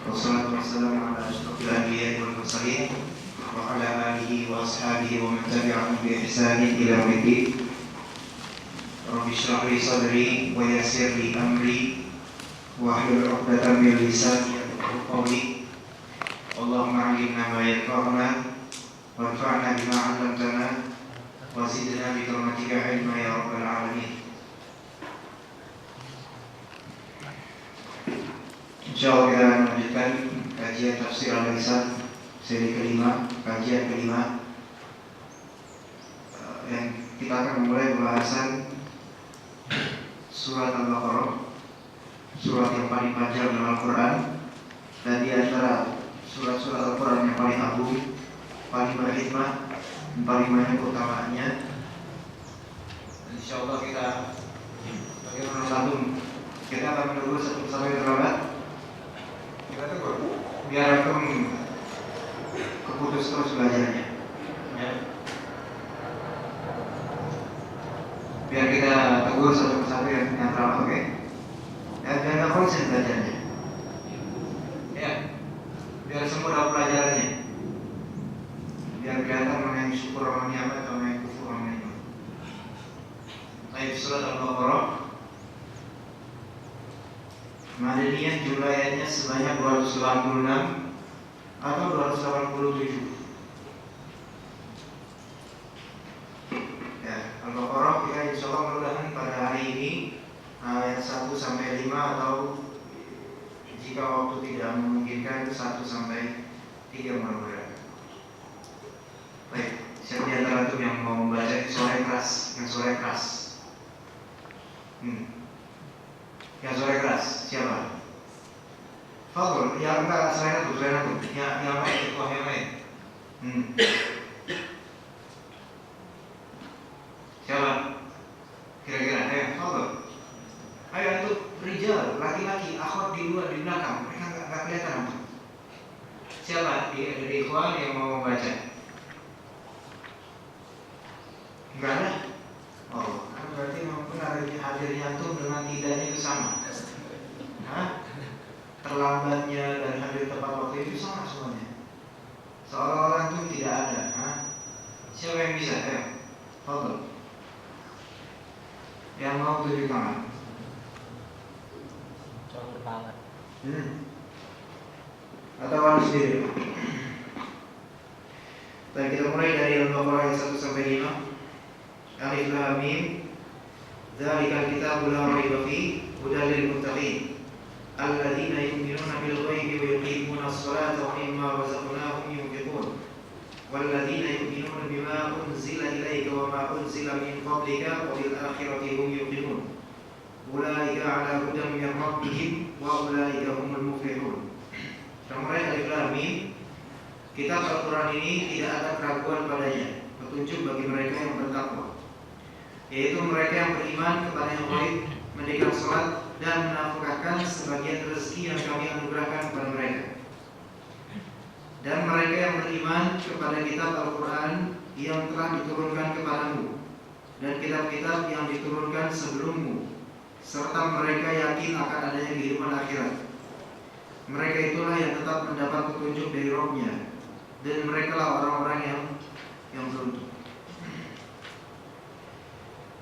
Wassalatu wassalamu ala asyrafil anbiya'i wal mursalin wa ala alihi wa ashabihi wa man tabi'ahum bi ihsanin ila yaumiddin. Rabbi shrah li sadri wa yassir li amri wahlul 'uqdatam min lisani yafqahu qawli. Allahumma 'allimna ma yanfa'una wanfa'na bima 'allamtana wa zidna bi rahmatika 'ilma ya rabbal alamin. Insyaallah kita akan melanjutkan kajian tafsir Al-Lisan seri kelima, kajian kelima, yang kita akan memulai pembahasan surat Al-Baqarah, surat yang paling panjang dalam Al-Quran, dan di antara surat-surat Al-Quran yang paling agung, paling berhikmah, dan paling banyak keutamaannya. Insyaallah kita bagaimana satu, kita akan menunggu satu sampai terlambat. Kita tunggu biar antum keputus terus belajarnya, ya. Biar kita tegur satu persatu yang terlambat, oke? Ya, biar nggak konsen belajarnya, ya. Biar semua dapat pelajarannya, biar kelihatan mana yang syukur sama nikmat atau mana yang kufur sama nikmat. Ayat surat Al-Baqarah, Madaniyah jumlah ayatnya sebanyak 286 atau 287. Ya, Al-Baqarah kita insyaallah mudah-mudahan pada hari ini ayat 1 sampai 5, atau jika waktu tidak memungkinkan 1 sampai 3 mudah-mudahan. Baik, siapa di antara itu yang mau membaca suara keras, yang suara keras? Yang suara keras siapa? Fadol, yang enggak selain itu, yang lain itu, yang lain. Siapa? Kira-kira, Fadol. Ayo untuk rijal, laki-laki, akhwat di luar, di belakang, mereka enggak kelihatan apa. Siapa di ikhwan yang mau membaca? Enggak ada? Oh, kan berarti mungkin hadirnya antum dengan tidaknya itu sama. Hah? Terlambatnya dan hadir tepat waktu itu sama semuanya. Seolah-olah antum tidak ada. Hah? Siapa yang bisa? Foto. Yang mau tunjuk tangan. Contoh tangan. Atau kamu sendiri? Baik, kita mulai dari Al-Baqarah ayat 1 sampai 5. Alif Lam Mim. Dzalikal kitabul la raiba fihi hudal lil muttaqin alladzina yu'minuna bil ghaibi wa yuqimuna as-salata wa mimma razaqnahum yunfiqun walladzina yu'minuna bima unzila ilayka wa ma unzila min qablika wa bil akhirati hum yuqinun ulaika 'ala hudan min rabbihim wa ulaika humul muflihun. Mulai Alif Lam Mim. Kitab Al-Quran ini tidak ada keraguan padanya, petunjuk bagi mereka yang bertakwa, yaitu mereka yang beriman kepada yang gaib, mendirikan salat dan menafkahkan sebagian rezeki yang kami anugerahkan kepada mereka. Dan mereka yang beriman kepada kitab Al-Quran yang telah diturunkan kepadamu dan kitab-kitab yang diturunkan sebelummu, serta mereka yakin akan adanya kehidupan akhirat. Mereka itulah yang tetap mendapat petunjuk dari Rabb-Nya, dan mereka lah orang-orang yang beruntung.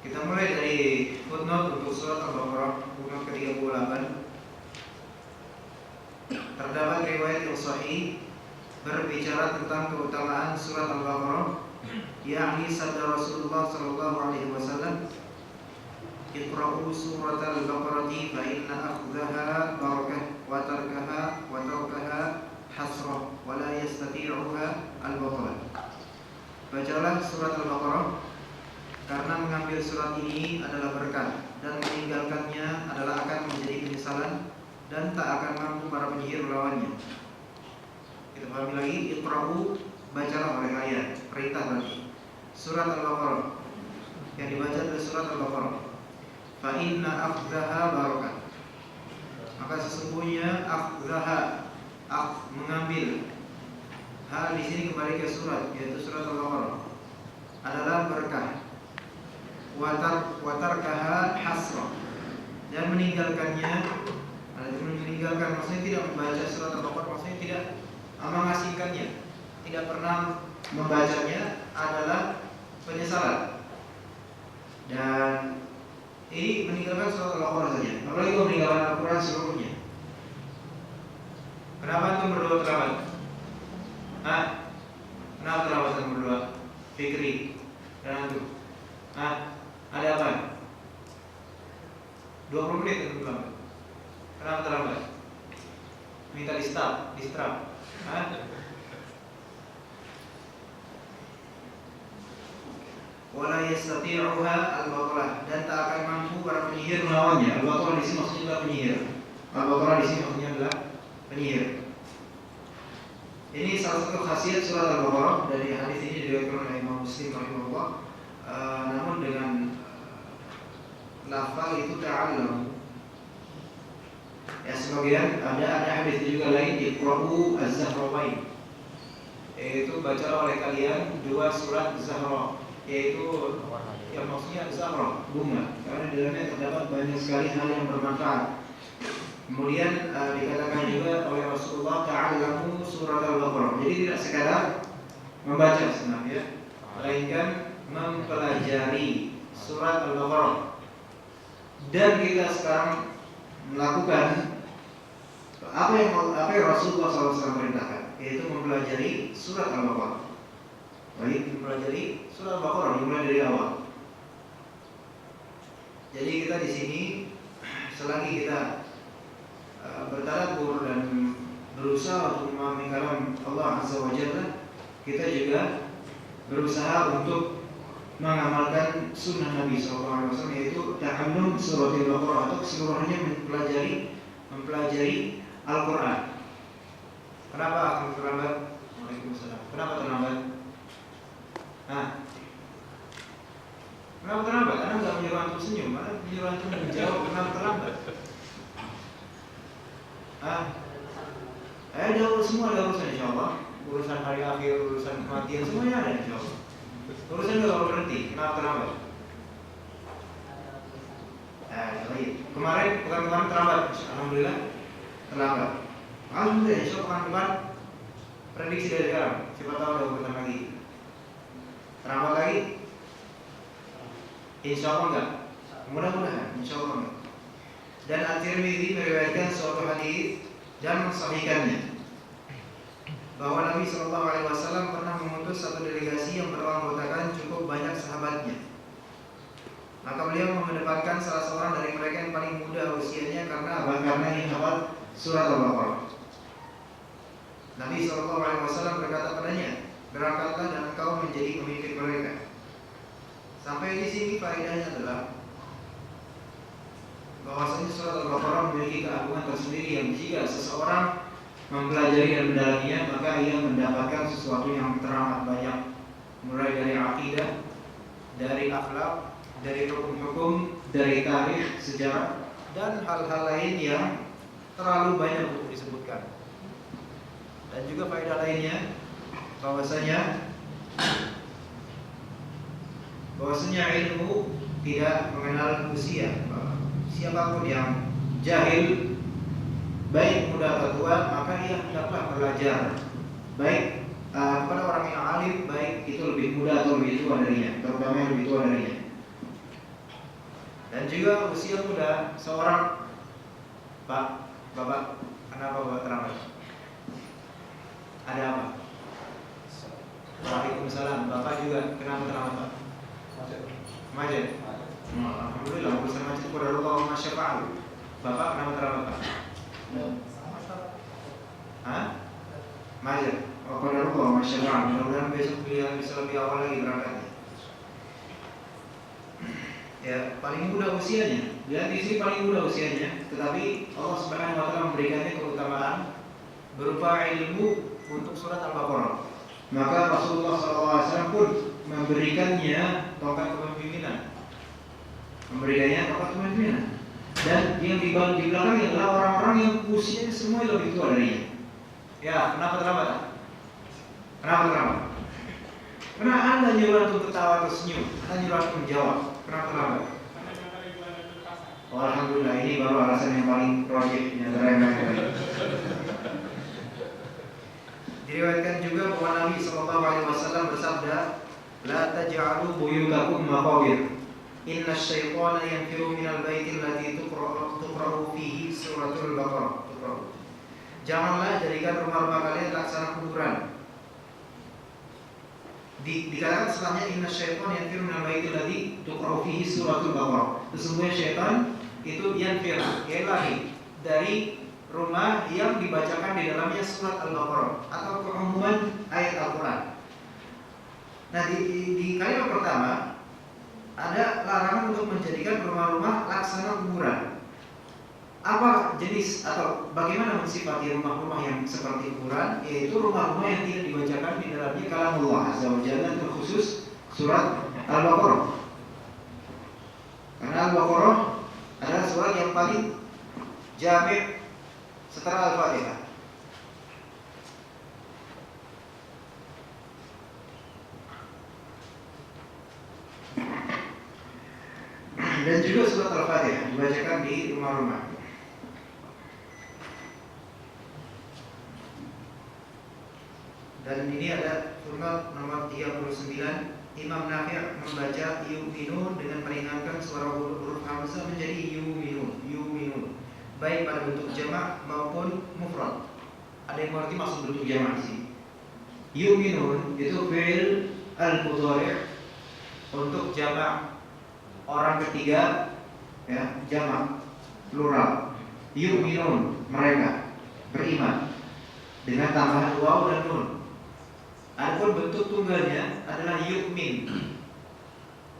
Kita mulai dari footnote untuk surat Al-Baqarah, footnote ke-38. Terdapat riwayat yang sahih berbicara tentang keutamaan surat Al-Baqarah, yakni sabda Rasulullah SAW, "Iqra'u surat Al-Baqarah fa inna akhdaha barakah wa tarkaha hasrah wa la yastati'uha al-baqarah." Bacalah surat Al-Baqarah, karena mengambil surat ini adalah berkah, dan meninggalkannya adalah akan menjadi penyesalan, dan tak akan mampu para penyihir melawannya. Kita pahami lagi, Iqra'u, bacalah oleh kalian, perintah berarti. Surat Al-Baqarah, yang dibaca adalah surat Al-Baqarah. Fa inna akhdaha barakah, maka sesungguhnya akhdaha, mengambil, hal di sini kembali ke surat, yaitu surat Al-Baqarah, adalah berkah. Watarkaha hasrah, dan meninggalkannya, maksudnya tidak membaca surat Al-Baqarah mengasingkannya, tidak pernah membacanya adalah penyesalan. Dan ini meninggalkan surat Al-Baqarah saja. Apalagi kalau meninggalkan Al-Quran seluruhnya. Kenapa antum berdoa terlambat? Kenapa terlambat antum berdoa? Fikri dan antum? Ada apa? 20 menit antum terlambat. Kenapa terlambat? Minta di-strap. Wala yastati'uha al-baqarah, dan tak akan mampu para penyihir melawannya. Al-baqarah di sini maksudnya adalah penyihir. Al-baqarah di sini maksudnya adalah penyihir. Ini salah satu khasiat surat Al-Baqarah. Dari hadis ini diriwayatkan oleh Imam Muslim rahimahullah. Namun dengan lafal itu ta'allam. Ya, sebagian ada hadis juga lain, Iqra'u az-Zahrawain, yaitu baca oleh kalian dua surat Zahra, yaitu yang maksudnya Zahra, bunga, karena di dalamnya terdapat banyak sekali hal yang bermanfaat. Kemudian dikatakan juga oleh Rasulullah, ta'allamu surat Al-Baqarah. Jadi tidak sekadar membaca sebenarnya, melainkan mempelajari surat Al-Baqarah. Dan kita sekarang melakukan apa yang Rasulullah SAW perintahkan, yaitu mempelajari surat Al-Baqarah. Baik, mempelajari surat Al-Baqarah dimulai dari awal. Jadi kita di sini selagi kita bertadabbur dan berusaha untuk memahami kalam Allah Azza wa Jalla, kita juga berusaha untuk mengamalkan sunnah Nabi SAW, yaitu ta'allum surat Al-Baqarah, atau keseluruhannya mempelajari Al-Quran. Kenapa akan terlambat? Waalaikumsalam. Kenapa terlambat? Kenapa terlambat? Anda nggak menyuruh antum senyum, Anda menyuruh antum menjawab kenapa terlambat. Semua ada urusan insyaallah. Urusan hari akhir, urusan kematian, semuanya ada insyaallah. Urusan nggak boleh berhenti. Kenapa terlambat? Pekan kemarin terlambat. Alhamdulillah terlambat. Alhamdulillah, insya Allah pekan depan prediksi dari sekarang. Siapa tahu ada urusan lagi. Terlambat lagi? Insya Allah enggak. Mudah-mudahan, insya Allah enggak. Dan At-Tirmidzi meriwayatkan suatu hadis dan mensahihkannya, bahwa Nabi SAW pernah mengutus satu delegasi yang beranggotakan cukup banyak sahabatnya. Maka beliau mengedepankan salah seorang dari mereka yang paling muda usianya karena ingin hafal surat Al-Baqarah. Nabi SAW berkata padanya, berangkatlah dan engkau menjadi pemimpin mereka. Sampai di sini faedahnya adalah bahwasanya surat Al-Baqarah memiliki keagungan tersendiri yang jika seseorang mempelajari dan mendalaminya, maka ia mendapatkan sesuatu yang teramat banyak, mulai dari akidah, dari akhlak, dari hukum-hukum, dari tarikh, sejarah, dan hal-hal lain yang terlalu banyak untuk disebutkan. Dan juga faedah lainnya bahwasanya ilmu tidak mengenal usia. Siapapun yang jahil, baik muda atau tua, maka ia hendaklah belajar, baik kepada orang yang alim, baik itu lebih muda atau lebih tua darinya, terutama yang lebih tua darinya. Dan juga usia muda seorang Bapak, kenapa Bapak terlambat? Ada apa? Waalaikumsalam. Bapak juga kenapa terlambat, Pak? Macet. Alhamdulillah, urusan macet qadarullah wa ma syafa'al. Bapak kenapa terlambat, Pak? Macet. Qadarullah wa ma syafa'al. Mudah-mudahan besok beliau bisa lebih awal lagi berangkatnya. Ya, paling muda usianya. Dia di sini paling muda usianya, tetapi Allah Subhanahu wa taala memberikannya keutamaan berupa ilmu untuk surat Al-Baqarah. Maka Rasulullah SAW pun memberikannya tongkat kepemimpinan. Dan yang di belakangnya adalah orang-orang yang usianya semua lebih tua darinya. Ya, kenapa terlambat? Karena Anda nyuruh untuk ketawa atau senyum, Anda nyuruh untuk menjawab. Kenapa terlambat? Oh, alhamdulillah, ini baru alasan yang paling project di antara yang lain. Diriwayatkan juga bahwa Nabi sallallahu alaihi wasallam bersabda, "La taj'alu buyutakum maqabir. Inna asy-syaitana yanfiru minal baiti allati tuqra'u fihi suratul Baqarah." Janganlah jadikan rumah-rumah kalian laksana kuburan. Dikatakan setelahnya, inna syaitan yanfiru minal baiti allati tuqra'u fihi suratul Baqarah. Sesungguhnya syaitan itu yanfir, lari dari rumah yang dibacakan di dalamnya surat Al-Baqarah atau keumuman ayat Al-Quran. Nah, di kalimat pertama ada larangan untuk menjadikan rumah-rumah laksana kuburan. Apa jenis atau bagaimana mensifati rumah-rumah yang seperti kuburan? Yaitu rumah-rumah yang tidak dibacakan di dalamnya kalamullah azza wa jalla, terkhusus surat Al-Baqarah. Karena Al-Baqarah adalah surat yang paling jami' setelah Al-Fatihah. Dan juga surat Al-Fatihah dibacakan di rumah-rumah. Dan ini ada surat nomor 39. Imam Nafi' membaca yu'minun dengan meringankan suara huruf hamzah menjadi yu'minun, yu'minun, baik pada bentuk jamak maupun mufrad. Ada yang mengerti maksud bentuk jamak di sini? Yu'minun itu fi'il al-mudhari' untuk jamak orang ketiga, ya, jamak plural. Yu'minun, mereka beriman, dengan tambahan waw dan nun. Adapun bentuk tunggalnya adalah yu'min.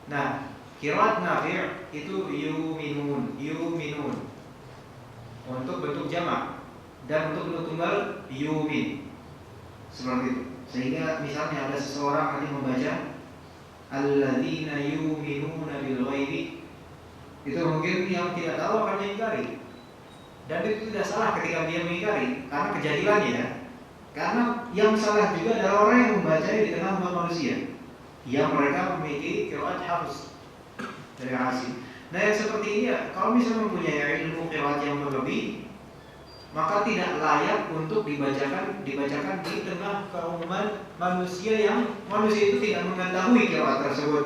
Nah, qiraat Nafi' itu yu'minun, yu'minun untuk bentuk jamak, dan untuk bentuk tunggal yu'min. Seperti itu. Sehingga misalnya ada seseorang nanti membaca alladzina yu'minuna bil ghaibi, itu mungkin yang tidak tahu akan mengingkari. Dan itu tidak salah ketika dia mengingkari, karena kejadiannya. Karena yang salah juga adalah orang yang membacanya di tengah umat manusia yang mereka memiliki qiraat hafs dari Asim. Nah, yang seperti ini ya, kalau misalnya mempunyai ilmu qiraat yang berlebih, maka tidak layak untuk dibacakan di tengah keumuman manusia yang manusia itu tidak mengetahui qiraat tersebut,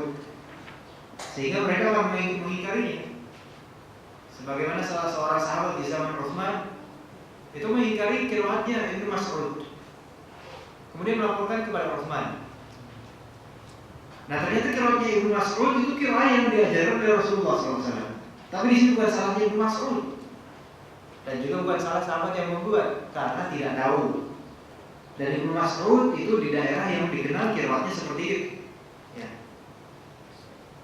sehingga mereka akan mengingkarinya. Sebagaimana salah seorang sahabat di zaman Utsman itu mengingkari qiraatnya Ibnu Mas'ud, kemudian melaporkan kepada Utsman. Nah, ternyata qiraatnya Ibnu Mas'ud itu qiraat yang diajarkan oleh Rasulullah SAW. Tapi di sini bukan salahnya Ibnu Mas'ud, dan juga bukan salah sahabat yang membuat, karena tidak tahu. Dan Ibnu Mas'ud itu di daerah yang dikenal qiraatnya seperti itu. Ya.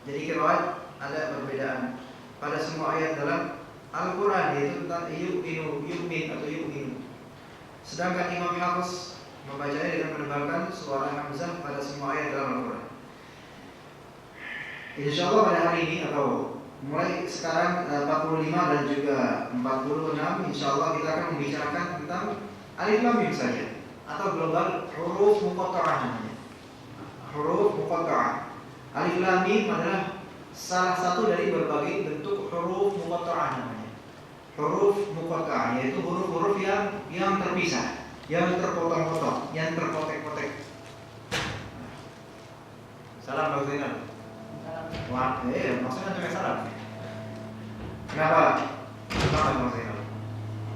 Jadi qiraat ada perbedaan pada semua ayat dalam Al-Quran, yaitu tentang yu'minu, yu'min atau yu'minu. Sedangkan Imam Hafiz membacanya dengan menebalkan suara hamzah pada semua ayat dalam Al-Quran. Insyaallah pada hari ini atau mulai sekarang 45 dan juga 46, insyaallah kita akan membicarakan tentang alif lam mim saja, atau global huruf muqatta'ah namanya. Huruf muqatta'ah. Alif lam mim adalah salah satu dari berbagai bentuk huruf muqatta'ah namanya. Huruf muqatta'ah yaitu huruf-huruf yang terpisah, yang terpotong-potong, yang terpotek-potek. Salam Pak Zainal. Wah, maksudnya cuma salam. Kenapa? Kenapa Pak Zainal?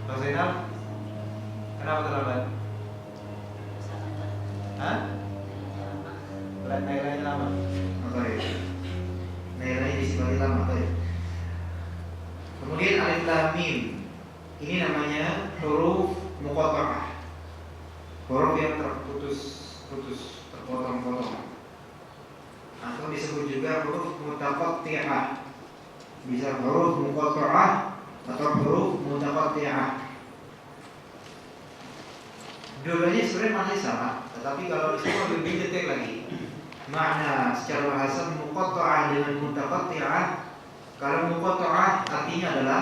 Pak Zainal? Kenapa terlambat? Hah? Nilainya lama. Oke. Nilainya disebut lama, oke. Kemudian alif lam mim. Ini namanya huruf muqatta'ah. Huruf yang terputus, terpotong-potong. Atau disebut juga huruf mutaqatti'ah. Bisa huruf muqatta'ah atau huruf mutaqatti'ah. Dua-duanya sebenarnya masih sama, tetapi kalau di sini lebih detail lagi. Makna secara bahasa muqatta'ah dengan mutaqatti'ah. Kalau muqatta'ah artinya adalah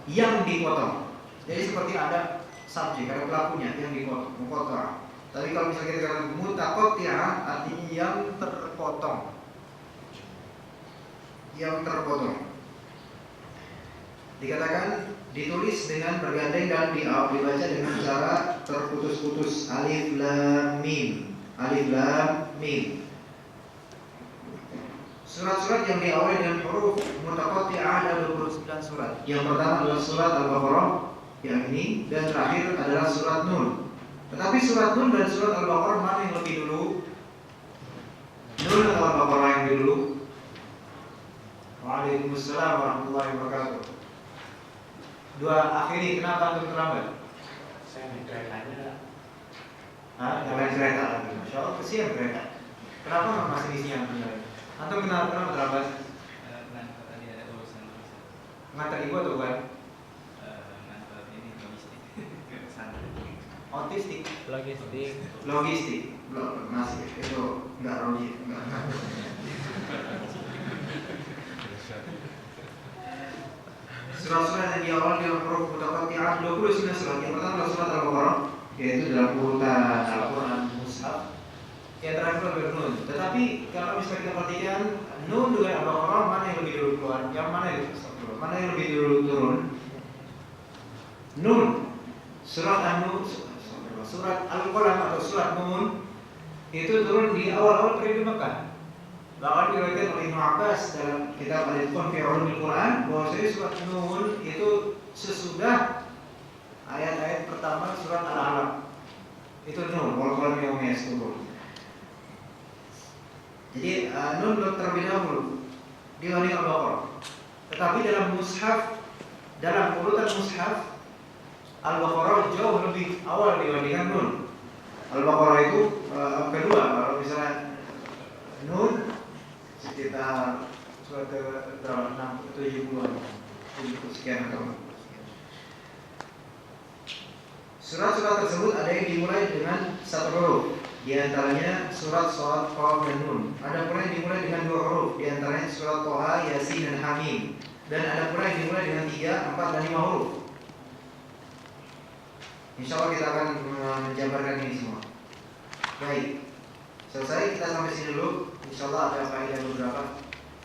yang dipotong. Jadi seperti ada subjek, ada pelakunya yang dipotong, muqatta'ah. Tapi kalau misalnya kita katakan mutaqatti'ah artinya yang terpotong. Yang terpotong. Dikatakan ditulis dengan bergandeng dan dibaca dengan cara terputus-putus. Alif lam mim. Alif lam mim. Surat-surat yang diawali dengan huruf mutaqatti'ah ada 29 surat. Yang pertama adalah surat Al-Baqarah yang ini, dan terakhir adalah surat Nun. Tetapi surat Nun dan surat Al-Baqarah mana yang lebih dulu? Nun atau Al-Baqarah yang lebih dulu? Waalaikumsalam warahmatullahi wabarakatuh. Dua akhiri, kenapa antum terlambat? Saya naik keretanya. Nyalain kereta lagi, masya Allah, kesian kereta. Kenapa masih di siang? Antum kenapa terlambat? Tadi ada urusan. Ngantar ibu atau bukan? Ngantar ini logistik ke pesantren. Autistik, Logistik. masih itu nggak logis. Surat-surat yang diawali dengan huruf mutaqatti'ah 29 surat. Yang pertama adalah surat Al-Baqarah, yaitu dalam urutan Al-Quran Mushaf. Yang terakhir adalah Nun. Tetapi kalau misalnya kita perhatikan Nun dengan Al-Baqarah, mana yang lebih dulu keluar? Yang mana yang lebih dulu turun? Nun. Surat An-Nun, surat Al-Qalam atau surat Nun itu turun di awal-awal periode Mekah. Bahkan diriwayatkan oleh Ibnu Abbas dalam kitab Al-Itqan fi Ulumil Quran bahwasanya surat Nun itu sesudah ayat-ayat pertama surat Al-Alaq. Itu Nun, wal-qalam wa ma yasturun. Jadi Nun terlebih dahulu dibanding Al-Baqarah. Tetapi dalam mushaf, dalam urutan mushaf, Al-Baqarah jauh lebih awal dibandingkan Nun. Al-Baqarah itu kedua. Kalau misalnya Nun sekitar surat ke 70-an, 70 sekian atau surat-surat tersebut ada yang dimulai dengan satu huruf, di antaranya surat Shad, Qaf dan Nun. Ada pula yang dimulai dengan dua huruf, di antaranya surat Thaha, Yasin dan Hamim. Dan ada pula yang dimulai dengan 3, 4 dan 5 huruf. Insya Allah kita akan menjabarkan ini semua. Baik, selesai kita sampai sini dulu. Insya Allah ada faedah beberapa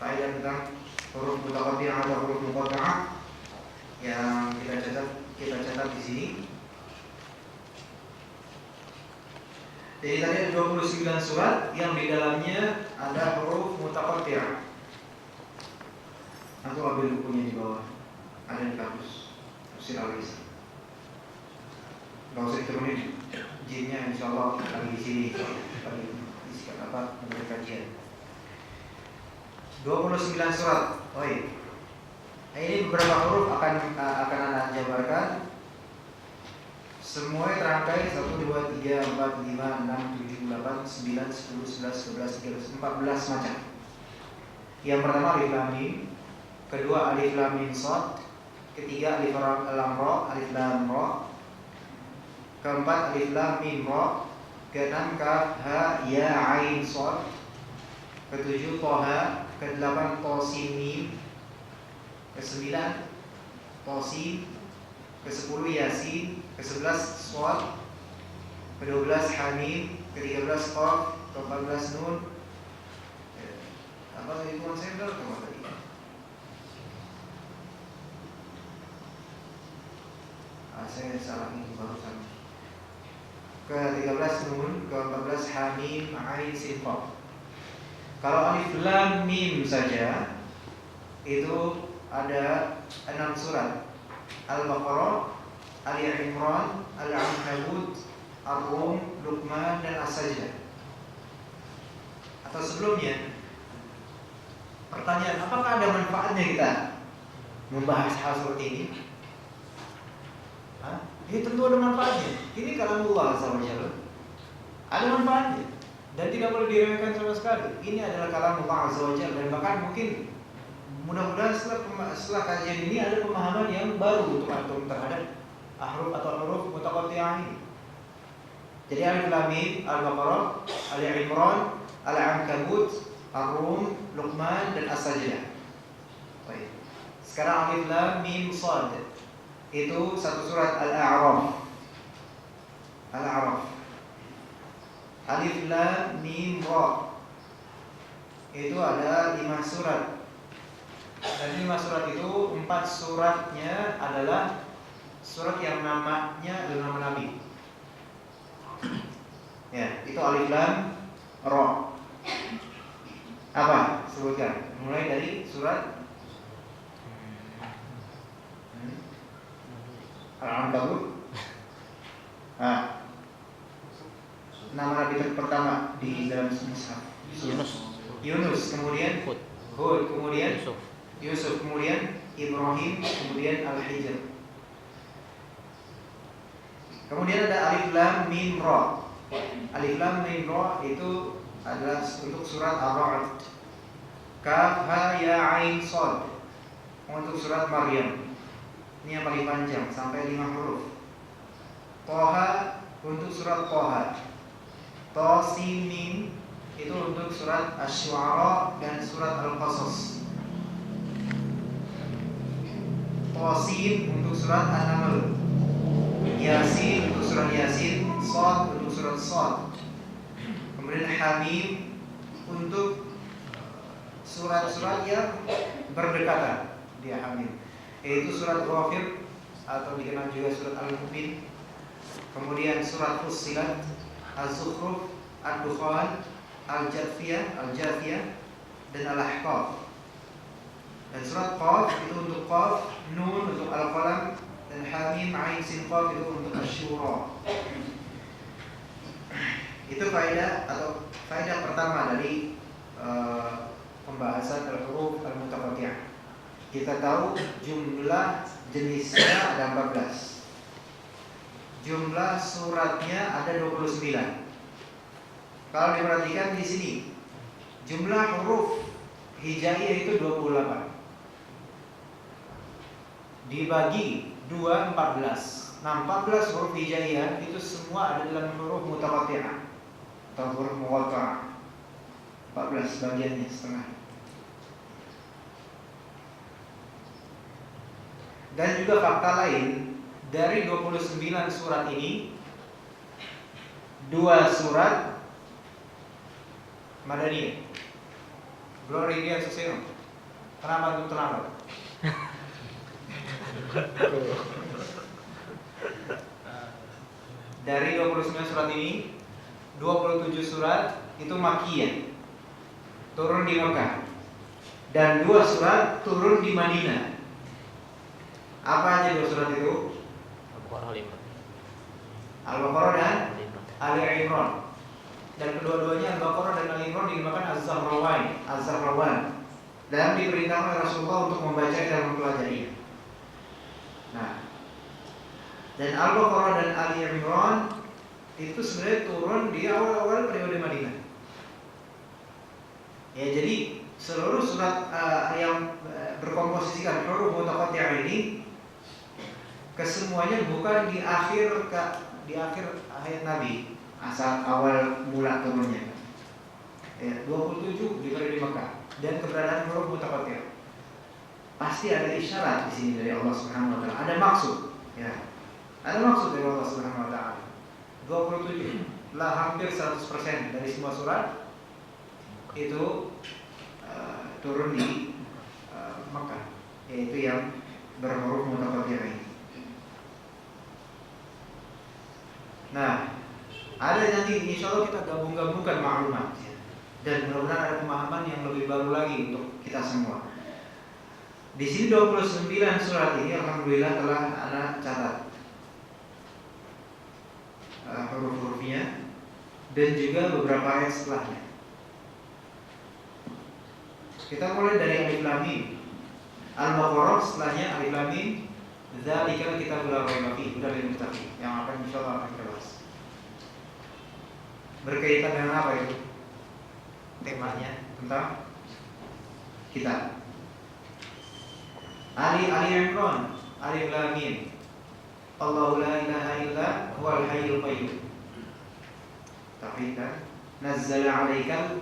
faedah tentang huruf mutaqatti'ah atau huruf muqatta'ah yang kita catat di sini. Jadi tadi ada 29 surat yang di dalamnya ada huruf mutaqatti'ah. Aku ambil bukunya di bawah, ada di kampus Tafsir Al-Lisan. Gak usah diturunin jinnya, insya Allah lagi di sini. Lagi isi apa memberi kajian. 29 surat. Oh iya. Ini beberapa huruf akan Anda jabarkan. Semua terangkai 1, 2, 3, 4, 5, 6, 7, 8, 9, 10, 11, 12, 13, 14 macam. Yang pertama alif lam mim, kedua alif lam mim shad, ketiga alif lam ra, alif lam ra, keempat alif lam mim ra, keenam kaf ha ya ain shad, ketujuh toha, kedelapan tosin mim, kesembilan tosin, ke-10 yasin, ke-11 shad, ke-12 hamim, ke-13 qaf, ke-14 nun. Apa tadi tuan saya benar atau tadi? Saya salah ini barusan. Ke-13 nun, ke-14 hamim, ain, sin, qaf. Kalau alif lam mim saja itu ada 6 surat. Al-Baqarah, Ali Imran, Al-Ankabut, Ar-Rum, Luqman, dan As-Sajdah. Atau sebelumnya, pertanyaan, apakah ada manfaatnya kita membahas hal seperti ini? Ya tentu ada manfaatnya. Ini kalamullah azza wa jalla. Ada manfaatnya dan tidak boleh diremehkan sama sekali. Ini adalah kalamullah azza wa jalla, dan bahkan mungkin mudah-mudahan setelah kajian ini ada pemahaman yang baru untuk antum terhadap huruf atau huruf mutaqatti'ah ini. Jadi alif lam mim, Al-Baqarah, Ali Imran, Al-Ankabut, Ar-Rum, Luqman, dan As-Sajdah. Baik. Sekarang alif lam mim shad. Itu satu surat Al-A'raf. Al-A'raf. Alif lam mim ra. Itu ada 5 surat. Dari 5 surat itu 4 suratnya adalah surat yang namanya adalah nama Nabi. Ya, itu Alif Lam Ra. Apa? Sebutkan. Mulai dari surat Al-Ankabut. Nama Nabi pertama di dalam mushaf Yunus, kemudian Hud, kemudian Yusuf, kemudian Ibrahim, kemudian Al-Hijr. Kemudian ada Alif Lam Mim Ra. Alif Lam Mim Ra itu adalah untuk surat Ar-Ra'd. Kaf Ha Ya Ain Shad untuk surat Maryam. Ini yang paling panjang sampai 5 huruf. Toha untuk surat Toha. To Sin Mim itu untuk surat Asy-Syu'ara dan surat Al-Qasas. Tosin untuk surat An-Naml. Yasin untuk surat Yasin. Shad untuk surat Shad. Kemudian Hamim untuk surat-surat yang berdekatan, dia Hamim, yaitu surat Ghafir atau dikenal juga surat Al-Mu'min. Kemudian surat Fussilat, Az-Zukhruf, Ad-Dukhan, Al-Jathiyah, dan Al-Ahqaf. Dan surat Qaf itu untuk Qaf, Nun untuk Al-Qalam, dan Hamim, Ain, Sin, Qaf itu untuk Asy-Syura. Itu faedah pertama dari pembahasan al-huruf al-mutaqattiyah. Kita tahu jumlah jenisnya ada 14. Jumlah suratnya ada 29. Kalau diperhatikan di sini, jumlah huruf hijaiyah itu 28. Dibagi 2 14. Nah, 14 huruf hijaiyah itu semua ada dalam huruf mutaqattiyah atau huruf muqatta'ah. 14 bagiannya setengah. Dan juga fakta lain, dari 29 surat ini 2 surat Madaniyah. Glory dia Suseno. Kenapa itu terlambat? Dari 29 surat ini 27 surat itu Makkiyah, turun di Mekah, dan 2 surat turun di Madinah. Apa aja 2 surat itu? Al-Baqarah dan Ali Imran. Dan kedua-duanya Al-Baqarah dan Ali Imran dinamakan Az-Zahrawan, dan diperintahkan oleh Rasulullah untuk membaca dan mempelajarinya. Nah, dan Al-Baqarah dan Ali Imran itu sebenarnya turun di awal-awal periode Madinah. Ya, jadi seluruh surat yang berkomposisikan huruf mutaqattiyah ini kesemuanya bukan di akhir ayat Nabi, asal awal mula turunnya. Ya, 27 di periode Mekah, dan keberadaan huruf mutaqattiyah. Pasti ada isyarat di sini dari Allah Subhanahu wa taala. Ada maksud, ya. Ada maksud dari Allah Subhanahu wa taala. 27 lah hampir 100% dari semua surat itu turun di Mekah, yaitu yang berhuruf mutaqattiyah ini. Nah, ada nanti insya Allah kita gabung-gabungkan maklumat, dan mudah-mudahan ada pemahaman yang lebih baru lagi untuk kita semua. Di sini 29 surat ini alhamdulillah telah Anda catat huruf-hurufnya dan juga beberapa ayat setelahnya. Kita mulai dari Alif Lam Mim. Al-Baqarah setelahnya Alif Lam Mim, Dzalikal kitabul la raiba fihi hudal lil muttaqin, yang akan insyaallah akan kita bahas. Berkaitan dengan apa itu? Temanya tentang kitab. Ali Imran, Alif Lam Mim. Allahu la ilaha illa huwal hayyul qayyum. Tauhid kan? Nazzala 'alaikal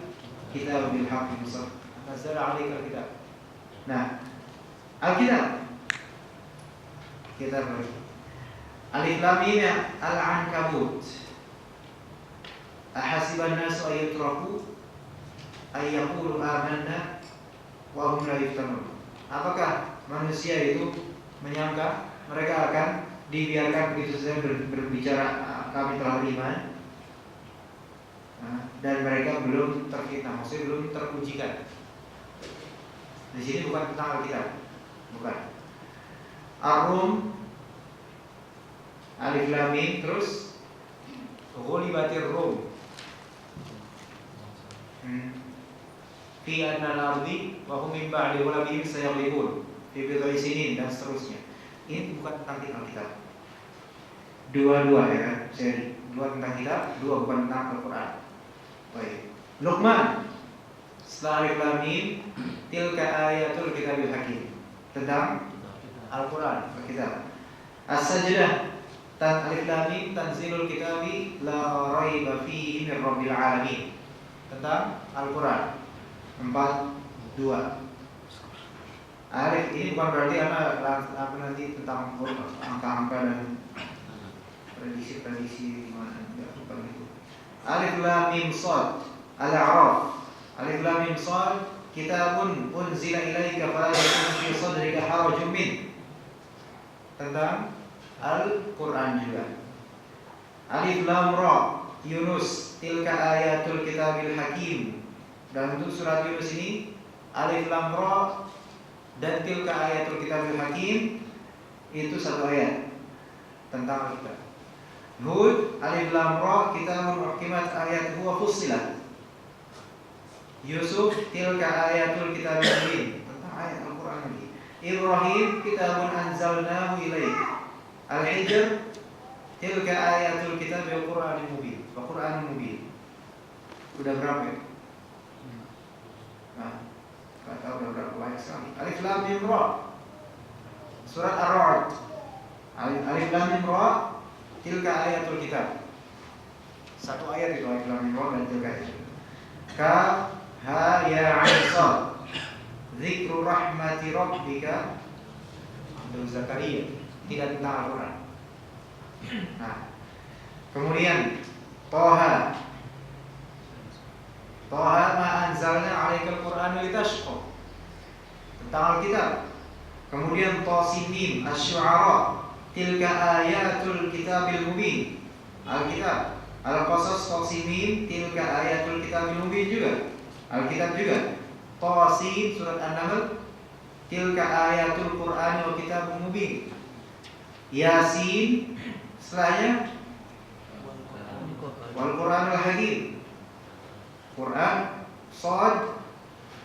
kitaba bil haqqi musaddiqan. Nazzala 'alaikal kitab. Nah, Al-Kitab. Kita beri. Alif Lam Mim Al-Ankabut. Ahasiban nasu ayyutraku ayyaqulu amanna wa hum la yuftanun. Apakah manusia itu menyangka mereka akan dibiarkan begitu saja berbicara kami telah beriman, dan mereka belum terfitnah, maksudnya belum terujikan. Di sini bukan tentang Alkitab, bukan. Ar-Rum, Alif Lam Mim, terus Ghulibatir Rum, fi annal ardi wa hum min ba'di ghalabihim sayaghlibun fi bid'i sinin, dan seterusnya. Ini bukan tentang Alkitab. Dua-dua ya kan, seri. Dua tentang kitab, dua bukan tentang Al-Quran. Baik. Luqman, setelah Alif Lam Mim, tilka ayatul kitabil hakim, tentang Al-Quran, Alkitab. As-Sajdah, Alif Lam Mim, tanzilul kitabi la raiba fihi min rabbil alamin, tentang Al-Quran. 4-2. Alif ini bukan berarti apa nanti tentang angka-angka dan prediksi gimana, enggak, bukan itu. Alif Lam Mim Shad, Al-A'raf. Alif Lam Mim Shad, kitabun unzila ilaika fala yakun fi sadrika harajun min, tentang Al-Quran juga. Alif Lam Ra, Yunus, tilka ayatul kitabil hakim. Dalam untuk surat Yunus ini, Alif Lam Ra dan tilka ayatul kitabil hakim itu satu ayat tentang Alkitab. Hud, Alif Lam Ra, kitabun uhkimat ayatuhu wa fussilat. Yusuf, tilka ayatul kitabil mubin, tentang ayat Al-Quran lagi. Ibrahim, kitabun anzalnahu ilaik. Al-Hijr, tilka ayatul kitabil Qur'anil mubin, wa Qur'anil mubin. Udah berapa ya? Nah, nggak tahu udah berapa banyak sekali. Alif Lam Mim Ra, surat Ar-Ra'd. Alif Lam Mim Ra, tilka ayatul kitab. Satu ayat itu Alif Lam Mim Ra dan tilka itu. Kaf Ha Ya Ain Shad, Dzikru rahmati rabbika, untuk Zakaria, tidak tentang Al-Quran. Nah, kemudian Toha, Toha ma anzalna 'alaikal Qur'ana litashqa, tentang Alkitab. Kemudian Tasimim, Asy-Syu'ara, tilka ayatul kitabil mubin, Alkitab. Al-Qasas, Tasimim, tilka ayatul kitabil mubin juga, Alkitab juga. Tasin, surat An-Naml, tilka ayatul Qur'an wa kitabul mubin. Yasin, setelahnya wal Qur'anul Hakim. Quran, Shad,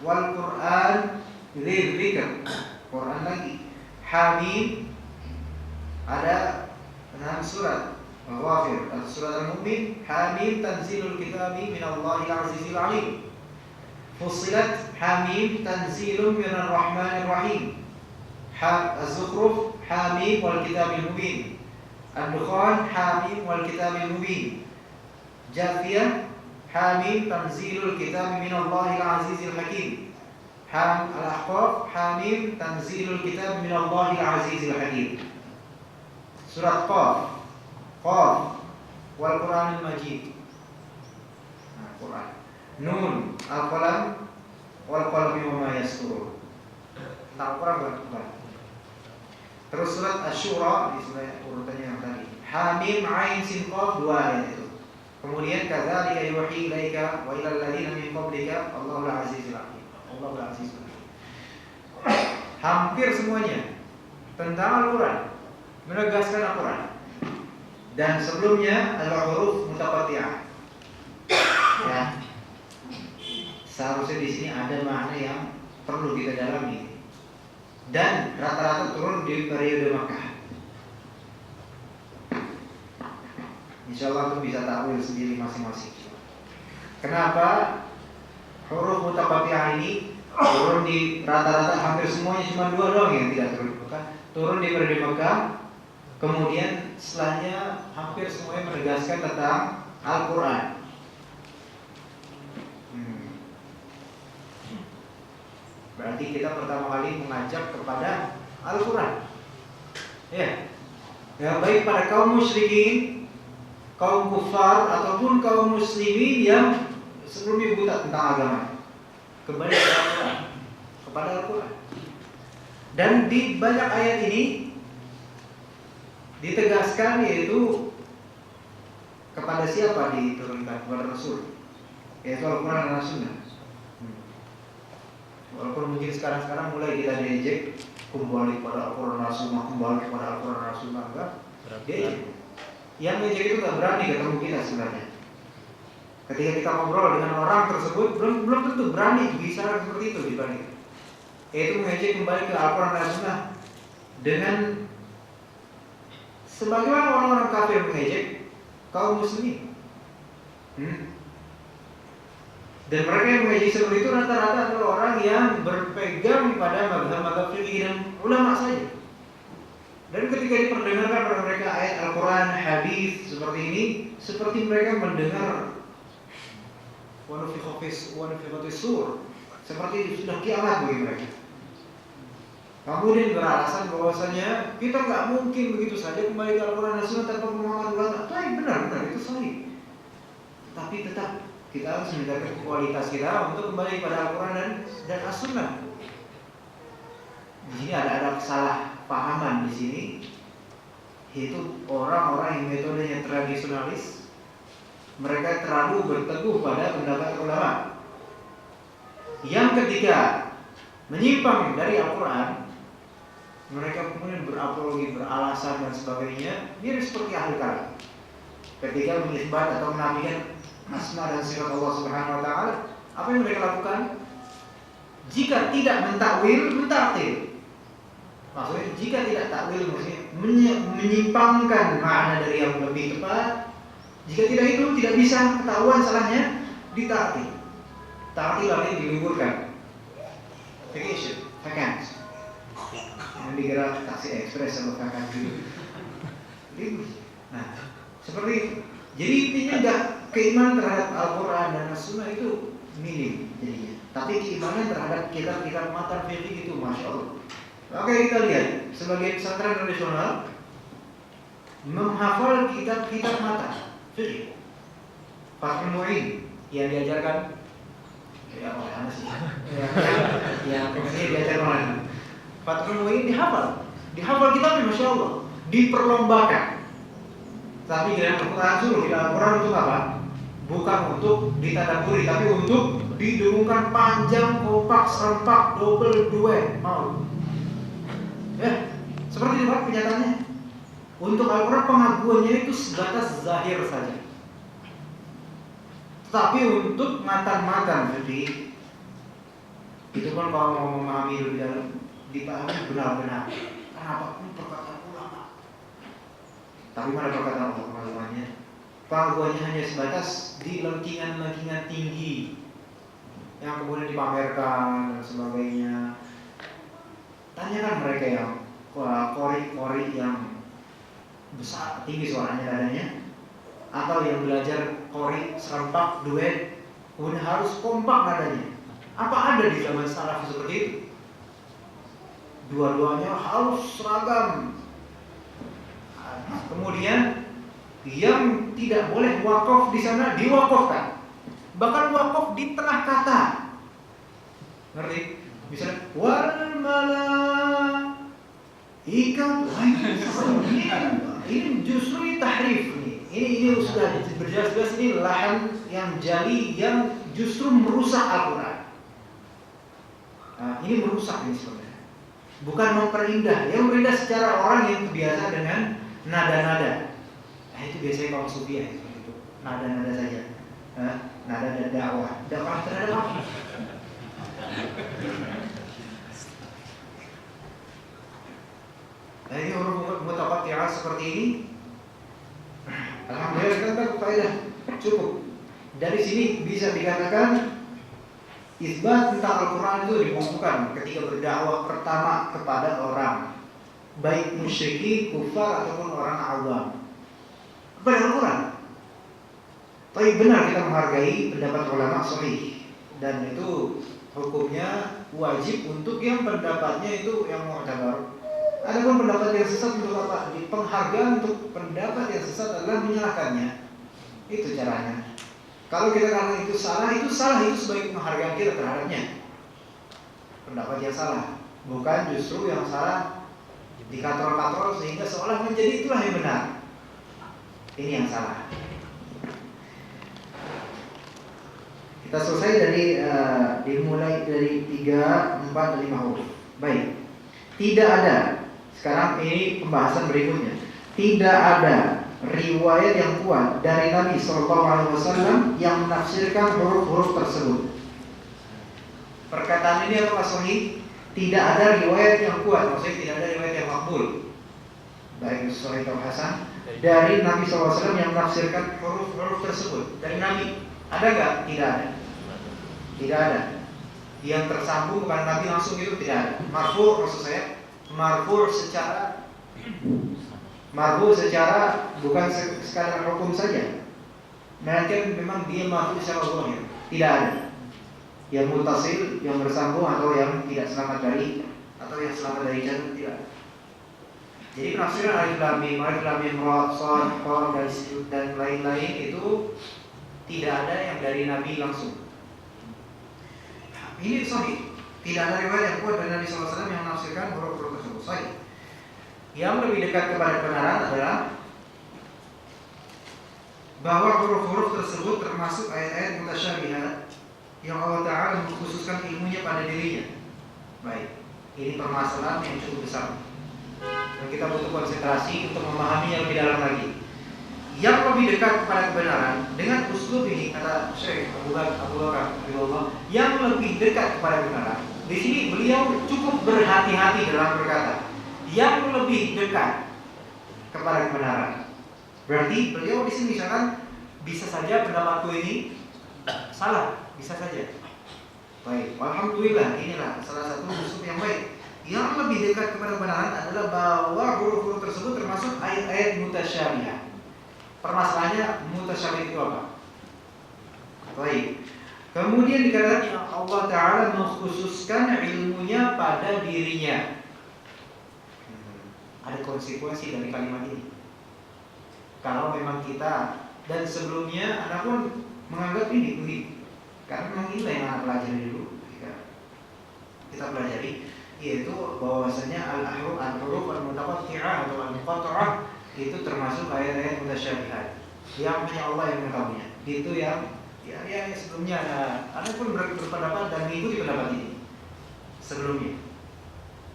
wal Quran dzil dzikr. Quran lagi. Hamim, ada 6 surat. Ghafir, surat Al-Mu'min. Hamim, tanzilul kitabi minallahil azizil alim. Fussilat, Hamim, tanzilun minar rahmanir rahim. Az-Zukhruf, Hamim wal kitabil mubin. Ad-Dukhan, Hamim wal kitabil mubin. Jathiyah, Hamim, tanzilul kitab minallahil azizil hakim. Al-Ahqaf, Hamim, tanzilul kitab minallahil azizil hakim. Surat Qaf, Qaf wal Qur'anil Majid. Nah, Quran. Nun, Al-Qalam wal qalami wa ma yasturun. Tentang Quran bukan. Terus surat Asy-Syura, di surat urutannya yang tadi. Hamim, Ain, Sin, Qaf, 2 ayat itu. Kemudian kadzalika yuhi ilaika wa ilal ladzina min qablika Allahul azizul hakim. Allahul azizul hakim. Hampir semuanya tentang Al-Qur'an, menegaskan Al-Qur'an. Dan sebelumnya al-huruf mutaqatti'ah. Ya. Seharusnya di sini ada makna yang perlu kita dalami. Dan rata-rata turun di periode Makkah. Insyaallah itu bisa takwil sendiri masing-masing. Kenapa huruf mutaqatti'ah ini turun di rata-rata hampir semuanya, cuma 2 doang yang tidak turun di Mekah. Turun di periode Mekah. Kemudian setelahnya hampir semuanya menegaskan tentang Al-Quran. Berarti kita pertama kali mengajak kepada Al-Quran. Ya, baik pada kaum musyrikin, kaum kufar, ataupun kaum muslimin yang sebelumnya buta tentang agama. Kembali kepada Al-Quran. Dan di banyak ayat ini ditegaskan yaitu kepada siapa diturunkan, kepada Rasul, yaitu Al-Quran dan As-Sunnah. Walaupun mungkin sekarang mulai kita diejek, kembali kepada Al-Quran dan As-Sunnah, kembali kepada Al-Quran dan As-Sunnah, enggak? Dia yang ngejek itu nggak berani ketemu kita sebenarnya. Ketika kita ngobrol dengan orang tersebut, belum tentu berani bicara seperti itu dibanding. Yaitu mengejek kembali ke Al-Quran dan As-Sunnah dengan sebagaimana orang-orang kafir mengejek kaum muslimin. Dan mereka yang mengejek seperti itu rata-rata adalah orang yang berpegang pada mazhab-mazhab fikih dan ulama saja. Dan ketika diperdengarkan pada mereka ayat Al-Quran, hadis seperti ini, seperti mereka mendengar wa nufikha fis sur, seperti sudah kiamat bagi mereka. Kemudian beralasan bahwasanya kita nggak mungkin begitu saja kembali ke Al-Quran dan Sunnah tanpa pemahaman ulama. Benar itu sahih. Tapi tetap kita harus meningkatkan kualitas kita untuk kembali pada Al-Quran dan As-Sunnah. Di sini ada kesalahpahaman di sini, yaitu orang-orang yang metodenya tradisionalis, mereka terlalu berteguh pada pendapat ulama. Yang ketika menyimpang dari Al-Quran, mereka kemudian berapologi, beralasan dan sebagainya, mirip seperti ahli kalam. Ketika mengisbat atau menafikan asma dan sifat Allah Subhanahu wa taala, apa yang mereka lakukan? Jika tidak mentakwil, mentaktil. Maksudnya jika tidak takwil, maksudnya menyimpangkan makna dari yang lebih tepat. Jika tidak itu tidak bisa ketahuan salahnya, ditaktil. Taktil artinya diliburkan. Vacation, vacancy. Yang dikira taksi ekspres atau vacancy. Libur. Nah, seperti itu. Jadi intinya enggak, keimanan terhadap Al-Quran dan As-Sunnah itu minim jadinya. Tapi keimanan terhadap kitab-kitab matan fikih itu Masya Allah. Oke, kita lihat sebagai pesantren tradisional menghafal kitab-kitab matan fikih. Fathul Mu'in yang diajarkan oleh Anas yang ini diajarkan oleh Fathul Mu'in dihafal kitabnya Masya Allah, diperlombakan. Tapi dalam Al-Quran suruh dalam Al-Quran untuk apa? Bukan untuk ditadaburi, tapi untuk didengungkan panjang, kompak, serempak, double, duet, mau. Ya, seperti itu kan kenyataannya. Untuk Al-Quran pengakuannya itu sebatas zahir saja. Tapi untuk matan-matan jadi itu kan kalau mau memahami lebih dalam, dipahami benar-benar. Kenapa pun perkataan ulama. Tapi mana perkataan Allah pengakuannya? Pengakuannya hanya sebatas di lengkingan-lengkingan tinggi yang kemudian dipamerkan dan sebagainya. Tanyakan mereka yang kori yang besar, tinggi suaranya dadanya, atau yang belajar kori serempak, duet, kemudian harus kompak nadanya. Apa ada di zaman salaf seperti itu? Dua-duanya harus seragam. Kemudian yang tidak boleh wakaf di sana diwakafkan. Bahkan wakaf di tengah kata. Ngerti? Misalnya wal malaikatu. Ini justru tahrif nih. Ini sudah berjelas-jelas ini lahan yang jali yang justru merusak Al-Quran. Nah, ini merusak ini sebenarnya. Bukan memperindah. Yang memperindah secara orang yang terbiasa dengan nada-nada. Nah, itu biasanya kaum sufi ya, seperti itu. Nada-nada saja. Nada dan dakwah terhadap apa? Nah, ini huruf mutaqatti'ah seperti ini. Alhamdulillah kita dapat faedah cukup. Dari sini bisa dikatakan isbat tentang Al-Quran itu dibukukan ketika berdakwah pertama kepada orang, baik musyrikin, kufar ataupun orang awam, kepada Al-Quran. Tapi benar kita menghargai pendapat ulama sahih, dan itu hukumnya wajib untuk yang pendapatnya itu yang mu'tabar. Adapun pendapat yang sesat untuk apa? Di penghargaan untuk pendapat yang sesat adalah menyalahkannya. Itu caranya. Kalau kita katakan itu salah itu sebagai penghargaan kita terhadapnya. Pendapat yang salah. bukan justru yang salah dikatrol-katrol sehingga seolah menjadi itulah yang benar. Ini yang salah. Kita selesai dari dimulai dari 3, 4, dan 5 huruf. Baik. Tidak ada. Sekarang ini pembahasan berikutnya. Tidak ada riwayat yang kuat dari Nabi SAW yang menafsirkan huruf-huruf tersebut. Perkataan ini apa sahih? Tidak ada riwayat yang kuat, maksudnya tidak ada riwayat yang makbul, baik sahih atau hasan, dari Nabi SAW yang menafsirkan huruf-huruf tersebut. Dari Nabi ada nggak? Tidak ada. Tidak ada. Yang tersambung bukan Nabi langsung itu tidak ada. Marfu, maksud saya marfu secara bukan sekadar hukum saja, melainkan memang dia marfu secara zahir. Tidak ada yang muttasil, yang bersambung atau yang tidak selamat dari atau yang selamat dari jatuh, tidak. Jadi penafsiran alif lam mim ra shad qaf dan lain-lain itu tidak ada yang dari Nabi langsung. Ini sahih. Tidak ada riwayat yang kuat dari Nabi SAW yang menafsirkan huruf-huruf tersebut. Sahih. Yang lebih dekat kepada kebenaran adalah bahwa huruf-huruf tersebut termasuk ayat-ayat mutasyabihat yang Allah Ta'ala mengkhususkan ilmunya pada dirinya. Baik, ini permasalahan yang cukup besar dan kita butuh konsentrasi untuk memahaminya lebih dalam lagi. Yang lebih dekat kepada kebenaran dengan uslub ini, kata Syekh Abu Bakar, yang lebih dekat kepada kebenaran. Di sini beliau cukup berhati-hati dalam berkata yang lebih dekat kepada kebenaran. Berarti beliau di sini misalkan bisa saja pendapatku ini salah, bisa saja. Baik, alhamdulillah, inilah salah satu usul yang baik. Yang lebih dekat kepada kebenaran adalah bahwa huruf-huruf tersebut termasuk ayat-ayat mutasyabihah. Permasalahannya mutasyabih itu apa? Baik. Kemudian dikatakan Allah Ta'ala mengkhususkan ilmunya pada dirinya. Ada konsekuensi dari kalimat ini. Kalau memang kita dan sebelumnya anak pun menganggap ini begitu, karena memang inilah yang anak pelajari dulu ketika kita pelajari, yaitu bahwasanya al-huruf al-mutaqatti'ah atau al-muqatta'ah itu termasuk ayat-ayat mutasyabihat yang hanya Allah yang mengetahuinya. Itu yang sebelumnya ada pun berpendapat dan mengikuti pendapat ini sebelumnya.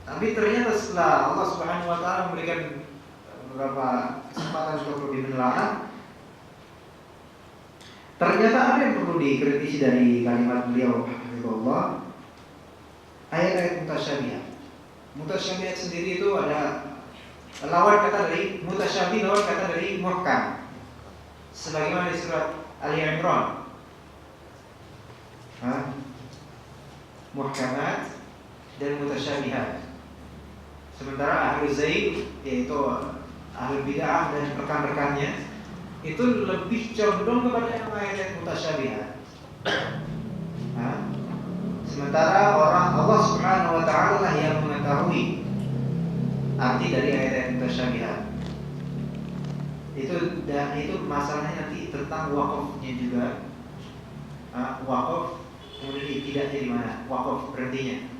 Tapi ternyata setelah Allah Subhanahu wa Ta'ala memberikan beberapa kesempatan untuk lebih menelaah, ternyata ada yang perlu dikritisi dari kalimat beliau, hafizahullah. Ayat-ayat mutasyabihat. Mutasyabihat sendiri itu ada lawan kata dari mutasyabih, lawan kata dari muhkam. Sebagaimana di surat Ali Imran. Muhkamat dan mutasyabihat. Sementara ahli zaid, yaitu ahli bid'ah dan rekan-rekannya, itu lebih condong kepada yang ayat mutasyabihat. Sementara orang Allah Subhanahu wa Ta'ala lah yang mengetahui arti dari ayat mutasyabihat. Itu masalahnya nanti tentang wakafnya juga. Wakaf kemudian tidaknya di mana? Wakaf berhentinya.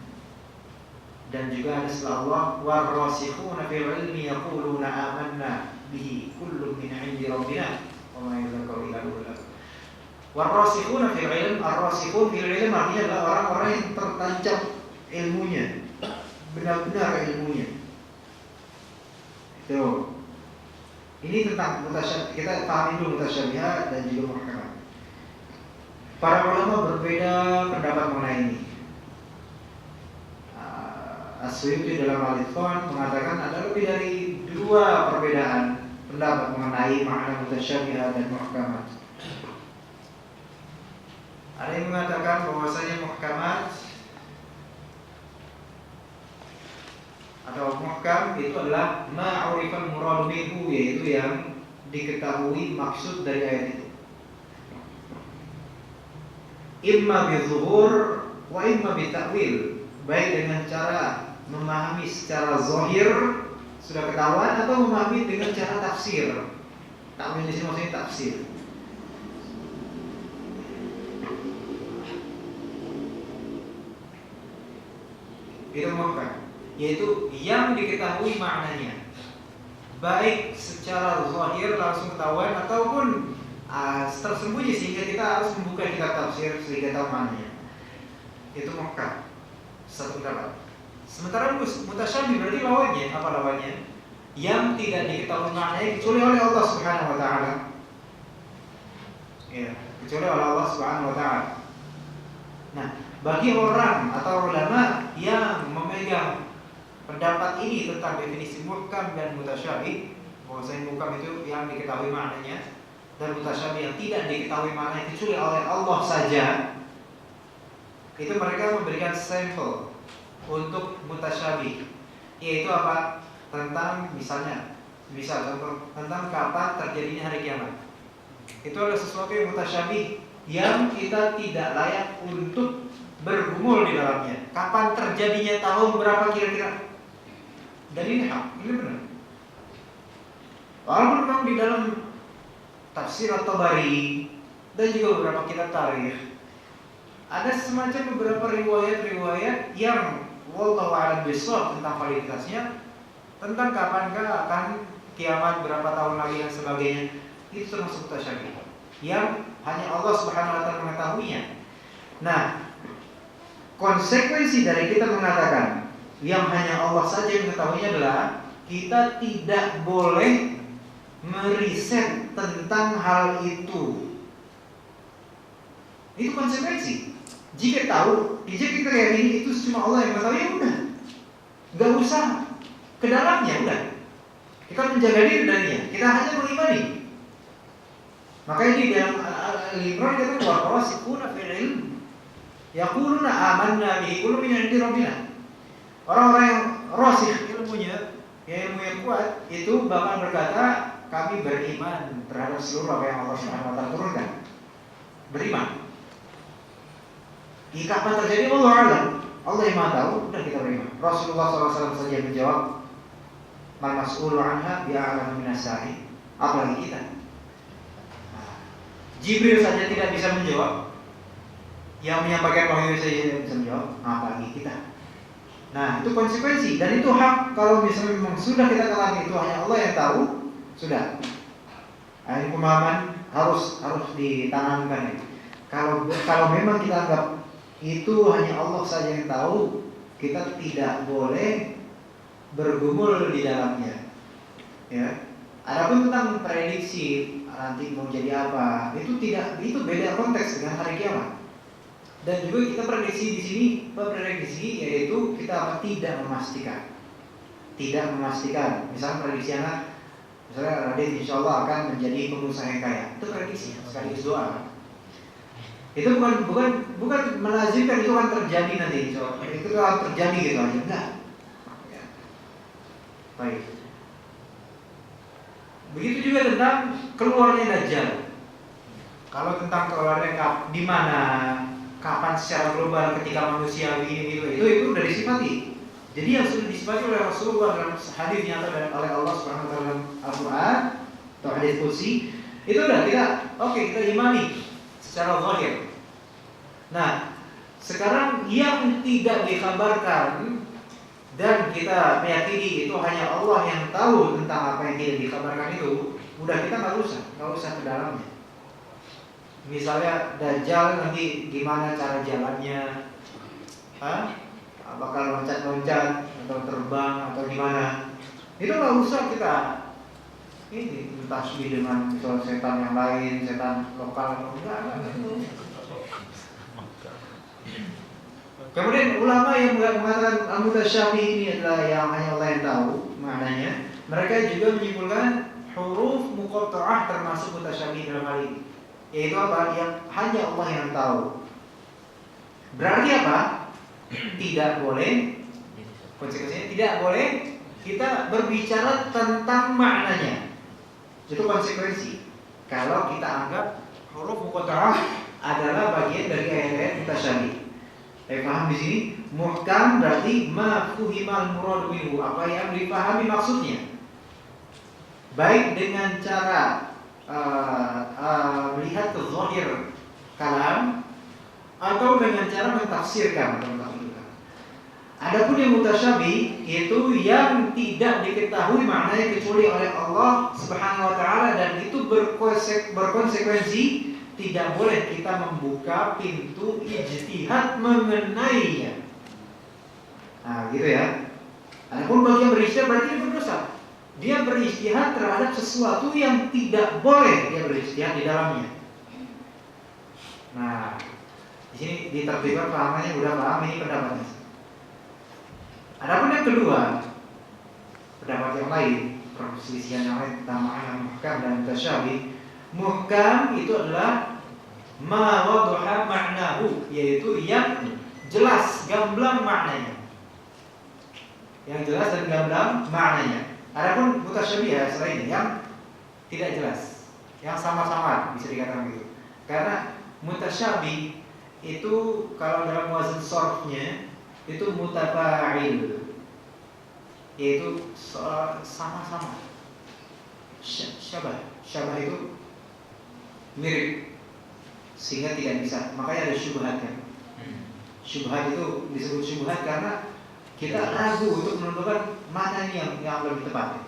Dan juga ada setelah Allah warasikhuna fil ilmi yaquluna amanna bihi kullun min 'indi rabbina wa ma yadhakkaru illa ulul albab. Warasikhuna fil ilm, ar-rasikhun fil ilm artinya adalah orang-orang yang tertancap ilmunya, benar-benar ilmunya. Itu. Ini tentang mutasyabihat. Kita pahami dulu mutasyabihat dan juga muhkamat. Para ulama berbeda pendapat mengenai ini. As-Suyuti dalam Al-Itqan mengatakan ada lebih dari 2 perbedaan pendapat mengenai makna mutasyabihat dan muhkamat. Ada yang mengatakan bahwasanya muhkamat atau muhkam itu adalah ma'urifal murad minhu, yaitu yang diketahui maksud dari ayat itu. Imma bi-zuhur wa imma bi-ta'wil, baik dengan cara memahami secara zahir sudah ketahuan atau memahami dengan cara tafsir. Ta'wil di sini maksudnya tafsir. Itu muhkam. yaitu yang diketahui maknanya, baik secara zahir langsung ketahuan ataupun tersembunyi sehingga kita harus membuka kitab tafsir sehingga tahu maknanya. Itu muhkam, satu pendapat. Sementara mutasyabih berarti lawannya, apa lawannya? Yang tidak diketahui maknanya kecuali oleh Allah Subhanahu wa taala. Ya, kecuali oleh Allah Subhanahu wa taala. Nah, bagi orang atau ulama yang memegang pendapat ini tentang definisi muhkam dan mutasyabih, bahwasanya muhkam itu yang diketahui maknanya dan mutasyabih yang tidak diketahui maknanya kecuali oleh Allah saja, itu mereka memberikan sampel untuk mutasyabih, yaitu apa? Tentang misal contoh tentang kapan terjadinya hari kiamat. Itu adalah sesuatu yang mutasyabih yang kita tidak layak untuk bergumul di dalamnya. Kapan terjadinya, tahun berapa kira-kira? Dan ini hak, ini benar. Walaupun memang di dalam tafsir At-Tabari dan juga beberapa kitab tarikh ada semacam beberapa riwayat-riwayat yang wallahu a'lam bishawab tentang validitasnya, tentang kapankah akan kiamat, berapa tahun lagi dan sebagainya. Itu termasuk mutasyabih yang hanya Allah Subhanahu wa taala mengetahuinya. Nah, konsekuensi dari kita mengatakan yang hanya Allah saja yang mengetahuinya adalah kita tidak boleh meriset tentang hal itu. Itu konsekuensi. Jika kita yakini itu cuma Allah yang mengetahui, ya udah, nggak usah ke dalamnya, udah. Kita menjaga diri darinya. Kita hanya mengimani. Makanya di dalam Al-Imran kita warasikuna fil ilm yaquluna amanna bihi kullu min 'indi rabbina. Orang-orang yang rasikh ilmunya, ilmu yang kuat, itu bakal berkata, kami beriman terhadap seluruh apa yang Allah Subhanahu wa taala turunkan. Beriman. Kapan terjadi Allah alam. Allah yang Maha tahu, udah kita beriman. Rasulullah SAW saja menjawab, "Man mas'ulu anha bi'a'lamu minas sa'i." Apalagi kita. Jibril saja tidak bisa menjawab, yang menyampaikan wahyu saja tidak bisa menjawab, apalagi kita. Nah, itu konsekuensi dan itu hak. Kalau misalnya memang sudah kita katakan itu hanya Allah yang tahu, sudah. Ini pemahaman harus ditanamkan. Kalau memang kita anggap itu hanya Allah saja yang tahu, kita tidak boleh bergumul di dalamnya. Ya. Adapun tentang prediksi nanti mau jadi apa, itu beda konteks dengan hari kiamat. Dan juga kita prediksi di sini, yaitu kita tidak memastikan. Misalnya prediksi anak, misalnya Radit insya Allah akan menjadi pengusaha yang kaya, itu prediksi sekaligus doa. Itu bukan melazimkan itu akan terjadi nanti, insya Allah. Itu akan terjadi gitu aja, enggak. Ya. Baik. Begitu juga tentang keluarnya Dajjal. Kalau tentang keluarnya di mana, kapan secara global, ketika manusia ini itu sudah disifati. Jadi yang sudah disifati oleh Rasulullah dalam hadis nyata oleh Allah Subhanahu wa taala Al-Qur'an atau hadis qudsi, itu udah kita imani secara zahir. Nah, sekarang yang tidak dikabarkan dan kita meyakini itu hanya Allah yang tahu tentang apa yang tidak dikabarkan itu, udah kita nggak usah ke dalamnya. Misalnya Dajjal nanti gimana cara jalannya, bakal loncat-loncat atau terbang atau gimana, itu nggak usah kita tasbih dengan misalnya setan yang lain, setan lokal atau enggak. Kemudian ulama yang mengatakan al-mutasyabih ini adalah yang hanya Allah yang tahu maknanya, mereka juga menyimpulkan huruf muqatta'ah termasuk mutasyabih dalam hal ini, yaitu apa? Yang hanya Allah yang tahu. Berarti apa? Tidak boleh, konsekuensinya tidak boleh kita berbicara tentang maknanya. Itu konsekuensi. Kalau kita anggap huruf muqatta'ah adalah bagian dari ayat-ayat mutasyabih. Paham di sini? Muhkam berarti ma fuhimal murad minhu, apa yang dipahami maksudnya. Baik dengan cara melihat ke zahir kalam atau dengan cara mentafsirkan atau mentafsirkan. Adapun yang mutasyabih itu yang tidak diketahui maknanya kecuali oleh Allah Subhanahu wa taala, dan itu berkonsekuensi tidak boleh kita membuka pintu ijtihad mengenainya. Nah, gitu ya. Adapun bagi yang berijtihad berarti dia berdosa. Dia berijtihad terhadap sesuatu yang tidak boleh dia berijtihad di dalamnya. Nah, di sini ditertibkan pahamannya, udah paham ini pendapatnya. Adapun yang kedua, pendapat yang lain, perselisihan yang lain tentang makna muhkam dan mutasyabih. Muhkam itu adalah ma wadaha ma'nahu, yaitu yang jelas gamblang maknanya. Yang jelas dan gamblang maknanya. Adapun mutasyabih selainnya yang tidak jelas, yang sama-sama bisa dikatakan begitu. Karena mutasyabih itu kalau dalam wazn sharfnya itu mutafa'il, yaitu sama-sama. Syabah itu mirip sehingga tidak bisa. Makanya ada syubhat kan. Syubhat itu disebut syubhat karena kita ragu untuk menentukan mana ini yang lebih tepat.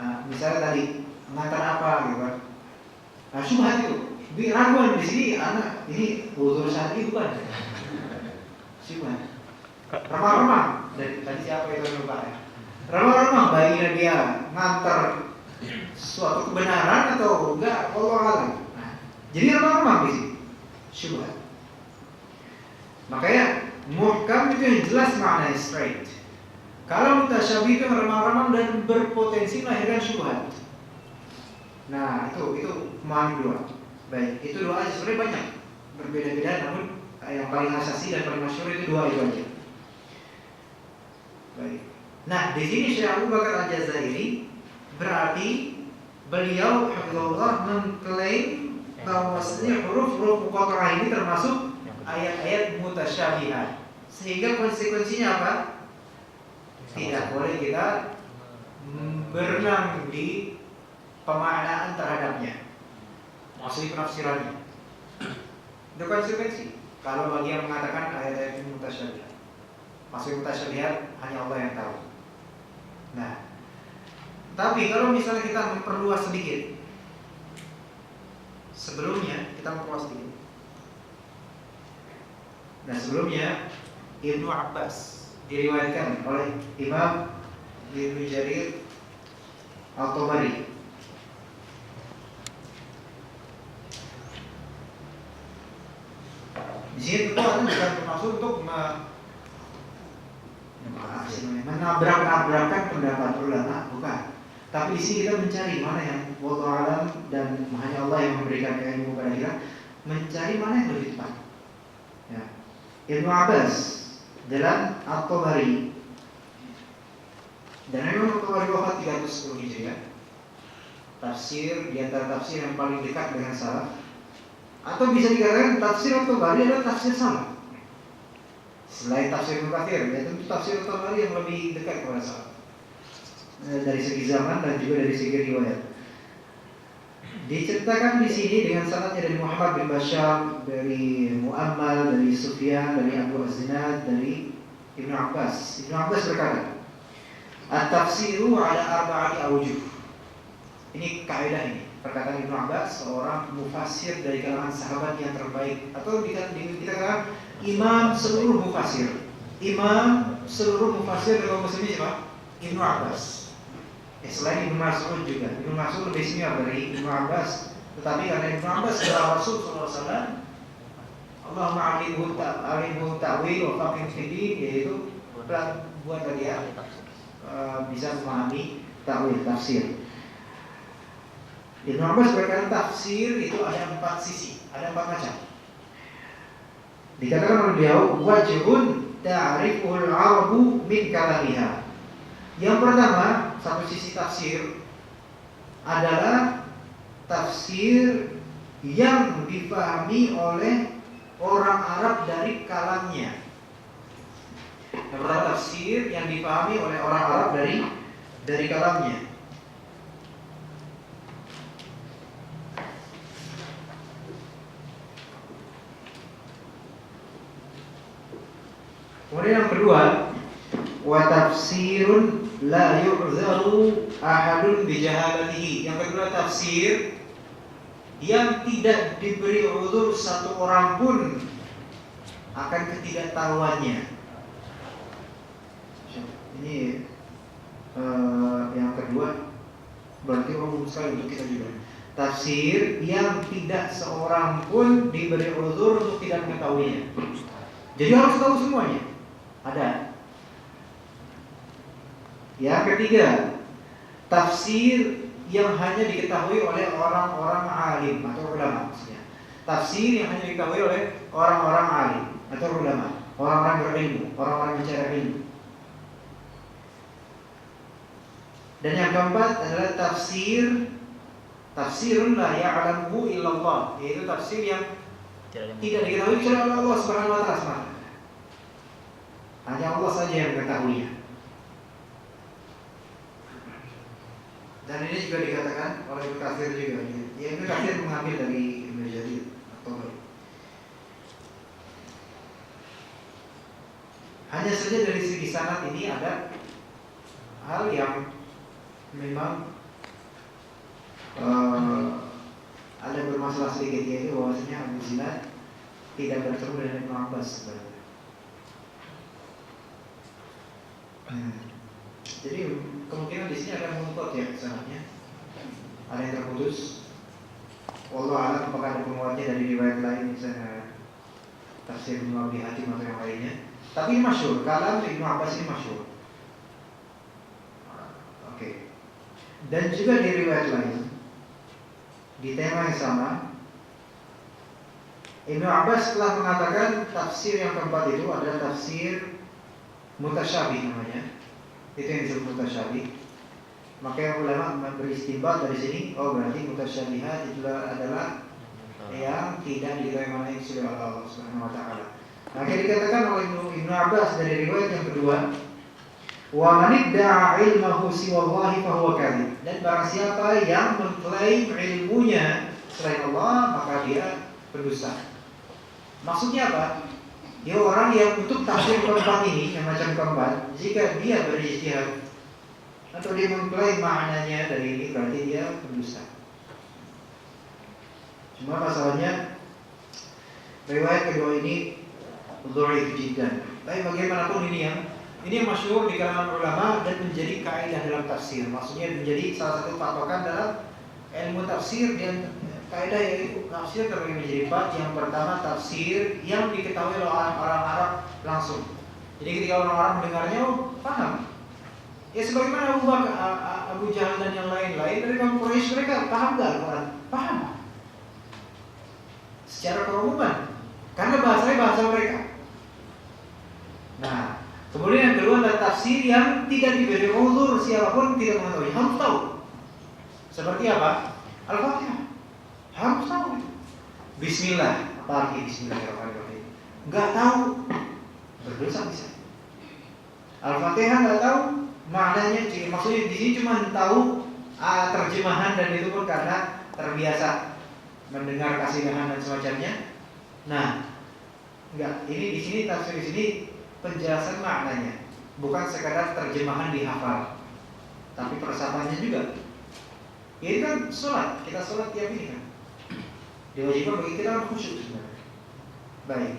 Nah, misalnya tadi mengantar apa gitu kan. Nah, syubhat itu raguan di sini, anak ini utur syar'i bukan. Syubhat. Remang-remang dari tadi siapa itu lupa ya. Remang-remang baiknya dia ngantar suatu kebenaran atau enggak, Allah alam. Nah, jadi remang-remang di sini syubhat. Makanya muhkam itu yang jelas maknanya straight. Kalau mutasyabih itu remang-remang dan berpotensi melahirkan syubhat. Nah, itu pemahaman dua. Baik, itu dua aja, sebenarnya banyak berbeda-beda, namun yang paling asasi dan paling masyhur itu dua itu aja. Baik. Nah, di sini Syekh Abu Bakar Al-Jazairi berarti beliau hafizahullah mengklaim bahwasanya huruf-huruf muqatta'ah ini termasuk ayat-ayat mutasyabihat. Sehingga konsekuensinya apa? Tidak boleh kita berenang di pemaknaan terhadapnya, maksudnya penafsirannya. Itu konsekuensi. Kalau bagi yang mengatakan ayat-ayat mutasyabihat, maksud mutasyabihat hanya Allah yang tahu. Nah, tapi kalau misalnya kita memperluas sedikit, sebelumnya kita memperluas sedikit. Nah, sebelumnya Ibnu Abbas diriwayatkan oleh Imam Ibnu Jarir Al-Tabari. Di sini tentu bukan bermaksud untuk menabrak-nabrakkan pendapat ulama, bukan. Tapi di sini kita mencari mana yang wallahu alam dan hanya Allah yang memberikan ilmu kepada kita, mencari mana yang lebih tepat. Ya. Ibnu Abbas dalam At-Tabari, dan Imam At-Tabari wafat 310 Hijriah. Tafsir di antara tafsir yang paling dekat dengan salaf, atau bisa dikatakan tafsir At-Tabari adalah tafsir salaf. Selain tafsir Ibnu Katsir, yaitu tafsir At-Tabari yang lebih dekat kepada salaf dari segi zaman dan juga dari segi riwayat. Diceritakan di sini dengan sanadnya dari Muhammad bin Bashar, dari Mu'ammal, dari Sufyan, dari Abu Az-Zinad, dari Ibnu Abbas. Ibnu Abbas berkata, "At-tafsiru ala arba'ati awjuh." Ini kaidah ini. Perkataan Ibnu Abbas, seorang mufassir dari kalangan sahabat yang terbaik, atau dikatakan imam seluruh mufassir. Imam seluruh mufassir dari kaum muslimin siapa? Ibnu Abbas. Selain Ibnu Mas'ud juga. Ibnu Mas'ud lebih senior dari Ibnu Abbas, tetapi karena Ibnu Abbas adalah Rasul SAW, Allahumma alimhu ta'wil wa faqih fiddin, yaitu buat dia bisa memahami ta'wil, tafsir. Ibnu Abbas berkata tafsir itu ada 4 sisi, ada 4 macam. Dikatakan oleh beliau, wajhun ta'rifuhul arabu min kalamiha. Yang pertama, satu sisi tafsir adalah tafsir yang dipahami oleh orang Arab dari kalamnya. Yang pertama, tafsir yang dipahami oleh orang Arab dari kalamnya. Kemudian yang kedua, wa tafsirun la yu'dharu ahadun bi jahalatihi. Yang kedua, tafsir yang tidak diberi uzur satu orang pun akan ketidaktahuannya. Ini yang kedua, berarti umum sekali untuk kita juga. Tafsir yang tidak seorang pun diberi uzur untuk tidak mengetahuinya. Jadi harus tahu semuanya. Ada. Yang ketiga, tafsir yang hanya diketahui oleh orang-orang alim atau ulama maksudnya. Tafsir yang hanya diketahui oleh orang-orang alim atau ulama, orang-orang berilmu, orang-orang bicara ilmu. Dan yang keempat adalah tafsirun la ya'lamuhu illallah, yaitu tafsir yang tidak diketahui kecuali oleh Allah Subhanahu wa taala. Hanya Allah saja yang mengetahuinya. Dan ini juga dikatakan oleh Ibnu Katsir juga. Ya, Ibnu Katsir mengambil dari Ibnu Jarir atau hanya saja dari segi sanad ini ada hal yang memang ada bermasalah sedikit, yaitu bahwasanya Abu Zinad tidak bertemu dengan Ibnu Abbas sebenarnya. Jadi kemungkinan di sini akan mengumpul ya sanadnya. Ada yang terputus. Wallahu a'lam apakah ada penguatnya dari riwayat lain misalnya tafsir Ibnu Abi Hatim atau yang lainnya. Tapi ini masyhur, kalam Ibnu Abbas ini masyhur. Oke. Dan juga di riwayat lain di tema yang sama, Ibnu Abbas telah mengatakan tafsir yang keempat itu adalah tafsir mutasyabih namanya. Itu yang disebut mutasyabih. Maka yang ulama beristinbat dari sini, oh berarti mutasyabihat itu adalah yang tidak diketahui mana oleh Allah Subhanahu wa taala. Maka dikatakan oleh Ibnu Abbas dari riwayat yang kedua, wa man idda'a ilmahu siwallahi fa huwa kadzib. Dan barang siapa yang mengklaim ilmunya selain Allah, maka dia berdusta. Maksudnya apa? Dia orang yang untuk tafsir keempat ini, yang macam keempat, jika dia berijtihad atau dia mengklaim maknanya dari ini, berarti dia berdusta. Cuma masalahnya riwayat kedua ini dhaif jiddan. Tapi bagaimanapun ini yang masyhur di kalangan ulama dan menjadi kaidah dalam tafsir. Maksudnya menjadi salah satu patokan dalam ilmu tafsir, dan kaidah yaitu tafsir terbagi menjadi empat. Yang pertama, tafsir yang diketahui oleh orang Arab langsung. Jadi ketika orang-orang mendengarnya, oh paham. Ya sebagaimana Abu Jahal dan yang lain-lain dari kaum Quraisy, mereka paham gak Al-Quran? Paham. Secara keumuman, karena bahasanya bahasa mereka. Nah, kemudian yang kedua adalah tafsir yang tidak diberi uzur, siapapun tidak mengetahui, harus tahu. Seperti apa? Al-Fatihah. Harus tahu. Bismillah, apa arti Bismillahirrahmanirrahim? Enggak tahu, berdosa bisa. Al-Fatihah enggak tahu maknanya, maksudnya di sini cuma tahu terjemahan, dan itu pun karena terbiasa mendengar kasihan dan semacamnya. Nah, enggak, ini di sini tafsir di sini penjelasan maknanya, bukan sekadar terjemahan dihafal, tapi peresapannya juga. Ini kan sholat, kita sholat tiap ini kan diwajibkan bagi kita kan khusyuk sebenarnya. Baik.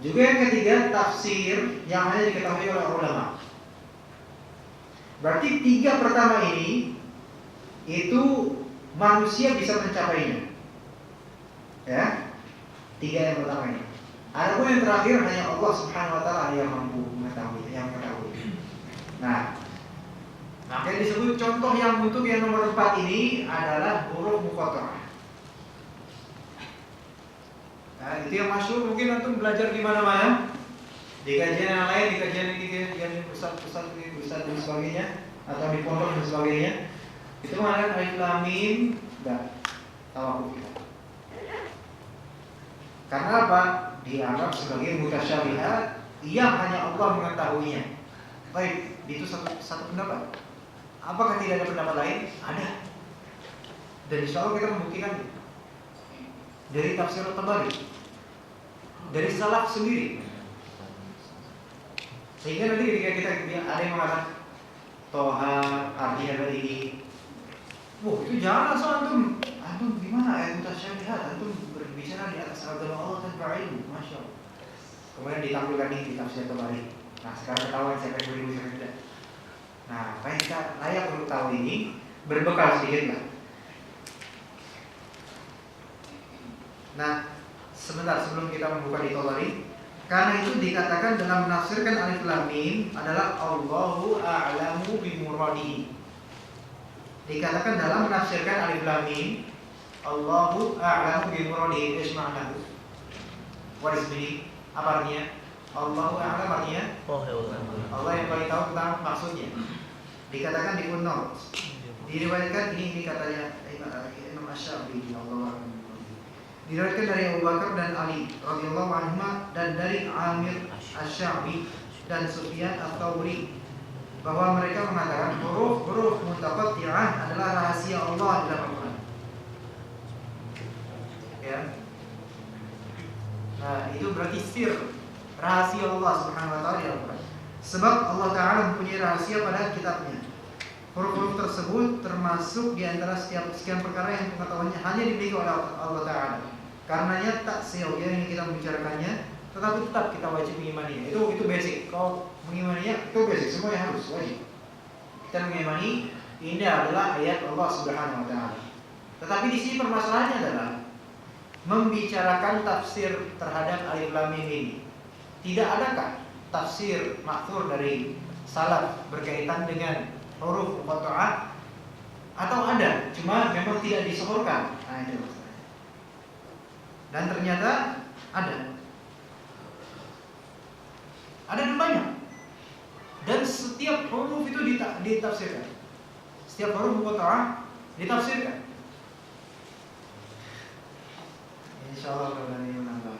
Juga yang ketiga, tafsir yang hanya diketahui oleh ulama. Berarti tiga pertama ini itu manusia bisa mencapainya. Ya, tiga yang pertama ini. Adapun yang terakhir hanya Allah Subhanahu wa taala yang mampu mengetahui, yang mengetahui. Nah, maka disebut contoh yang untuk yang nomor 4 ini adalah huruf muqatta'ah. Nah, itu yang masyhur, mungkin antum belajar di mana-mana. Di kajian yang lain, di kajian pusat dan sebagainya, atau di pondok dan sebagainya. Itu mengatakan alif lam mim dan tawakuf kita. Karena apa? Dianggap sebagai mutasyabihat yang hanya Allah mengetahuinya. Baik, itu satu pendapat. Apakah tidak ada pendapat lain? Ada. Dan insya Allah kita membuktikan dari tafsir Tabari, dari salaf sendiri. Sehingga nanti ketika kita ada yang mengatakan Toha artinya dari ini, wah itu jangan langsung antum gimana ayat mutasyabihat, antum berbicara di atas agama Allah tanpa ilmu, masya Allah. Kemudian ditampilkan ini di tafsir Tabari. Nah sekarang ketahuan siapa yang beribu siapa yang tidak. Nah kita layak untuk tahu ini, berbekal sedikit lah. Nah sebentar sebelum kita membuka di Tabari, karena itu dikatakan dalam menafsirkan alif lam mim adalah Allahu a'lamu bi muradihi. Dikatakan dalam menafsirkan alif lam mim Allahu a'lamu bi muradihi. Apa maknanya? What is meaning? Apa artinya? Allahu a'lam artinya Allah yang paling tahu tentang maksudnya. Dikatakan di footnote. Diriwayatkan ini katanya Imam Asy-Syafi'i Allah. Diriwayatkan dari Abu Bakar dan Ali radhiyallahu anhuma dan dari Amir Asy-Sya'bi dan Sufyan Ats-Tsauri bahwa mereka mengatakan huruf mutaqatti'ah adalah rahasia Allah dalam Al-Qur'an. Ya. Nah, itu berarti sir, rahasia Allah Subhanahu wa taala di Al-Qur'an. Sebab Allah Taala mempunyai rahasia pada kitabnya. Huruf-huruf tersebut termasuk di antara sekian perkara yang pengetahuannya hanya dimiliki oleh Allah Taala. Karenanya tak sia-sia yang kita membicarakannya, tetapi tetap kita wajib mengimaninya. Itu basic. Kalau mengimaninya itu basic, semuanya harus wajib. Kita mengimani ini adalah ayat Allah Subhanahu wa taala. Tetapi di sini permasalahannya adalah membicarakan tafsir terhadap alif lam mim ini. Tidak adakah tafsir maksur dari salaf berkaitan dengan huruf muqatta'ah atau ada, cuma memang tidak disebutkan. Nah, itu masalahnya. Dan ternyata ada dan banyak. Dan setiap huruf itu ditafsirkan. Setiap huruf muqatta'ah ditafsirkan. Insyaallah mudah-mudahan ini menambah.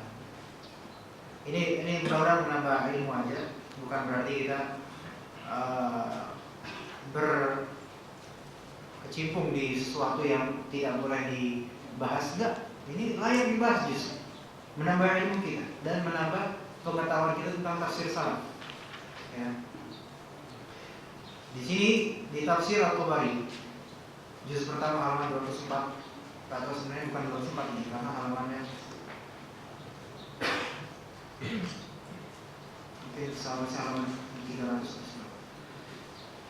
Ini mudah-mudahan menambah ilmu aja, bukan berarti kita berkecimpung di sesuatu yang tidak boleh dibahas. Enggak, ini layak dibahas justru, menambah ilmu kita dan menambah pengetahuan kita tentang tafsir salaf. Ya. Di sini di tafsir Al-Tabari juz pertama halaman 204, atau sebenarnya bukan 204 ini karena halamannya mungkin halaman 300.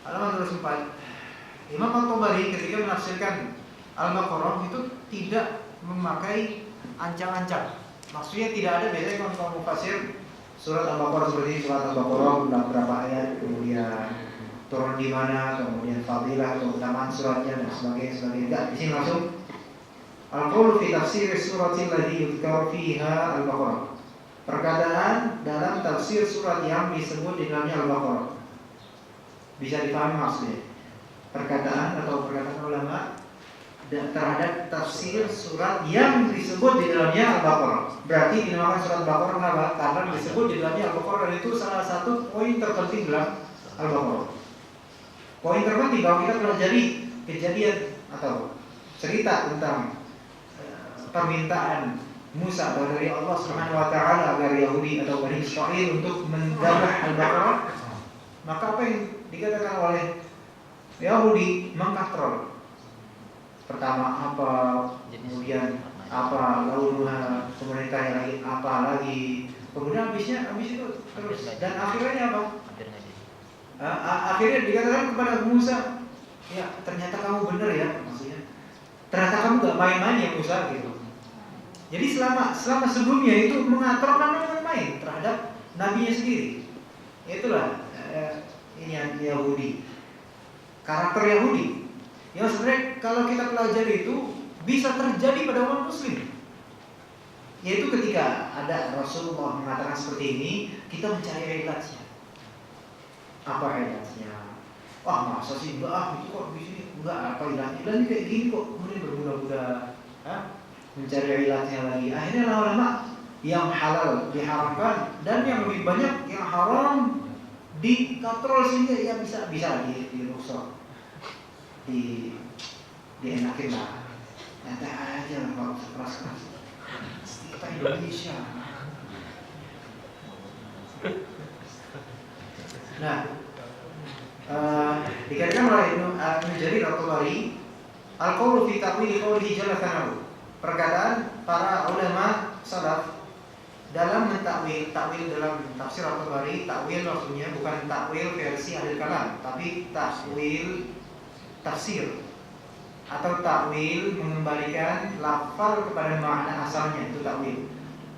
Halaman 204. Imam Al-Tabari ketika menafsirkan Al-Baqarah itu tidak memakai ancang-ancang. Maksudnya tidak ada biasanya kalau mufasir surat Al-Baqarah seperti ini, surat Al-Baqarah berapa ayat, kemudian turun di mana, kemudian fadilah atau keutamaan suratnya dan sebagainya. Enggak, di sini langsung al-qaulu fi tafsir suratil ladzi yuzkaru fiha Al-Baqarah. Perkataan dalam tafsir surat yang disebut di dalamnya Al-Baqarah. Bisa dipahami maksudnya. Perkataan atau perkataan ulama terhadap tafsir surat yang disebut di dalamnya Al-Baqarah. Berarti dinamakan surat Al-Baqarah kenapa? Karena disebut di dalamnya Al-Baqarah, dan itu salah satu poin terpenting dalam Al-Baqarah. Poin terpenting kalau kita pelajari kejadian atau cerita tentang permintaan Musa atau dari Allah Subhanahu wa taala agar Yahudi atau Bani Israil untuk mendabah Al-Baqarah, maka apa yang dikatakan oleh Yahudi mengkatrol. Pertama apa, kemudian apa, lalu kemudian tanya lagi apa lagi, kemudian habis itu terus, dan akhirnya apa? Akhirnya dikatakan kepada Musa, ya ternyata kamu benar ya, maksudnya ternyata kamu gak main-main ya Musa gitu. Jadi selama sebelumnya itu mengatur namanya main terhadap nabinya sendiri. Itulah ini yang Yahudi, karakter Yahudi. Yang sebenarnya kalau kita pelajari itu bisa terjadi pada umat Muslim. Yaitu ketika ada Rasulullah mengatakan seperti ini, kita mencari ilatnya. Apa ilatnya? Wah masa sih mbak itu kok di sini enggak, apa ilatnya? Dan kayak gini kok kemudian bermudah-mudah. Mencari ilatnya lagi. Akhirnya lama-lama yang halal diharamkan dan yang lebih banyak yang haram dikatrol sehingga ya bisa dirusak, dienakin lah. Nanti aja lah kalau keras-keras. Kita Indonesia. Nah, dikatakan oleh Ibnu Jarir At-Tabari, al-qawlu fi ta'wil qawlihi jalla tanahu. Perkataan para ulama salaf dalam mentakwil, takwil dalam tafsir At-Tabari, takwil maksudnya bukan takwil versi ahli kalam, tapi takwil tafsir atau takwil mengembalikan lafal kepada makna asalnya, itu takwil.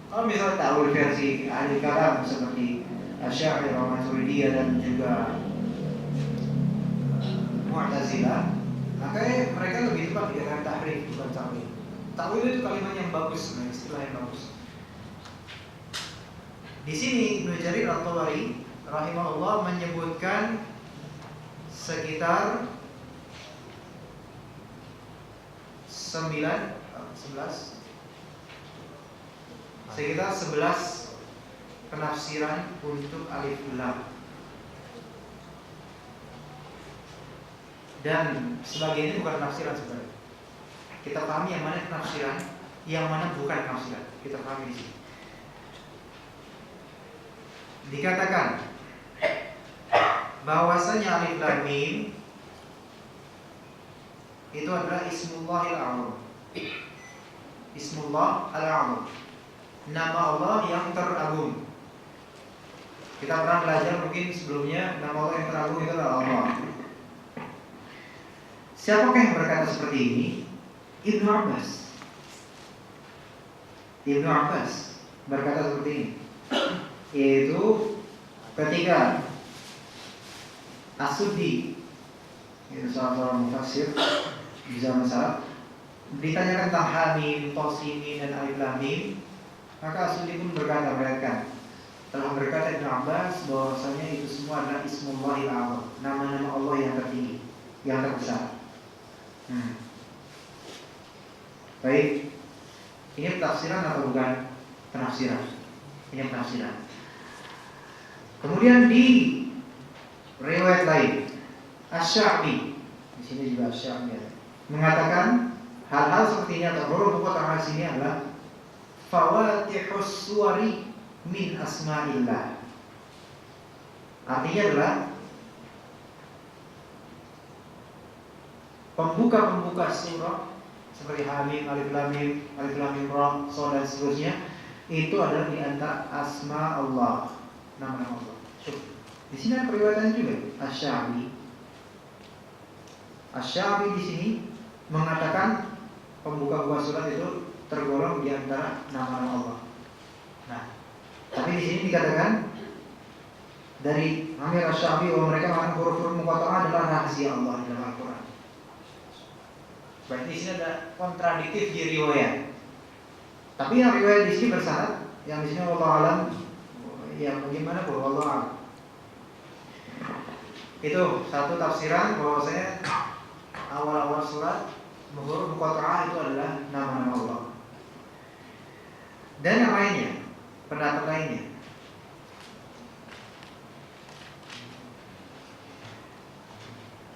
Kalau misalnya takwil versi ahli kalam seperti Asy'ariyah, Maturidiyah dan juga Mu'tazilah, maka mereka lebih tepat dikatakan tahrif bukan takwil. Takwil itu kalimat yang bagus, istilah yang bagus. Di sini Ibnu Jarir At-Tabari rahimahullah menyebutkan sekitar 11 penafsiran untuk alif lam. Dan sebagian ini bukan penafsiran sebenarnya. Kita pahami yang mana penafsiran, yang mana bukan penafsiran. Kita pahami di sini. Dikatakan bahwasanya alif lam mim itu adalah Ismullahil A'zam. Ismullah Al-A'zam, nama Allah yang teragung. Kita pernah belajar mungkin sebelumnya, nama Allah yang teragung itu adalah Allah. Siapakah yang berkata seperti ini? Ibnu Abbas. Ibnu Abbas berkata seperti ini, yaitu ketika As-Suddi, itu salah seorang mufassir di zaman salaf, ditanyakan tentang hamim, tosimin dan alif lam mim, maka As-Suddi pun berkata, telah berkata Ibnu Abbas bahwasanya itu semua adalah Ismullahil A'zam, nama-nama Allah yang tertinggi, yang terbesar. Baik, ini penafsiran atau bukan penafsiran? Ini penafsiran. Kemudian di riwayat lain, Asy-Sya'bi, di sini juga Asy-Sya'bi mengatakan hal-hal seperti ini atau huruf muqatta'ah sini adalah fawatihus suwari min asma'illah. Artinya adalah pembuka-pembuka surah seperti Hamim, Alif Lam Mim, Alif Lam Mim Ra, Shad dan seterusnya, itu adalah di antara asma Allah, nama-nama Allah. Di sini ada periwayatan juga Asy-Sya'bi. Asy-Sya'bi di sini mengatakan pembuka-pembuka surat itu tergolong di antara nama-nama Allah. Nah, tapi di sini dikatakan dari Amir Asy-Sya'bi bahwa mereka mengatakan huruf-huruf muqatta'ah adalah rahasia Allah di dalam Al-Quran. Baik, di sini ada kontradiktif di riwayat. Tapi yang riwayat di sini bersyarat, yang di sini Allah alam, yang bagaimana pun Allah alam. Itu satu tafsiran bahwasanya awal-awal surat huruf muqatta'ah itu adalah nama-nama Allah. Dan yang lainnya, pendapat lainnya,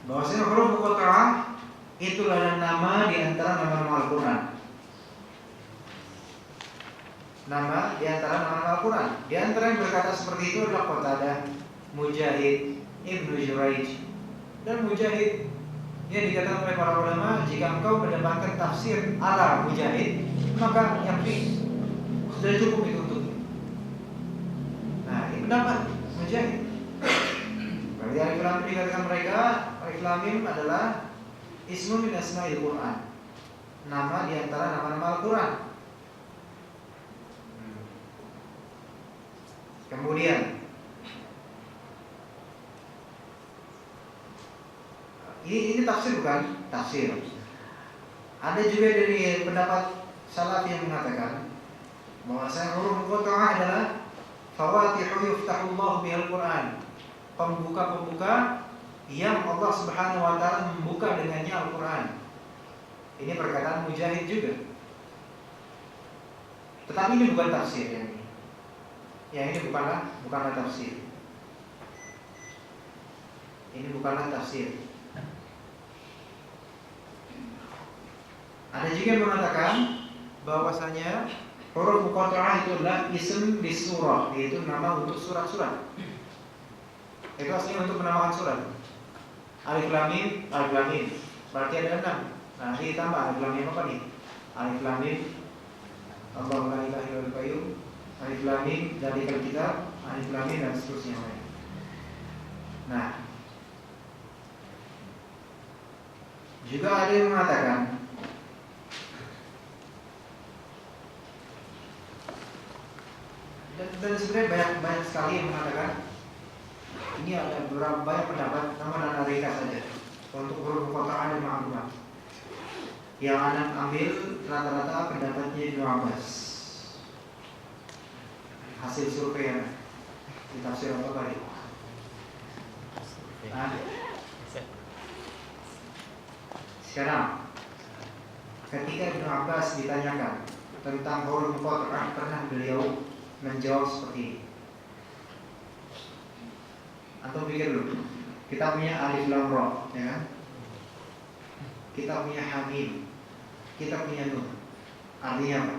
bahwasanya huruf muqatta'ah itulah nama di antara nama-nama Al-Quran. Nama di antara nama-nama Al-Quran. Di antara yang berkata seperti itu adalah Qatadah, Mujahid, Ibnu Juraij. Dan Mujahid yang dikatakan oleh para ulama, jika engkau mendapatkan tafsir ala Mujahid, maka yakfi, sudah cukup itu untukmu. Nah, ini pendapat Mujahid. Berarti Alif Lam Mim dikatakan mereka, Alif Lam Mim adalah ismu min asma'il Quran, nama di antara nama-nama Al-Quran. Kemudian ini tafsir bukan? Tafsir. Ada juga dari pendapat salaf yang mengatakan bahwasanya huruf muqatta'ah adalah fawatihu yuftahullahu bihal Quran, pembuka-pembuka yang Allah Subhanahu wa taala membuka dengannya Al-Quran. Ini perkataan Mujahid juga. Tetapi ini bukan tafsir yang ini. Yang ini bukanlah tafsir. Ini bukanlah tafsir. Ada juga yang mengatakan bahwasanya huruf muqatta'ah itu adalah ism di surah, yaitu nama untuk surat-surat. Itu aslinya untuk menamakan surat. Alif lam mim, berarti ada 6. Nah, nanti ditambah alif lam mim apa nih? Alif lam mim Allahu la ilaha illal qayyum, alif lam mim dzalikal kitab, alif lam mim dan seterusnya. Nah, juga ada yang mengatakan dan sebenarnya banyak sekali yang mengatakan ini ada beberapa banyak pendapat, namun anak ringkas saja untuk huruf muqatta'ah dan ma'lumat. Yang anak ambil rata-rata pendapatnya Ibnu Abbas. Hasil survei yang di tafsir At-Tabari. Sekarang, ketika Ibnu Abbas ditanyakan tentang huruf muqatta'ah, pernah beliau menjawab seperti ini. Antum pikir dulu, kita punya alif lam ra, ya kan? Kita punya hamim, kita punya nun. Artinya apa?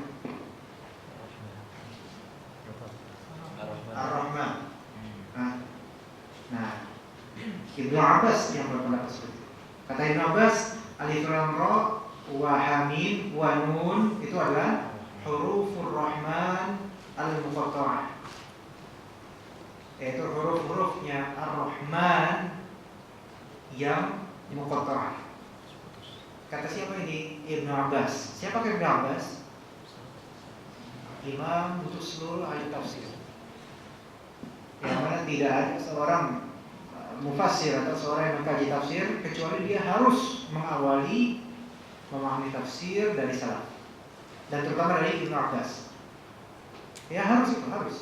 Ar-Rahman. Nah, Ibnu Abbas yang berpendapat seperti itu. Kata Ibnu Abbas, alif lam ra wa hamim wa nun itu adalah hurufur Rahman al-muqatta'ah, yaitu huruf-hurufnya Ar-Rahman yang muqatta'ah. Kata siapa ini? Ibnu Abbas. Siapa Ibnu Abbas? Imam untuk seluruh ahli tafsir. Yang mana tidak ada seorang mufassir atau seorang yang mengkaji tafsir kecuali dia harus mengawali memahami tafsir dari salaf, dan terutama dari Ibnu Abbas. Ya harus itu, harus.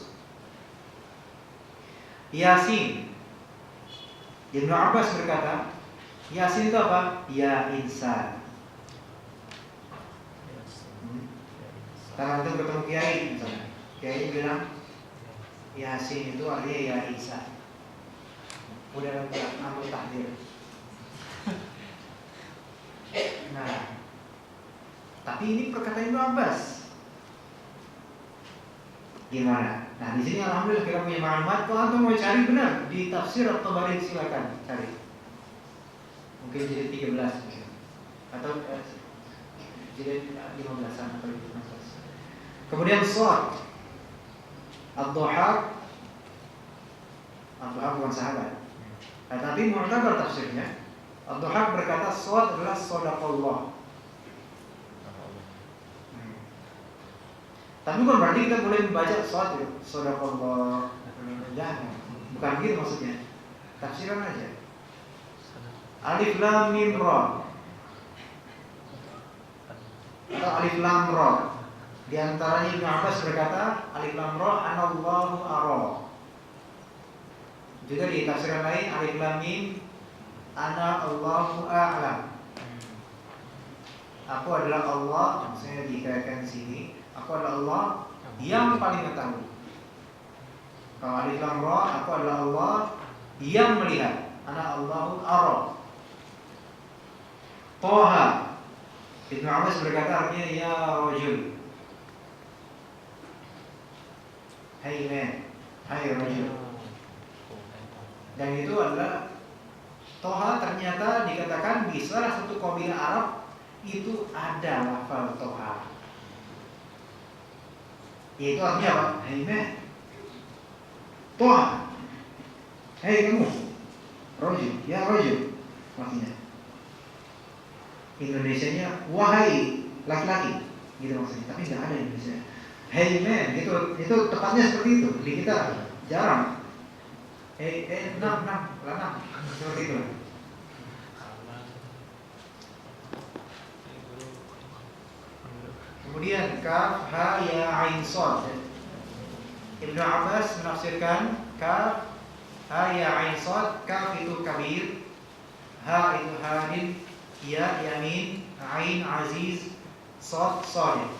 Yasin. Ibnu Abbas berkata, Yasin itu apa? Ya insan. Kalau itu ketemu kiai misalnya, kiai bilang Yasin itu artinya ya insan. Udah ngambil takdir. Nah, tapi ini perkataan Ibnu Abbas. Gimana? Nah, di sini alhamdulillah kita punya maklumat. Kalau antum mau cari benar di tafsir At-Tabari, silakan cari. Mungkin jilid 13 atau jilid 15-an atau 15. Kemudian Shad. Ad-Dhahhak. Ad-Dhahhak bukan sahabat. Nah, tapi mu'tabar tafsirnya. Ad-Dhahhak berkata Shad adalah shadaqallah. Tapi bukan berarti kita boleh membaca Shad ya, shadaqallah. Jangan, bukan gitu maksudnya. Tafsiran aja. Alif lam mim ra. Atau alif lam ra. Di antaranya Ibnu Abbas berkata alif lam ra anallahu ara. Juga di tafsiran lain alif lam mim ana Allahu a'lam. Aku adalah Allah, maksudnya dikaitkan di sini. Aku adalah Allah yang paling mengetahui. Kalau alif lam ra, aku adalah Allah yang melihat. Ana Allahu ara. Toha. Ibnu Abbas berkata artinya ya rajul. Hai man, hai rajul. Dan itu adalah Toha ternyata dikatakan di salah satu kabilah Arab itu ada lafal Toha. Yaitu artinya apa? Hai man, Toha. Hai kamu, rajul, ya rajul. Artinya Indonesianya wahai laki-laki, gitu maksudnya. Tapi nggak ada Indonesia. Hey man, itu tepatnya seperti itu. Di kita jarang. Nam, seperti itu. Kemudian kaf, ha, ya, ain, shad. Ibnu Abbas menafsirkan kaf, ha, ya, ain, shad. Kaf itu kabir, ha itu halim, ya yamin, ain aziz, shad shadid.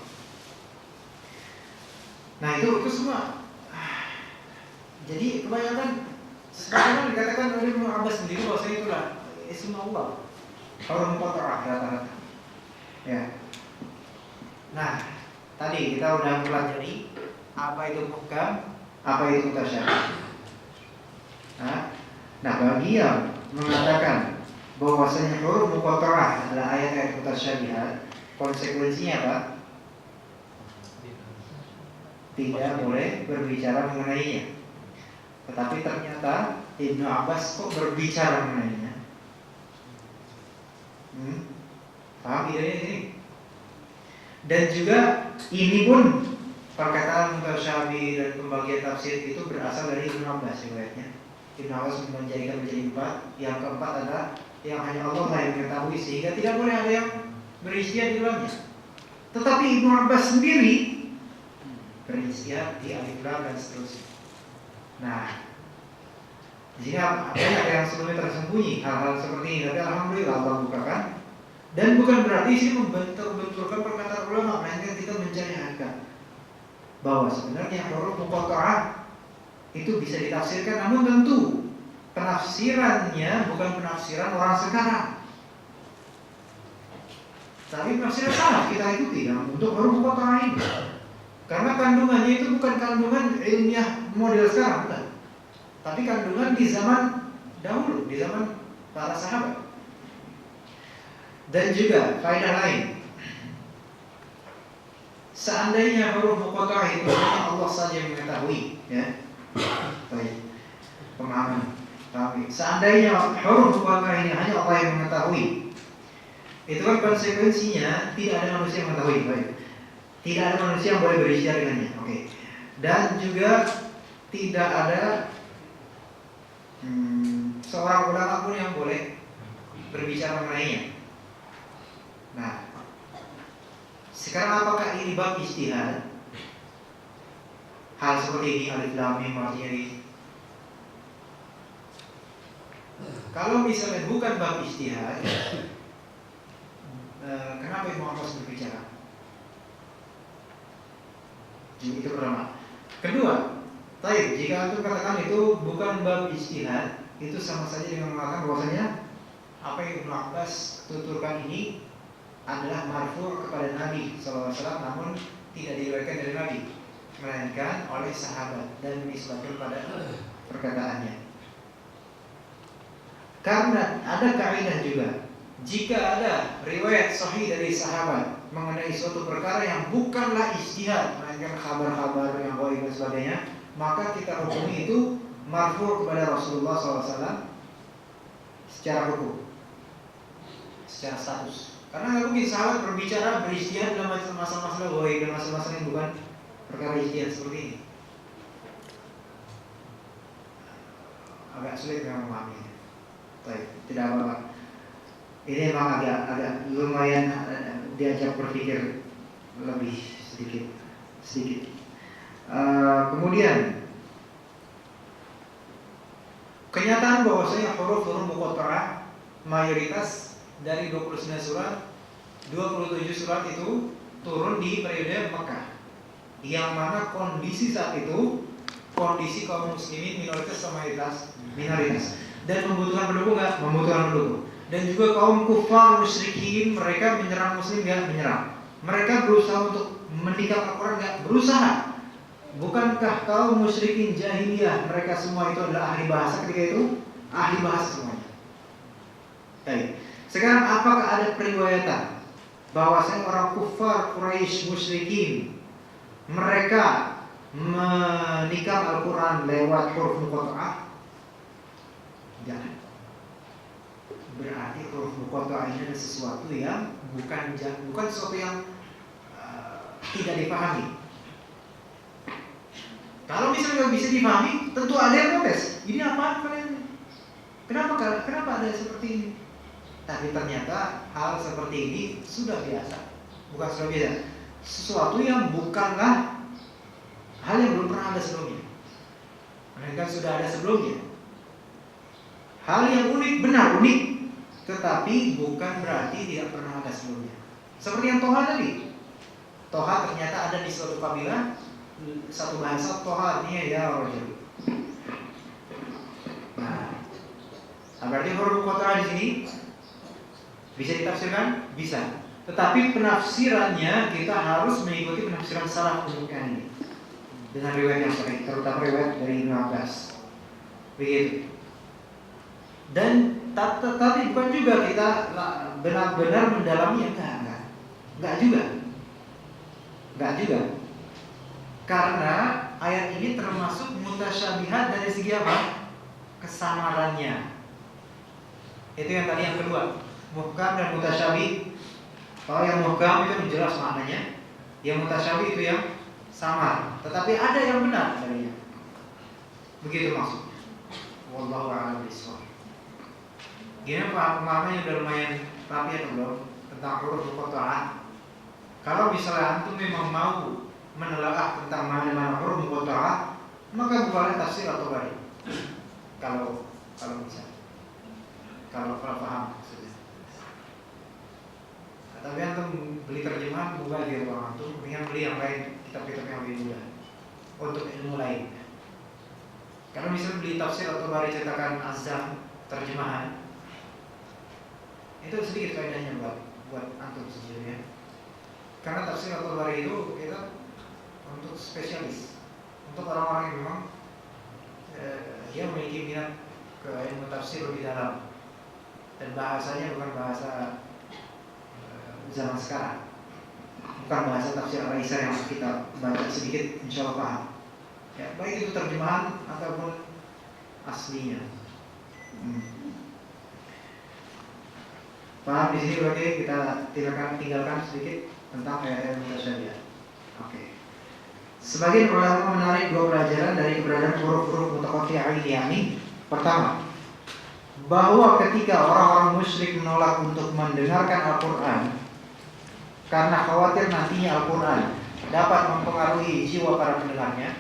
Nah itu semua. Jadi kebanyakan sekarang dikatakan oleh Ibnu Abbas sendiri bahwa itulah ismu Allah. Kalau muqatta'ah rata-rata. Ya. Nah, tadi kita udah pelajari apa itu muhkam, apa itu mutasyabih. Nah, Nah, bagi yang mengatakan bahwasanya huruf muqatta'ah adalah ayat-ayat mutasyabihat, konsekuensinya apa? Tidak boleh berbicara mengenainya. Tetapi ternyata Ibnu Abbas kok berbicara mengenainya. Paham idenya ini? Dan juga ini pun perkataan mutasyabih dan pembagian tafsir itu berasal dari Ibnu Abbas riwayatnya. Ibnu Abbas menjadikan menjadi 4. Yang keempat adalah yang hanya Allah lah yang mengetahui, sehingga tidak boleh ada yang beristihad di dalamnya. Tetapi Ibnu Abbas sendiri beristihad di alif lam dan seterusnya. Nah, jika banyak yang sebelumnya tersembunyi hal-hal seperti ini, tapi alhamdulillah Allah bukakan. Dan bukan berarti sih membentur-benturkan perkataan ulama, melainkan kita mencari akal bahwa sebenarnya huruf muqatta'ah itu bisa ditafsirkan, namun tentu penafsirannya bukan penafsiran orang sekarang, tapi penafsiran salaf kita ikuti untuk huruf muqatta'ah ini. Karena kandungannya itu bukan kandungan ilmiah model sekarang, bukan. Tapi kandungan di zaman dahulu, di zaman para sahabat. Dan juga faedah lain, seandainya huruf muqatta'ah itu hanya Allah saja yang mengetahui, ya. Baik. Pemahaman. Seandainya huruf muqatta'ah ini hanya Allah yang mengetahui, itu kan konsekuensinya tidak ada manusia yang mengetahui. Baik. Tidak ada manusia yang boleh beristihad dengannya. Oke. Dan juga tidak ada seorang ulama pun yang boleh berbicara mengenainya. Nah, sekarang apakah ini bab ijtihad? Hal seperti ini alif lam mim artinya ini. Kalau misalnya bukan bab ijtihad, kenapa Ibnu Abbas berbicara? Itu pertama. Kedua, jika antum katakan itu bukan bab ijtihad, itu sama saja dengan mengatakan bahwasanya apa yang Ibnu Abbas tuturkan ini adalah marfu' kepada Nabi SAW, namun tidak diriwayatkan dari Nabi, melainkan oleh sahabat dan dinisbatkan pada perkataannya. Karena ada kaidah juga, jika ada riwayat sahih dari sahabat mengenai suatu perkara yang bukanlah ijtihad, melainkan kabar-kabar yang dhaif dan sebagainya, maka kita hukumi itu marfu' kepada Rasulullah SAW secara hukum, secara status. Karena nggak mungkin sahabat berbicara beristihad dalam masalah-masalah dhaif dan masalah-masalah yang bukan perkara ijtihad seperti ini. Agak sulit memang memahaminya. Baik, tidak apa-apa. Ini memang agak lumayan diajak berpikir lebih sedikit. Kemudian kenyataan bahwasanya huruf-huruf muqatta'ah mayoritas dari 29 surat, 27 surat itu turun di periode Mekah, yang mana kondisi saat itu kondisi kaum muslimin minoritas sama minoritas dan membutuhkan pendukung nggak? Membutuhkan pendukung. Dan juga kaum kufar musyrikin, mereka menyerang muslim nggak? Menyerang. Mereka berusaha untuk menikam Al-Quran nggak? Berusaha. Bukankah kaum musyrikin jahiliyah mereka semua itu adalah ahli bahasa ketika itu? Ahli bahasa semuanya. Baik. Sekarang apakah ada periwayatan bahwasanya orang kufar Quraisy musyrikin mereka menikam Al-Quran lewat huruf muqatta'ah? Jangan. Berarti huruf muqatta'ah ini adalah sesuatu yang bukan sesuatu yang tidak dipahami. Kalau misalnya nggak bisa dipahami, tentu ada yang protes. Ini apaan kalian? Kenapa ada seperti ini? Tapi ternyata hal seperti ini sudah biasa. Bukan sudah biasa, sesuatu yang bukanlah hal yang belum pernah ada sebelumnya, melainkan sudah ada sebelumnya. Hal yang unik, benar unik, tetapi bukan berarti tidak pernah ada sebelumnya. Seperti yang Toha tadi. Toha ternyata ada di suatu kabilah, satu bahasa. Toha artinya ya rajul. Nah, berarti huruf muqatta'ah di sini bisa ditafsirkan? Bisa. Tetapi penafsirannya kita harus mengikuti penafsiran salaf demikian ini, dengan riwayat yang sahih, terutama riwayat dari Ibnu Abbas. Begitu. Dan tapi bukan juga kita benar-benar mendalami, enggak juga. Karena ayat ini termasuk mutasyabihat dari segi apa? Kesamarannya. Itu yang tadi yang kedua, muhkam dan mutasyabih. Kalau yang muhkam itu jelas maknanya, yang mutasyabih itu yang samar, tetapi ada yang benar darinya. Begitu maksudnya. Wallahu a'lam bishawab. Gimana Pak, pemahamannya udah lumayan rapi atau belum tentang huruf muqatta'ah? Kalau misalnya antum memang mau menelaah tentang mana huruf muqatta'ah, maka bukanlah tafsir atau bari. Kalau bisa. Kalau paham maksudnya. Tapi antum beli terjemahan bukan di ruang antum, mendingan beli yang lain, kitab-kitab yang lebih mudah untuk ilmu lain. Karena misalnya beli tafsir atau bari cetakan Azam terjemahan, itu sedikit faedahnya buat antum sejujurnya. Karena tafsir atau bari itu kita untuk spesialis, untuk orang-orang yang memang dia memiliki minat ke ilmu tafsir lebih dalam, dan bahasanya bukan bahasa zaman sekarang, bukan bahasa tafsir Al-Raisar yang kita baca sedikit insya Allah paham. Ya, baik itu terjemahan ataupun aslinya. Paham di sini berarti kita tinggalkan sedikit tentang ayat-ayat mutasyabihat. Oke. Sebagian ulama menarik dua pelajaran dari keberadaan huruf-huruf mutaqatti'ah ini. Pertama, bahwa ketika orang-orang musyrik menolak untuk mendengarkan Al-Quran karena khawatir nantinya Al-Quran dapat mempengaruhi jiwa para pendengarnya,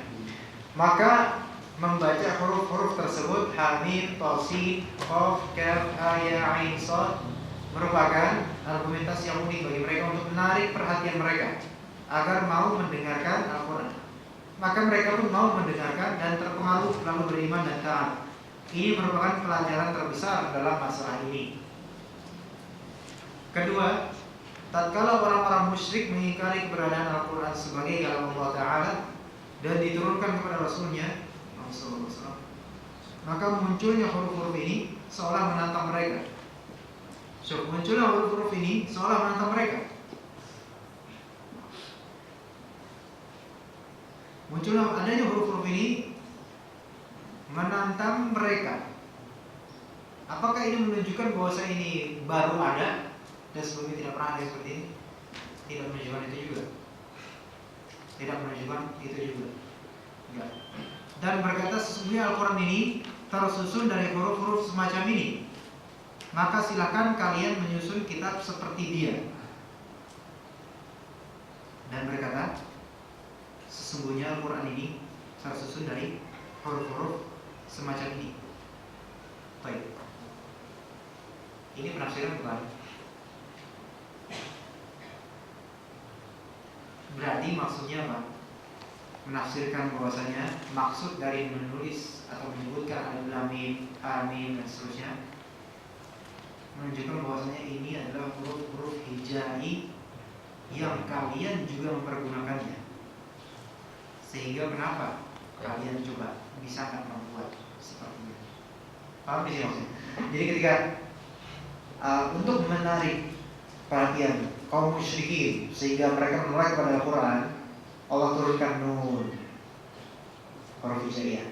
maka membaca huruf-huruf tersebut Hamim, Tasin, Qaf, Kaf, Ya, Ain, Shad merupakan argumentasi yang unik bagi mereka untuk menarik perhatian mereka agar mau mendengarkan Al-Quran. Maka mereka pun mau mendengarkan dan terpengaruh lalu beriman dan taat. Ini merupakan pelajaran terbesar dalam masalah ini. Kedua, tatkala orang-orang musyrik mengingkari keberadaan Al-Quran sebagai kalam Allah Ta'ala dan diturunkan kepada Rasulnya SAW, maka munculnya huruf-huruf ini seolah menantang mereka. Munculnya huruf-huruf ini seolah menantang mereka. Munculnya adanya huruf-huruf ini menantang mereka. Apakah ini menunjukkan bahwa ini baru ada dan sebelumnya tidak pernah ada seperti ini? Tidak menunjukkan itu juga. Tidak menunjukkan itu juga. Enggak. Dan berkata sesungguhnya Al-Quran ini tersusun dari huruf-huruf semacam ini. Maka silakan kalian menyusun kitab seperti dia. Dan berkata sesungguhnya Al-Quran ini tersusun dari huruf-huruf semacam ini. Baik. Ini penafsiran bukan? Berarti maksudnya apa? Menafsirkan bahwasanya maksud dari menulis atau menyebutkan alif lam mim, ha mim dan seterusnya menunjukkan bahwasanya ini adalah huruf-huruf hijai yang kalian juga mempergunakannya. Sehingga kenapa kalian coba bisa nggak membuat seperti ini? Paham di sini maksudnya? Jadi ketika untuk menarik perhatian kaum musyrikin sehingga mereka menolak kepada Al-Quran, Allah turunkan Nun, huruf hijaiyah.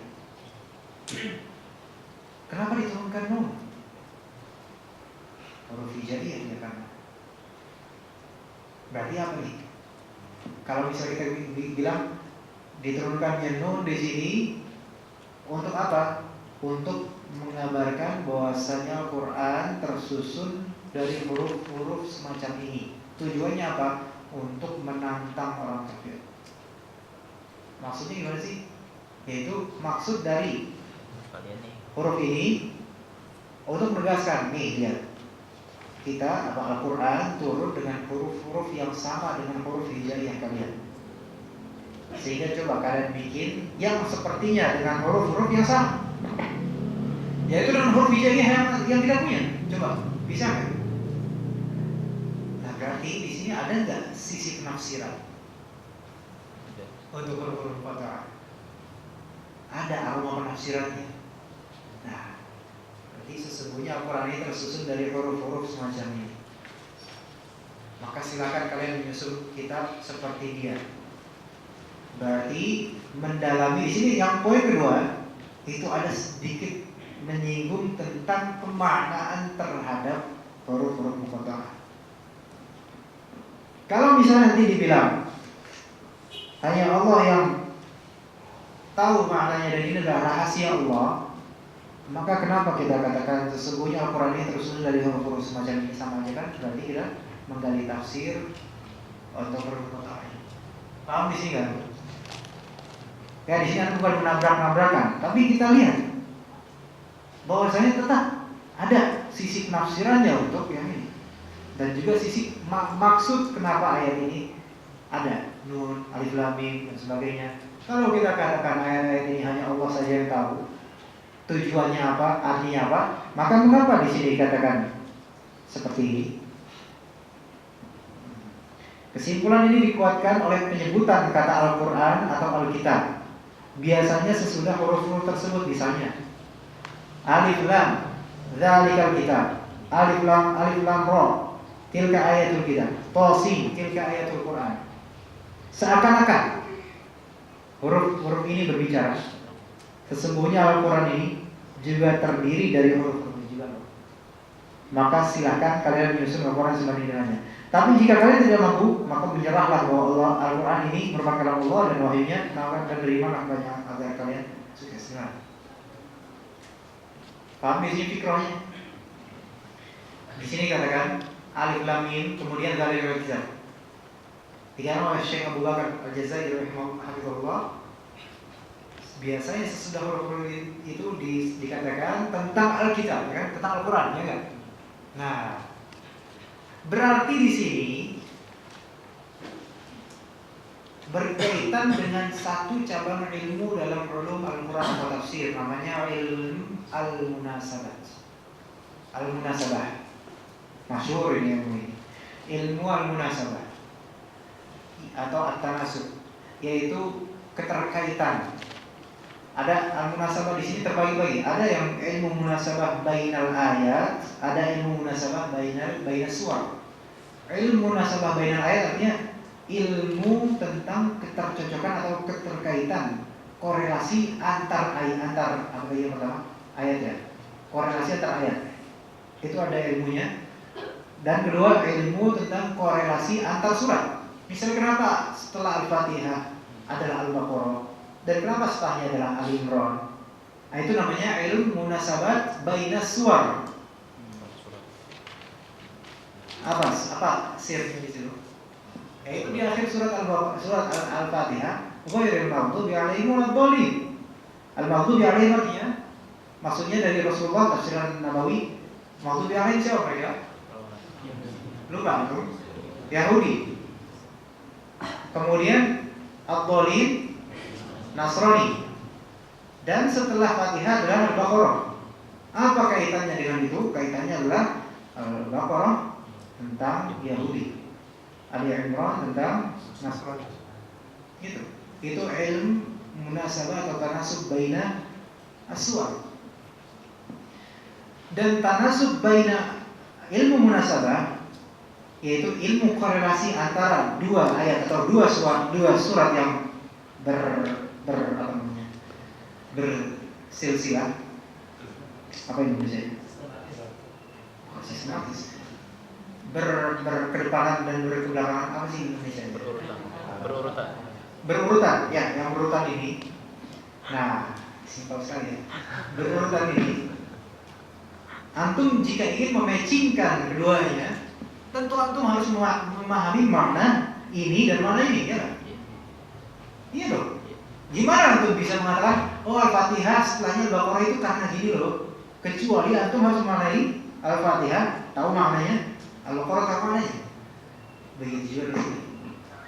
Kenapa diturunkan Nun? Huruf hijaiyah ya kan? Berarti apa nih? Kalau misalnya kita bilang diturunkannya Nun di sini untuk apa? Untuk mengabarkan bahwasanya Al-Quran tersusun dari huruf-huruf semacam ini. Tujuannya apa? Untuk menantang orang kafir. Maksudnya gimana sih? Yaitu maksud dari huruf ini untuk menegaskan nih lihat, kita Al-Quran turun dengan huruf-huruf yang sama dengan huruf hijaiyah kalian. Sehingga coba kalian bikin yang sepertinya dengan huruf-huruf yang sama, yaitu dengan huruf hijaiyah yang tidak punya. Coba, bisa nggak? Nah berarti di sini ada nggak sisi penafsiran untuk huruf-huruf Muqatta'ah? Ada aroma penafsirannya. Nah, berarti sesungguhnya sesungguhnya Al-Quran ini tersusun dari huruf-huruf semacam ini. Maka silakan kalian menyusun kitab seperti dia. Berarti mendalami di sini yang poin kedua itu ada sedikit menyinggung tentang pemaknaan terhadap huruf-huruf muqatta'ah. Kalau misalnya nanti dibilang hanya Allah yang tahu maknanya dan ini adalah rahasia Allah, maka kenapa kita katakan sesungguhnya Al-Quran ini tersusun dari huruf-huruf semacam ini? Sama aja kan? Berarti kita menggali tafsir untuk huruf muqatta'ah. Paham di sini kan? Ya di sini bukan menabrak-nabrakan, tapi kita lihat bahwasanya tetap ada sisi penafsirannya untuk yang ini, dan juga sisi maksud kenapa ayat ini ada nun, alif, lam, mim dan sebagainya. Kalau kita katakan ayat-ayat ini hanya Allah saja yang tahu tujuannya apa, artinya apa, maka mengapa di sini dikatakan seperti ini? Kesimpulan ini dikuatkan oleh penyebutan kata Al-Quran atau Alkitab biasanya sesudah huruf-huruf tersebut, misalnya alif lam dzalikal kitab, alif lam ra tilka ayatul kitab, tasin tilka ayatul Quran. Seakan-akan huruf-huruf ini berbicara sesungguhnya Al-Quran ini juga terdiri dari huruf-huruf juga. Maka silakan kalian menyusun Al-Quran sebanding dengannya. Tapi jika kalian tidak mampu, maka menyerahlah bahwa Al-Quran ini merupakan Allah dan wahyunya, maka dan terimalah banyak agar kalian sukses. Paham di sini fikrahnya? Di sini katakan alif lam mim, kemudian dzalikal kitab. Dikatakan oleh Syekh Abu Bakar Al-Jazairi rahimahullah, biasanya sesudah huruf-huruf itu dikatakan tentang Alkitab, ya kan? Tentang Al-Quran, ya kan? Nah, berarti di sini berkaitan dengan satu cabang ilmu dalam ulum Al-Quran atau tafsir, namanya ilmu al-munasabat. Al-munasabah, masyhur ini ilmu ini. Ilmu al-munasabah atau at-tanasub, yaitu keterkaitan. Ada al-munasabah di sini terbagi-bagi. Ada yang ilmu munasabah bainal ayat, ada ilmu munasabah bainas suwar. Ilmu munasabah bainal ayat artinya ilmu tentang ketercocokan atau keterkaitan, korelasi antar ayat, apa yang pertama? Ayat ya. Korelasi antar ayat. Itu ada ilmunya. Dan kedua, ilmu tentang korelasi antar surat. Misalnya kenapa setelah Al-Fatihah adalah Al-Baqarah dan kenapa setelahnya adalah Al-Imran? Nah, itu namanya ilmu munasabat bainas suwar. Apa sirnya di situ? Yaitu di akhir surat Al-Fatihah, ghairil maghdubi 'alaihim waladdallin. Al-maghdubi 'alaihim artinya maksudnya dari Rasulullah tafsiran Nabawi, maghdubi 'alaihim siapa mereka? Lupa itu. Yahudi. Kemudian ad-dallin Nasrani. Dan setelah Fatihah adalah Al-Baqarah. Apa kaitannya dengan itu? Kaitannya adalah Al-Baqarah tentang Yahudi, Ali Imran tentang Nasrani. Itu ilmu munasabah atau tanasub baina aswar. Dan tanasub baina ilmu munasabah yaitu ilmu korelasi antara dua ayat atau dua surat yang bersilsilah. Apa Indonesia? Sistematis. Berkedepanan dan berkebelakangan, apa sih Indonesia? Berurutan, ya, yang berurutan ini. Nah, simpel sekali ya. Berurutan ini, antum jika ingin mematchingkan keduanya, tentu antum harus memahami makna ini dan makna ini, ya kan? Iya dong. Gimana antum bisa mengatakan, oh Al-Fatihah setelahnya Al-Baqarah itu karena gini loh? Kecuali antum harus memaknai Al-Fatihah, tahu maknanya, Al-Baqarah tahu maknanya. Begitu juga di sini.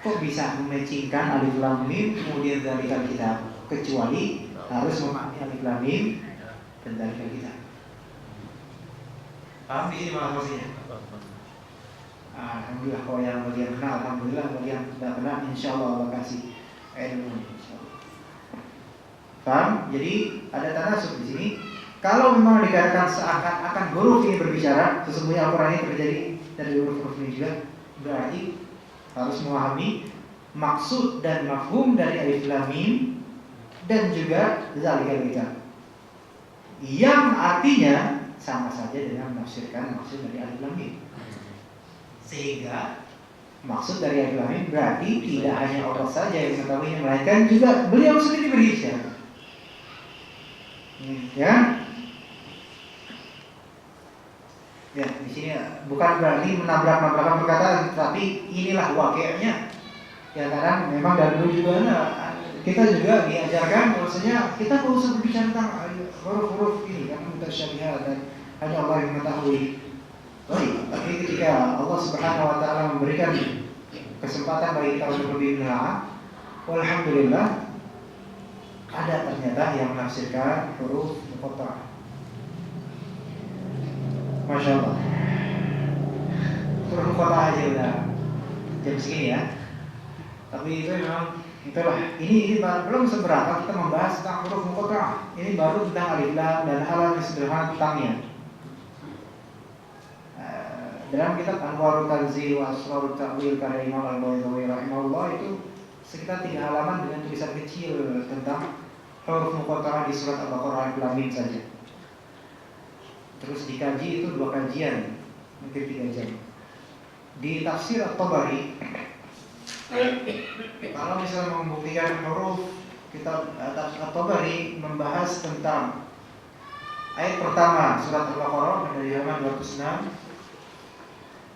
Kok bisa mematchingkan alif lam mim kemudian dzalikal kitab? Kecuali harus memahami alif lam mim dan dzalikal kitab. Paham di sini maksudnya? Alhamdulillah, kalau yang bagian kenal, alhamdulillah, bagian tidak kenal, insya Allah Allah kasih ilmu. Paham? Jadi ada tanasub di sini. Kalau memang dikatakan seakan-akan huruf ini berbicara, sesungguhnya Al-Quran ini terjadi dari huruf-huruf ini juga, berarti harus memahami maksud dan mafhum dari alif lam mim dan juga zalikal kitab, yang artinya sama saja dengan menafsirkan maksud dari alif lam mim. Sehingga maksud dari alif lam mim berarti tidak hanya Allah saja yang mengetahuinya, melainkan juga beliau sendiri berbicara. Ya, ya di sini bukan berarti menabrak-nabrakan perkataan, tapi inilah wakilnya. Ya kadang memang dari dulu juga kita juga diajarkan bahwasanya kita nggak usah berbicara tentang huruf-huruf ini karena mutasyabihat dan hanya Allah yang mengetahui. Baik, tapi ketika Allah Subhanahu wa taala memberikan kesempatan bagi kita untuk lebih menelaah, walhamdulillah ada ternyata yang menafsirkan huruf muqatta'ah. Masya Allah. Huruf muqatta'ah aja udah jam segini ya. Tapi itu memang itulah. Ini belum seberapa kita membahas tentang huruf muqatta'ah. Ini baru tentang alif lam dan hal-hal yang sederhana tentangnya. Dalam kitab Anwarul Tanzil wa Asrarut Ta'wil karya Imam Al-Baydawi rahimahullah itu sekitar 3 halaman dengan tulisan kecil tentang huruf muqatta'ah di surat Al-Baqarah alif lam mim saja. Terus dikaji itu 2 kajian, mungkin 3 jam. Di tafsir At-Tabari, kalau misalnya membuktikan huruf, kitab At-Tabari membahas tentang ayat pertama surat Al-Baqarah dari halaman 206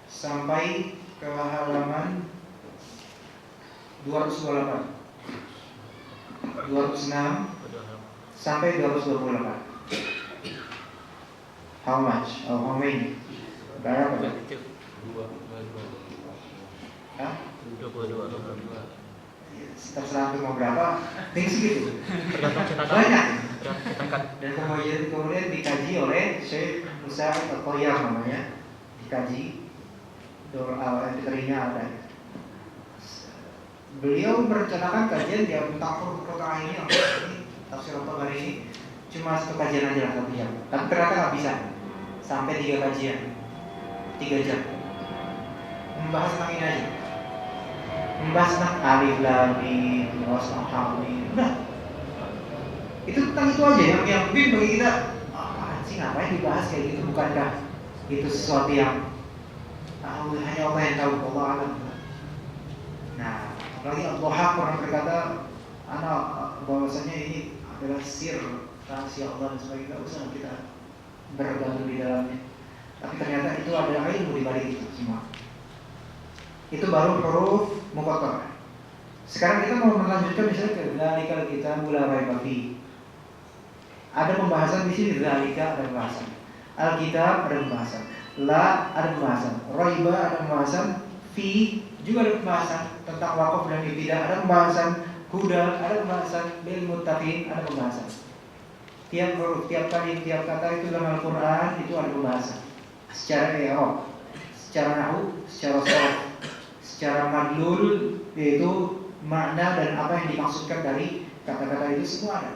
sampai ke halaman 228, 206 sampai 228. How much? Oh, how many? Berapa? Hah? 22. Terserah untuk mau berapa? Tinggi segitu. Banyak. Dan kemudian dikaji oleh Syekh Musa Al-Qayyar namanya. Dikaji. MP3-nya ada. Beliau merencanakan kajian dia tentang huruf muqatta'ah ini, tafsir At-Tabari ini cuma 1 kajian aja lah 1 jam. Tapi ternyata nggak bisa sampai 3 kajian, 3 jam membahas tentang ini aja, membahas tentang alif lam mim, hamim. Udah, itu tentang itu aja yang mungkin bagi kita apaan sih, ngapain dibahas kayak gitu? Bukankah itu sesuatu yang hanya Allah yang tahu, Allah alam. Nah, apalagi Allah pernah berkata, bahwasanya ini adalah sir rahasia Allah dan sebagainya. Tidak usah kita bergantung di dalamnya. Tapi ternyata itu ada ilmu di balik itu semua. Itu baru huruf muqatta'ah. Sekarang kita mau melanjutkan misalnya ke zalikal kitabul la raiba fihi. Ada pembahasan di sini, zalika ada pembahasan. Alkitab ada pembahasan. La ada pembahasan, raiba ada pembahasan, fi juga ada pembahasan tentang wakaf dan ibtidah, ada pembahasan, huda ada pembahasan, lil muttaqin ada pembahasan. Tiap huruf, tiap kali, tiap kata itu dalam Al-Quran itu ada pembahasan. Secara i'rab, secara nahwu, secara sharaf, secara madlul, yaitu makna dan apa yang dimaksudkan dari kata-kata itu semua ada.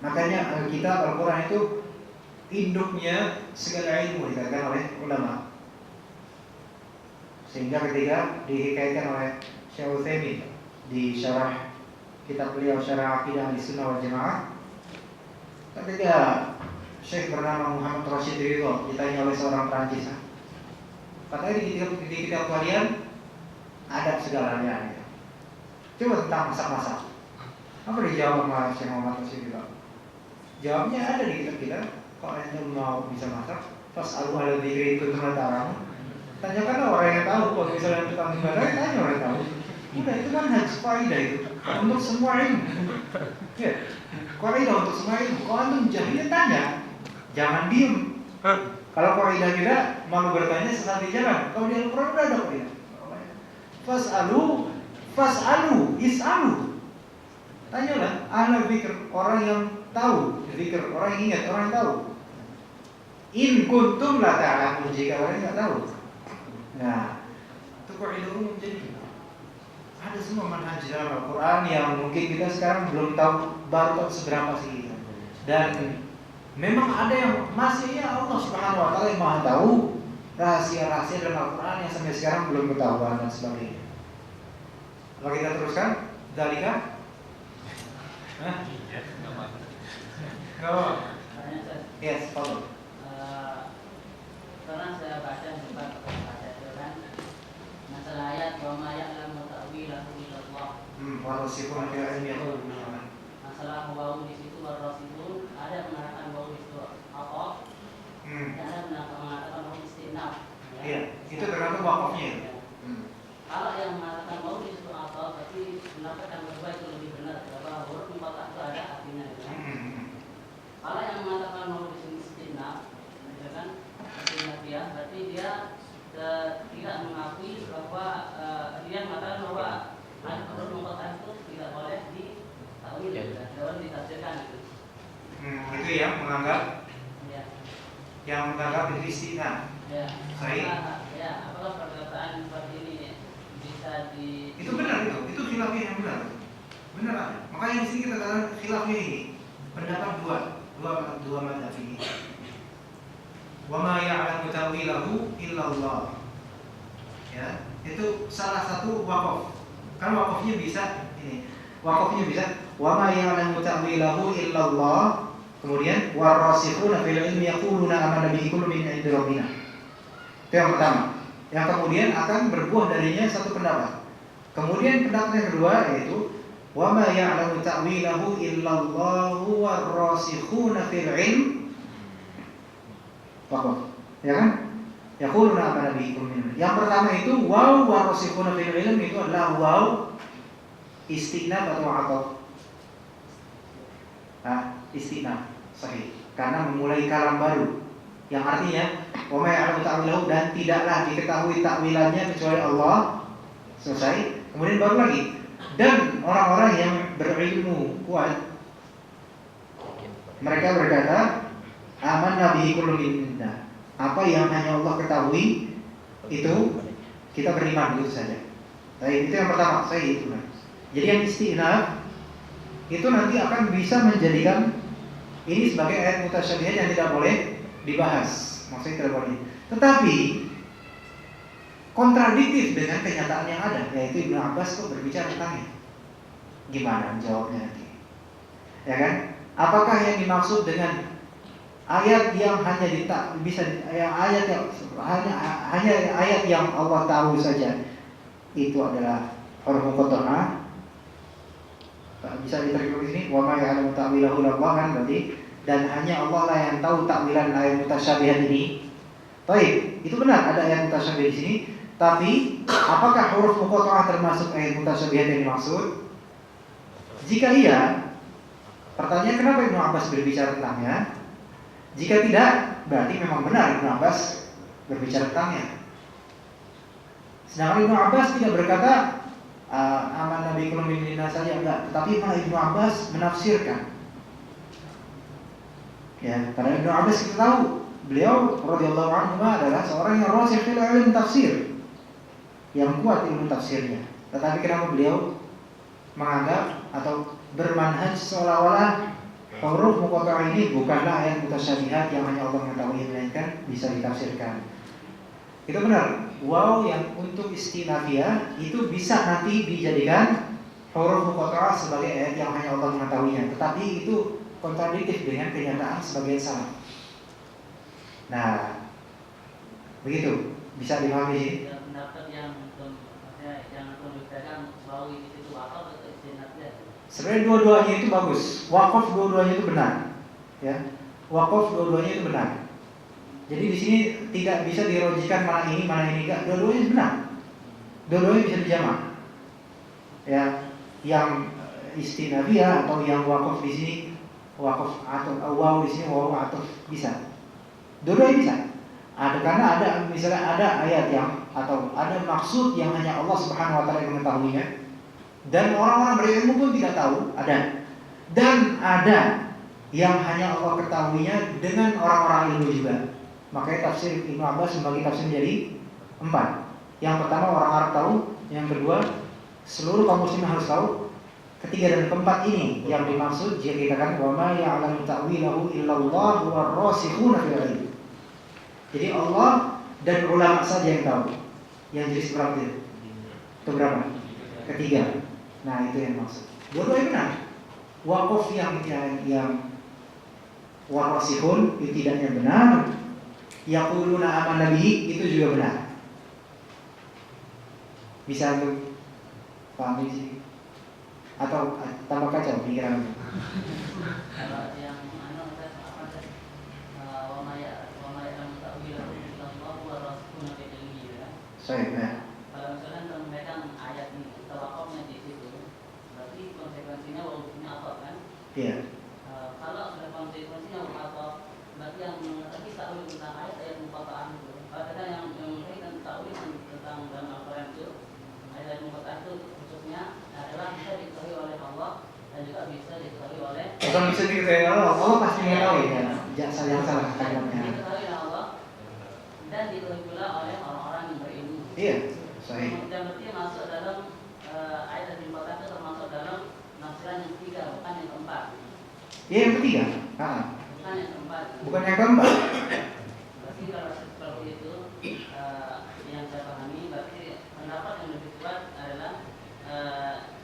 Makanya Alkitab, Al-Quran itu induknya segala ilmu dikatakan oleh ulama. Sehingga ketika dikaitkan oleh Syekh Utsaimin di syarah kitab beliau Syarah Aqidah Ahlussunnah wal Jamaah, ketika Syekh bernama Muhammad Rashid Ridho ditanya oleh seorang Perancis, katanya di kitab kalian ada segalanya. Coba tentang masak-masak. Apa dijawab sama Syekh Muhammad Rashid Ridho? Jawabnya ada di kitab kita. Kalau anda mau bisa masak, fas'alu ahla dzikri in kuntum la ta'lamun. Tanyakanlah orang yang tahu. Kalau misalnya tukang ibadah, tanya orang yang tahu. Udah, itu kan hadis kaidah itu untuk semua ilmu. Ya, kaidah untuk semua ilmu. Kalau antum jahilnya tanya, jangan diem. Kalau kaidah kita mau bertanya sesat di jalan. Kalau di Al-Quran udah ada kaidah. Fas'alu, is'alu. Tanyalah ahla dzikr, orang yang tahu, dzikr, orang yang ingat, orang yang tahu. In kuntum la ta'lamun, jika orang tidak tahu. Nah, itu kaidah umum. Jadi ada semua manhaj dalam Al-Quran yang mungkin kita sekarang belum tahu, baru tahu seberapa sih. Dan Memang ada yang masih ya Allah Subhanahu wa taala yang Maha tahu rahasia-rahasia dalam Al-Qur'an yang sampai sekarang belum ketahuan dan sebagainya. Kalau kita teruskan, dalika? Hah? Enggak apa? Yes, follow. Pernah saya baca itu kan masalah ayat wa ma ya'lamu ta'wilahu illallah. Warasifun fil ilmi Masalah wau di situ warasifun ada mengatakan wau di situ apa? Ada mengatakan wau istinaf. Iya, itu tergantung wakafnya. Kalau yang mengatakan wau di situ apa, berarti pendapat yang kedua itu lebih benar bahwa huruf muqatta itu ada artinya. Kalau yang mengatakan wau di sini istinaf, kan? Dia berarti dia tidak mengakui bahwa dia mengatakan bahwa huruf muqatta itu tidak boleh ditakwil, tidak boleh ditafsirkan. Itu yang menganggap Ya. yang menganggap itu istinaf. Ya. Baik. Apakah perkataan seperti ini bisa di? Itu benar itu khilafnya yang benar. Benar ada. Makanya di sini kita katakan khilafnya ini pendapat dua mazhab ini. Wa ma ya'lamu ta'wilahu illallah. Ya, itu salah satu wakaf. Kan wakafnya bisa ini. Wakafnya bisa wa ma ya'lamu ta'wilahu illallah. Kemudian warasikhuna fil ilmi yaquluna amanna bihi kullun min 'indi rabbina. Itu yang pertama. Yang kemudian akan berbuah darinya satu pendapat. Kemudian pendapat yang kedua yaitu wa ma ya'lamu ta'wilahu illallahu warasikhuna fil ilm. Wakaf, ya kan? Yaquluna amanna bihi kullun min. Yang pertama itu waw warasikhuna fil ilm itu adalah waw istinaf atau ataf. Istinaf sahih karena memulai kalam baru yang artinya wa ma ya'lamu ta'wilahu dan tidaklah diketahui takwilannya kecuali Allah. Selesai. Kemudian baru lagi dan orang-orang yang berilmu kuat mereka berkata amanna bihi kullun minna. Apa yang hanya Allah ketahui itu kita beriman begitu saja. Baik, itu yang pertama, sahih itu. Jadi yang istinaf itu nanti akan bisa menjadikan ini sebagai ayat mutasyabihat yang tidak boleh dibahas, maksudnya tidak boleh. Tetapi kontradiktif dengan kenyataan yang ada, yaitu Ibnu Abbas kok berbicara tentangnya. Gimana jawabnya nanti? Ya kan? Apakah yang dimaksud dengan ayat yang hanya ayat yang hanya ayat yang Allah tahu saja itu adalah huruf muqatta'ah? Bisa diterima di sini wa ma ya'lamu ta'wilahu illallah kan berarti dan hanya Allah lah yang tahu takwilan ayat mutasyabihat ini. Baik, itu benar ada ayat mutasyabihat di sini, tapi apakah huruf muqatta'ah termasuk ayat mutasyabihat yang dimaksud? Jika iya, pertanyaan kenapa Ibnu Abbas berbicara tentangnya? Jika tidak, berarti memang benar Ibnu Abbas berbicara tentangnya. Sedangkan Ibnu Abbas tidak berkata aman Nabi kullun minna saja enggak, tetapi malah Ibnu Abbas menafsirkan. Ya, karena Ibnu Abbas kita tahu beliau radhiyallahu anhu adalah seorang yang rasikh fil ilm tafsir, yang kuat ilmu tafsirnya. Tetapi kenapa beliau menganggap atau bermanhaj seolah-olah huruf muqatta'ah ini bukanlah ayat mutasyabihat yang hanya Allah mengetahui, melainkan bisa ditafsirkan. Itu benar. Waw yang untuk istinafiyah itu bisa nanti dijadikan huruf muqatta'ah sebagai ayat yang hanya Allah mengetahuinya. Tetapi itu kontradiktif dengan kenyataan sebagian salaf. Nah, begitu bisa dipahami sih. Pendapat yang membedakan waw itu apa atau istinafiyah? Sebenarnya dua-duanya itu bagus. Wakaf dua-duanya itu benar. Ya, wakaf dua-duanya itu benar. Jadi di sini tidak bisa dirojikan mana ini enggak. Dua-duanya benar. Dua-duanya bisa dijamak. Ya, yang istinafiyah atau yang wakaf di sini wakaf atau waw di sini waw atau bisa. Dua-duanya bisa. Karena ada misalnya ada ayat yang atau ada maksud yang hanya Allah Subhanahu wa taala yang mengetahuinya dan orang-orang berilmu pun tidak tahu ada. Dan ada yang hanya Allah ketahuinya dengan orang-orang ilmu juga. Makanya tafsir Ibnu Abbas membagi tafsir menjadi 4. Yang pertama orang Arab tahu, yang kedua seluruh kaum muslimin harus tahu, ketiga dan keempat ini yang dimaksud jika kita katakan wa ma ya'lamu ta'wilahu illallah war-rasikhuna fil ilm. Jadi Allah dan ulama saja yang tahu. Yang jenis berapa itu? Itu berapa? Ketiga. Nah, itu yang maksud. Dua-duanya benar. Waqaf yang warasikhun itu tidaknya benar. Yaquluna amanna bihi itu juga benar. Bisa untuk pahami sih? Atau tambah kacau pikiran? Kalau yang apa sih? Wamaya kamu tak bilang Allah warasuna fil ya. Saya Kalau misalnya mereka ayat ini tawakufnya di situ, berarti konsekuensinya wujudnya apa kan? iya. Kalau sudah konsekuensinya apa, berarti yang tadi tahu tentang ayat muqatta'ah itu. Kalau yang kita tahu tentang dalam Al-Quran itu, ayat muqatta'ah itu khususnya adalah bisa diketahui oleh Allah dan juga bisa diketahui oleh. Bukan bisa diketahui Allah pasti mengetahui ya. Jangan yang salah kalimatnya. Diketahui oleh Allah dan diketahui pula oleh orang-orang yang berilmu. Iya, sahih. Dan berarti masuk dalam ayat muqatta'ah itu termasuk dalam nafsiran yang ketiga, bukan yang keempat. Iya yang ketiga. Bukan yang keempat. Bukan yang keempat. Berarti kalau seperti itu yang saya pahami, berarti pendapat yang lebih kuat adalah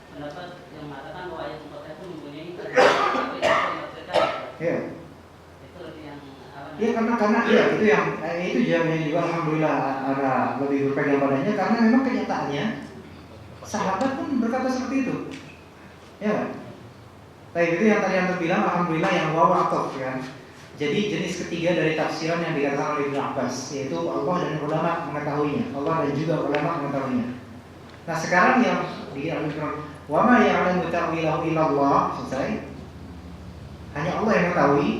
pendapat yang mengatakan bahwa ayat muqatta'ah itu mempunyai tapi yang menafsirkan. Iya. Itu lebih yang apa? Iya karena ya itu jawabannya juga alhamdulillah ada lebih berpegang padanya karena memang kenyataannya sahabat pun berkata seperti itu. Ya kan? Tapi itu yang tadi yang terbilang alhamdulillah yang waw atof kan. Jadi jenis ketiga dari tafsiran yang dikatakan oleh Ibnu Abbas yaitu Allah dan ulama mengetahuinya. Allah dan juga ulama mengetahuinya. Nah sekarang yang di Al-Quran wa ma ya'lamu ta'wilahu illallah selesai. Hanya Allah yang mengetahui.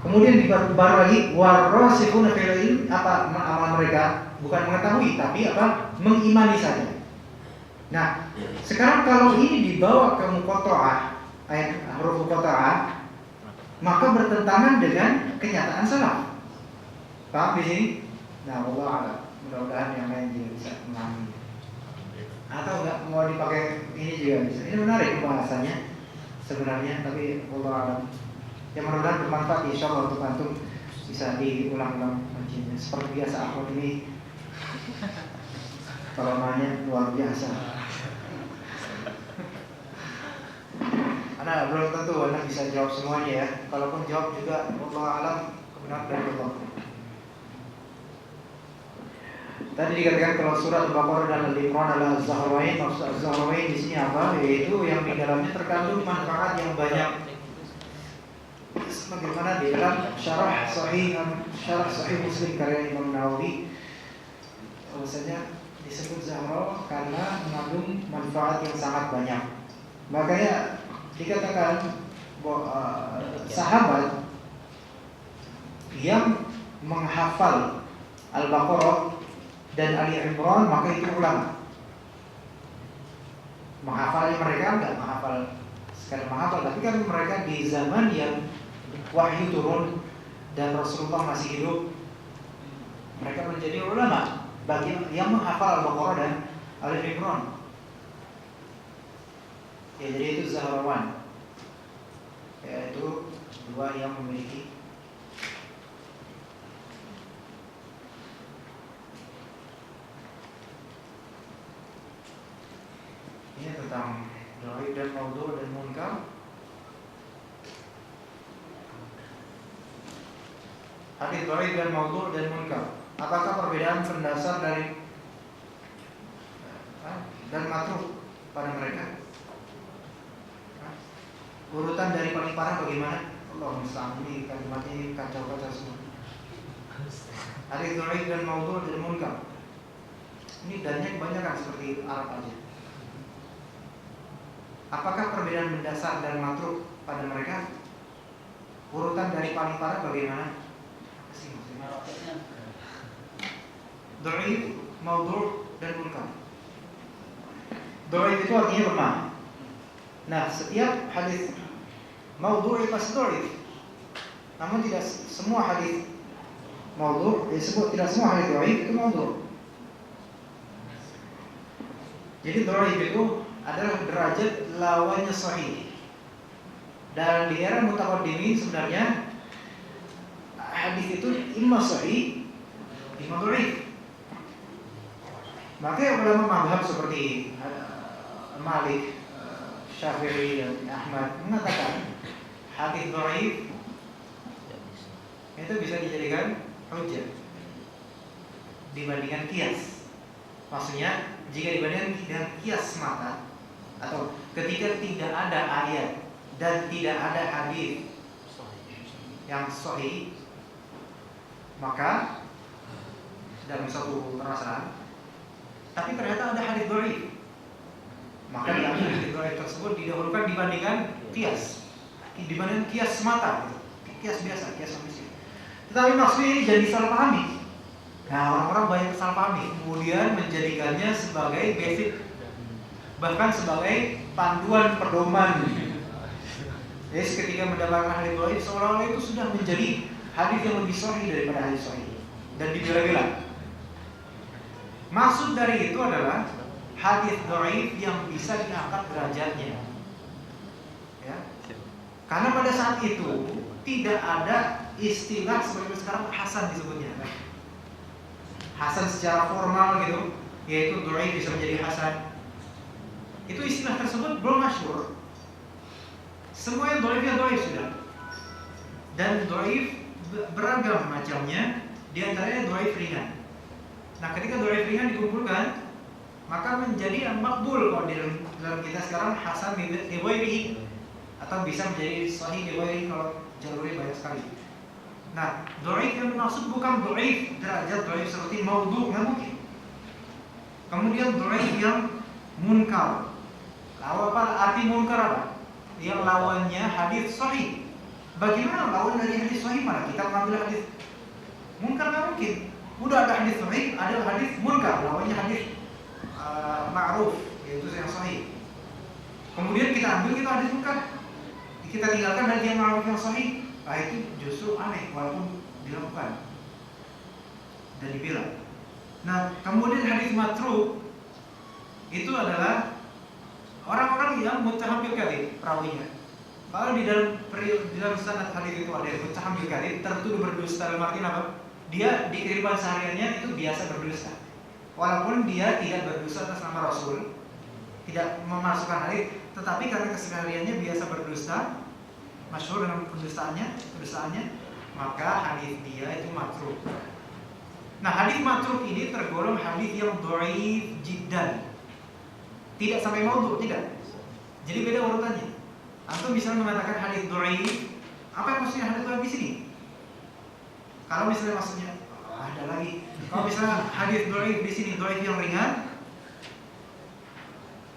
Kemudian baru lagi warasikhuna fil ilm apa amal mereka bukan mengetahui tapi apa mengimani saja. Nah, sekarang kalau ini dibawa ke muqatta'ah ayat huruf muqatta'ah maka bertentangan dengan kenyataan salaf. Paham di sini? Nah, Allah a'lam. Mudah-mudahan yang lain juga bisa memahami. Atau enggak mau dipakai ini juga bisa. Ini menarik pembahasannya sebenarnya tapi Allah a'lam. Yang mudah-mudahan bermanfaat insyaallah untuk antum bisa diulang-ulang ngajinya. Seperti biasa Ahmad ini pengalamannya luar biasa. Anda belum tentu Anda bisa jawab semuanya ya. Kalaupun jawab juga Allah alam kebenaran dari Allah. Tadi dikatakan kalau surat Al-Baqarah dan Al-Imran adalah Az-Zahrawain. Maksud Az-Zahrawain di sini apa? Yaitu yang di dalamnya terkandung manfaat yang banyak. Sebagaimana di dalam syarah sahih Muslim karya Imam Nawawi, bahwasanya disebut Zahra karena mengandung manfaat yang sangat banyak. Makanya dikatakan bahwa sahabat yang menghafal Al-Baqarah dan Ali Imran maka itu ulama. Menghafalnya mereka enggak menghafal sekadar menghafal, tapi kan mereka di zaman yang wahyu turun dan Rasulullah masih hidup, mereka menjadi ulama bagi yang menghafal Al-Baqarah dan Ali Imran. Ya, jadi itu Zahrawan, yaitu dua yang memiliki ini tentang dhaif dan maudhu' dan munkar. Hadis dhaif dan maudhu' dan munkar. Apakah perbedaan pendasar dari dan matruk pada mereka? Urutan dari paling parah bagaimana? Allah musta'an, ini kalimatnya ini kacau-kacau semua. Hadis dhaif dan maudhu' dan munkar. Ini dannya kebanyakan seperti Arab aja. Apakah perbedaan mendasar dan matruk pada mereka? Urutan dari paling parah bagaimana? Dhaif, maudhu' dan munkar. Dhaif itu artinya lemah. Nah, setiap hadis maudhu' pasti dhaif. Namun tidak semua hadis maudhu', tidak semua hadis dhaif itu maudhu'. Jadi dhaif itu adalah derajat lawannya sahih. Dan di era mutaqaddimin sebenarnya hadis itu imma sahih, imma dhaif. Maka ulama mazhab seperti Malik, Syafi'i dan Ahmad mengatakan hadis dhaif itu bisa dijadikan hujjah dibandingkan qiyas. Maksudnya jika dibandingkan dengan qiyas semata atau ketika tidak ada ayat dan tidak ada hadis yang sahih, maka dalam satu permasalahan tapi ternyata ada hadis dhaif, maka diambil hadis dhaif tersebut didahulukan dibandingkan qiyas, dibandingkan qiyas semata, qiyas biasa, qiyas manusia. Tetapi maksudnya ini jadi salah pahami. Nah, orang-orang banyak salah pahami, kemudian menjadikannya sebagai basic, bahkan sebagai panduan pedoman. Jadi ketika mendapatkan hadis dhaif seolah-olah itu sudah menjadi hadis yang lebih sahih daripada hadis sahih dan dibela-bela. Maksud dari itu adalah hadis dhaif yang bisa diangkat derajatnya. Ya. Karena pada saat itu tidak ada istilah seperti sekarang hasan disebutnya. Hasan secara formal gitu, yaitu dhaif bisa menjadi hasan. Itu istilah tersebut belum masyhur. Semua yang dhaif sudah. Dan dhaif beragam macamnya, di antaranya dhaif ringan. Nah, ketika dhaif ringan dikumpulkan, maka menjadi yang makbul kalau di dalam kita sekarang hasan li ghairihi, atau bisa menjadi sahih li ghairihi kalau jalurnya banyak sekali. Nah, dhaif yang dimaksud bukan dhaif derajat dhaif seperti maudhu', nggak mungkin. Kemudian dhaif yang munkar. Lawan apa? Arti munkar apa? Yang lawannya hadis sahih. Bagaimana lawan dari hadis sahih? Mana kita mengambil hadis munkar? Nggak mungkin. Udah ada hadis sahih, ada hadis munkar, lawannya hadis ma'ruf, yaitu yang sahih. Kemudian kita ambil kita hadis munkar, kita tinggalkan hadis yang ma'ruf yang sahih. Nah, itu justru aneh walaupun dilakukan dan dibela. Nah, kemudian hadis matruk itu adalah orang-orang yang muttahamil kadzib perawinya. Kalau di dalam sanad hadis itu ada yang muttahamil kadzib, tertuduh berdusta, dalam arti apa? Dia di kehidupan sehariannya itu biasa berdusta. Walaupun dia tidak berdusta atas nama Rasul, tidak memasukkan hadis, tetapi karena kesehariannya biasa berdusta, masyhur dengan pendustaannya, maka hadis dia itu matruk. Nah, hadis matruk ini tergolong hadis yang dhaif jiddan. Tidak sampai maudhu', tidak. Jadi beda urutannya. Antum misalnya mengatakan hadis dhaif, apa yang maksudnya hadis dhaif di sini? Kalau misalnya maksudnya ada lagi. Kalau misalnya hadis dhaif di sini dhaif yang ringan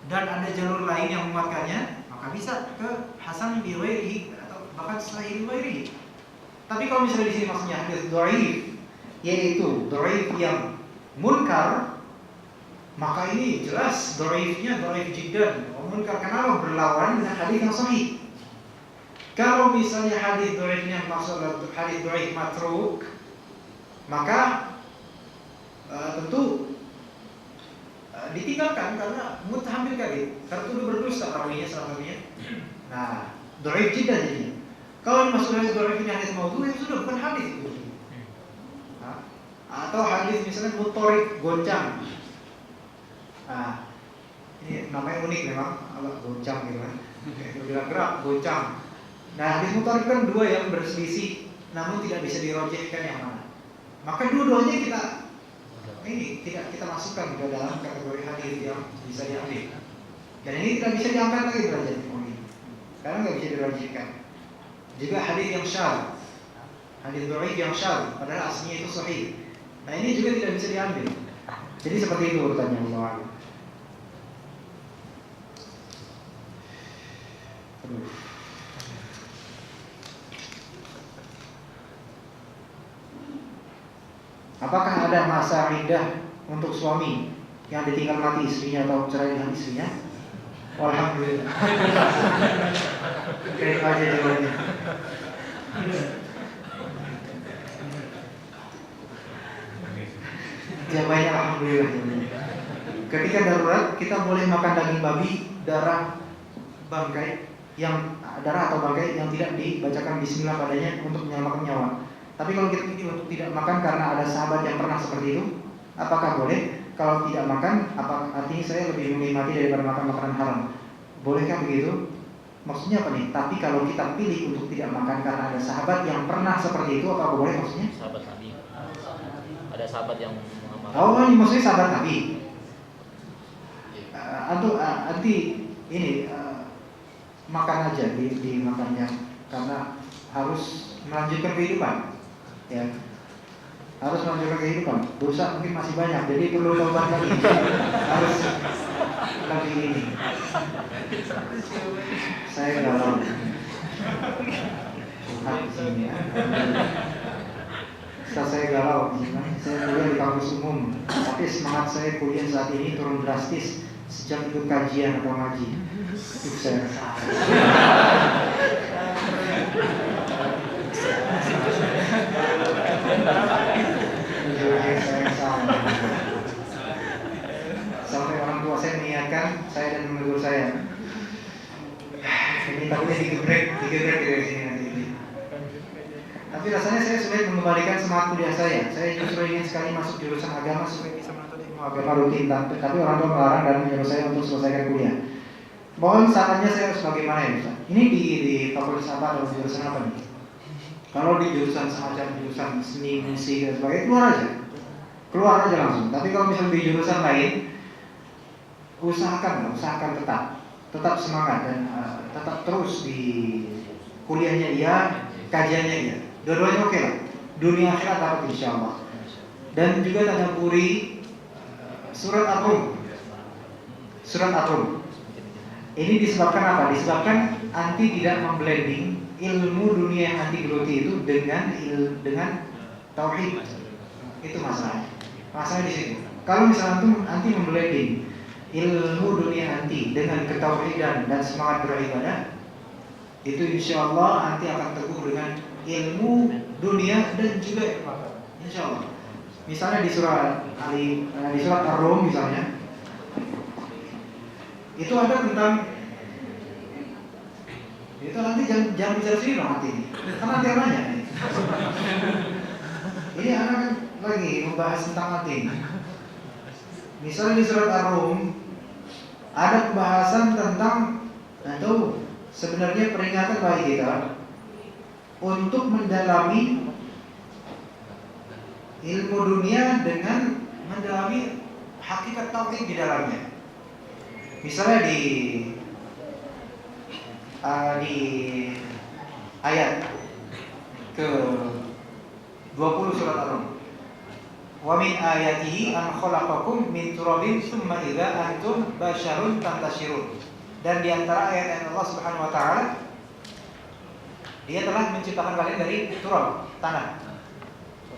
dan ada jalur lain yang menguatkannya, maka bisa ke hasan li ghairihi atau bahkan sahih li ghairihi. Tapi kalau misalnya di sini maksudnya hadis dhaif, yaitu dhaif yang munkar, maka ini jelas dhaifnya dhaif jiddan. Munkar kenapa berlawan dengan hadis yang sahih? Kalau misalnya hadis dhaifnya maksud hadis dhaif matruk, maka tentu ditinggalkan karena muttahamil kadzib, tertuduh berdusta perawinya salah satunya. Nah, dhaif jiddan jadinya. Kalau maksud hadis dhaif ini hadis maudhu', itu sudah bukan hadis itu. Nah, atau hadis misalnya mutorik, goncang. Nah, ini namanya unik memang, agak goncang gitu kan. Bilang gerak, goncang. Nah, hadis mutorik kan dua yang berselisih, namun tidak bisa dirojihkan yang mana. Maka dua-duanya tidak kita masukkan ke dalam kategori hadis yang bisa diambil. Dan ini tidak bisa diangkat lagi derajatnya ini, karena nggak bisa dirojihkan. Juga hadis yang syadz, hadis dhaif yang syadz, padahal aslinya itu sahih. Nah, ini juga tidak bisa diambil. Jadi seperti itu urutannya, Allah. Apakah ada masa iddah untuk suami yang ditinggal mati istrinya atau cerai dengan istrinya? Alhamdulillah. Kayak aja jawabannya. Jawabannya alhamdulillah. Ketika darurat kita boleh makan daging babi darah atau bangkai yang tidak dibacakan bismillah padanya untuk menyelamatkan nyawa. Tapi kalau kita pilih untuk tidak makan karena ada sahabat yang pernah seperti itu, apakah boleh? Kalau tidak makan, apa artinya saya lebih memilih mati daripada makan makanan haram? Bolehkah begitu? Maksudnya apa nih? Tapi kalau kita pilih untuk tidak makan karena ada sahabat yang pernah seperti itu, apa boleh maksudnya? Sahabat Nabi. Ada sahabat yang mengamalkan. Oh, ini maksudnya sahabat Nabi. Nanti ini makan aja di makannya karena harus melanjutkan kehidupan, ya. Harus melanjutkan kehidupan. Dosa mungkin masih banyak, jadi perlu taubat lagi. Harus lagi ini. Saya galau. Saya galau. Saya kuliah di kampus umum, tapi semangat saya kuliah saat ini turun drastis sejak ikut kajian atau ngaji. Itu saya rasa. Sampai orang tua saya mengingatkan saya dan menegur saya. Ini takutnya digebrek dari sini nanti. Tapi rasanya saya sulit mengembalikan semangat kuliah saya. Saya justru ingin sekali masuk jurusan agama supaya bisa menuntut ilmu agama rutin. Tapi orang tua melarang dan menyuruh saya untuk selesaikan kuliah. Mohon sarannya saya harus bagaimana ya Ustaz? Ini di fakultas apa atau jurusan apa nih? Kalau di jurusan semacam jurusan seni, musik dan sebagainya, keluar aja langsung. Tapi kalau misalnya di jurusan lain, usahakan tetap semangat dan tetap terus di kuliahnya dia, kajiannya dia. Dua-duanya oke lah. Dunia akhirat dapat insyaallah. Dan juga tadabburi surat Ar-Rum. Surat Ar-Rum. Ini disebabkan apa? Disebabkan anti tidak memblending ilmu dunia yang anti geluti itu dengan tauhid. Itu masalah. Masalah di situ. Kalau misalnya anti memblending ilmu dunia anti dengan ketauhidan dan semangat beribadah, itu insyaallah anti akan teguh dengan ilmu dunia dan juga ibadah. Insyaallah. Misalnya di surat Ar-Rum misalnya, itu ada tentang itu nanti jangan bicara sini dong nanti ini. Kan nanti nanya nih. Ini anak lagi membahas tentang hati. Misalnya di surat Ar-Rum ada pembahasan tentang atau sebenarnya peringatan bagi kita untuk mendalami ilmu dunia dengan mendalami hakikat tauhid di dalamnya. Misalnya di ayat ke 20 surat Ar-Rum. Wa min ayatihi an khalaqakum min turabin tsumma idza antum basyarun tantashirun. Dan di antara ayat Allah Subhanahu wa taala, Dia telah menciptakan kalian dari turab, tanah.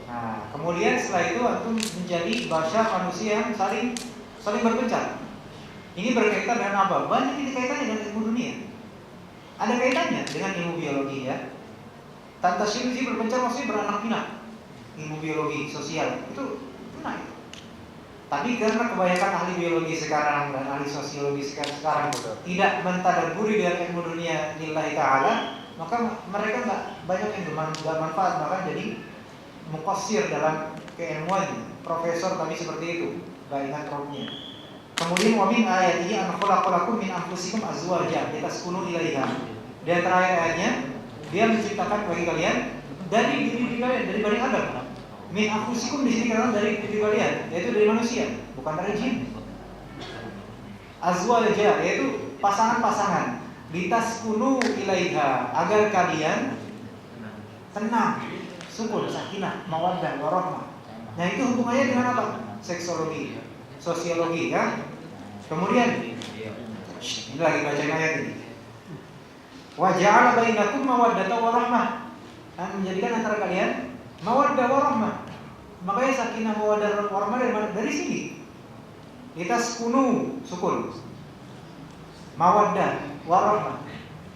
Nah, kemudian setelah itu antum menjadi basyar manusia yang saling berpencar. Ini berkaitan dengan apa? Banyak ini kaitannya dengan ilmu dunia. Ada kaitannya dengan ilmu biologi ya. Tantashirun sih berpencar maksudnya beranak pinak. Ilmu biologi sosial itu benar. Tapi karena kebanyakan ahli biologi sekarang dan ahli sosiologi sekarang tidak mentadabburi dengan ilmu dunia lillahi ta'ala, maka mereka nggak banyak yang bermanfaat, bahkan jadi muqassir dalam keilmuan, profesor tapi seperti itu, nggak ingat rohnya. Kemudian wa min ayatihi an khalaqalakum min anfusikum azwajan litaskunu ilaiha. Di antara ayat-ayatnya Dia menciptakan bagi kalian dari diri kalian, dari Bani Adam. Min anfusikum di sini karena dari diri kalian, yaitu dari manusia, bukan dari jin. Azwaja yaitu pasangan-pasangan. Litaskunu ilaiha, agar kalian tenang, sukun, sakinah, mawaddah, warahmah. Nah, itu hubungannya dengan apa? Seksologi, sosiologi kan? Kemudian ini lagi bacain ayat ini. Wa ja'ala bainakum mawaddatan wa rahmah. Dan menjadikan antara kalian mawaddah wa rahmah. Makanya sakinah mawaddah wa rahmah dari mana? Dari sini. Litaskunu, sukun. Mawaddah wa rahmah.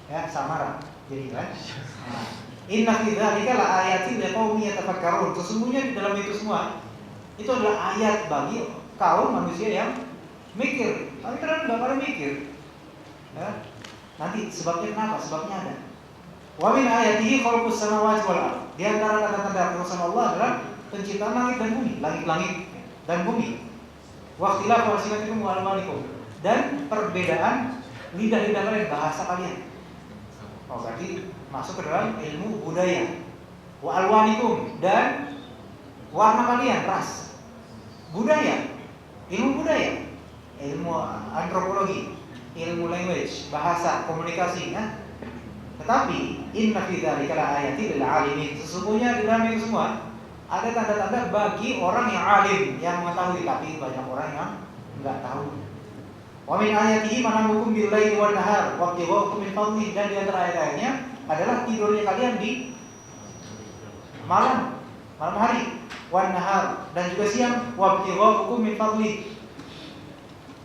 Ya, samara. Jadi kan? Nah, inna fi dzalika la ayatin liqaumin yatafakkarun. Sesungguhnya di dalam itu semua itu adalah ayat bagi kaum manusia yang mikir. Tapi ternyata enggak pada mikir. Ya. Nanti sebabnya kenapa? Sebabnya ada. Wa min ayatihi khalqus samawati wal ardh. Di antara tanda-tanda kekuasaan Allah adalah penciptaan langit dan bumi, langit-langit dan bumi. Wa ikhtilafu alsinatikum wa alwanikum, dan perbedaan lidah-lidah kalian, bahasa kalian. Oh, berarti masuk ke dalam ilmu budaya. Wa alwanikum, dan warna kalian, ras. Budaya, ilmu budaya, ilmu antropologi, ilmu language, bahasa, komunikasi, ya. Tetapi inna fi dzalika laayatin lil alimin. Sesungguhnya di dalam itu semua ada tanda-tanda bagi orang yang alim, yang mengetahui, tapi banyak orang yang enggak tahu. Wa min ayatihi manamukum bil laili wan nahar wa ibtighukum min fadlih, dan di antara ayat-ayatnya adalah tidurnya kalian di malam hari, wan nahar, dan juga siang, wa ibtighukum min fadlih,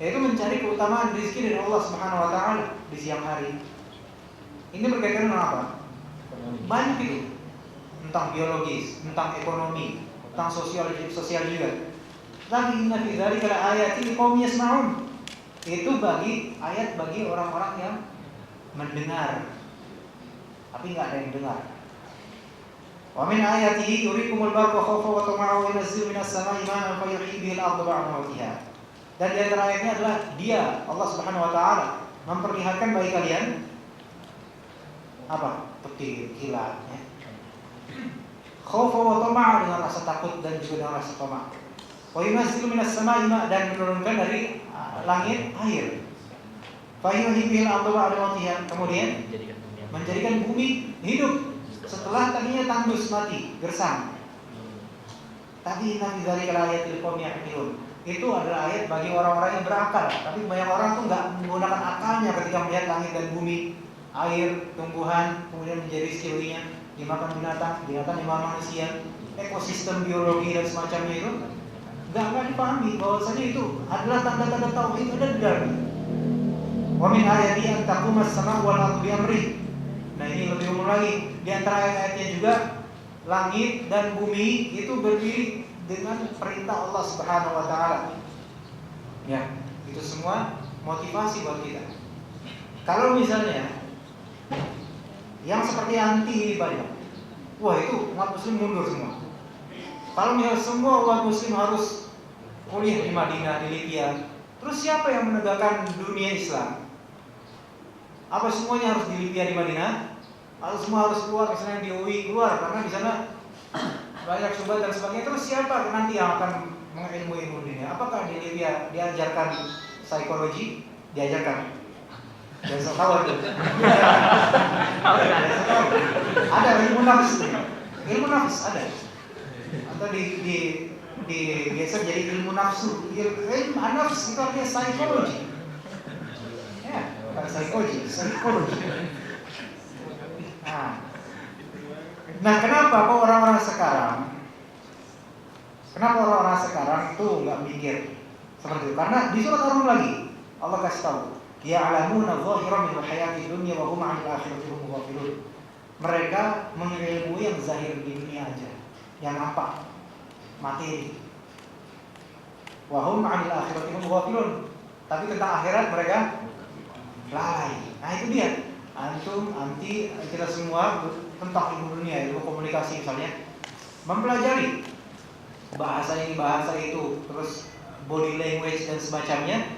yaitu mencari keutamaan rezeki dari Allah Subhanahu wa taala di siang hari. Ini berkaitan dengan apa? Banyak itu. Tentang biologis, tentang ekonomi, tentang sosial juga. Lagi inna fi dzalika laayatin liqaumin yasma'un. Itu bagi ayat bagi orang-orang yang mendengar, tapi enggak ada yang dengar. Wa min ayatihi yurikumul barqa khawfan wa tama'an wa yunazzilu minas sama'i ma'an fayuhyi bihi al-ardha ba'da mawtiha. Dan di antara ayatnya adalah Dia, Allah Subhanahu wa taala, memperlihatkan bagi kalian apa? Petir, kilat, ya. Khawfa wa tama'a, dengan rasa takut dan juga dengan rasa tamak. Wa yunazzilu minas sama'i ma', dan menurunkan dari langit air. Fa yuhyi bil ardi ba'da mawtiha, kemudian menjadikan bumi hidup setelah tadinya tandus, mati, gersang. Tapi inna fi dzalika laayatil liqaumin ya'qilun. Itu adalah ayat bagi orang-orang yang berakal. Tapi banyak orang tuh enggak menggunakan akalnya ketika melihat langit dan bumi, air, tumbuhan, kemudian menjadi sekelilingan, dimakan binatang dimakan manusia, ekosistem biologi dan semacamnya itu enggak dipahami bahwasanya itu adalah tanda-tanda tauhid ada di dalam. Wa min ayati an taqumas sama wal ardu bi amri. Nah, ini lebih umum lagi. Di antara ayat-ayatnya juga langit dan bumi itu berdiri dengan perintah Allah Subhanahu wa taala. Ya, itu semua motivasi buat kita. Kalau misalnya yang seperti anti ini banyak, wah itu umat muslim mundur semua. Kalau misalnya semua umat muslim harus kuliah di Madinah, di Libya, terus siapa yang menegakkan dunia Islam? Apa semuanya harus di Libya, di Madinah? Atau semua harus keluar, misalnya di UI keluar karena di sana banyak sumber dan sebagainya. Terus siapa nanti yang akan mengilmu dunia? Apakah di Libya diajarkan psikologi? Diajarkan? Dan saya tahu itu. Ada ilmu nafs ada. Atau digeser jadi ilmu nafsu. Ilmu nafs itu artinya psikologi. Ya, bukan psikologi. Nah, kenapa kok orang-orang sekarang itu nggak mikir seperti itu? Karena di surat Ar-Rum lagi Allah kasih tahu, ya'lamuna zahiran min hayati dunya wa hum 'anil akhirati hum ghafilun. Mereka mengilmui yang zahir di dunia aja, yang nampak, materi. Wa hum 'anil akhirati hum ghafilun. Tapi tentang akhirat mereka lalai. Nah, itu dia. Antum, anti, kita semua tentang ilmu dunia, ilmu komunikasi misalnya, mempelajari bahasa ini, bahasa itu, terus body language dan semacamnya.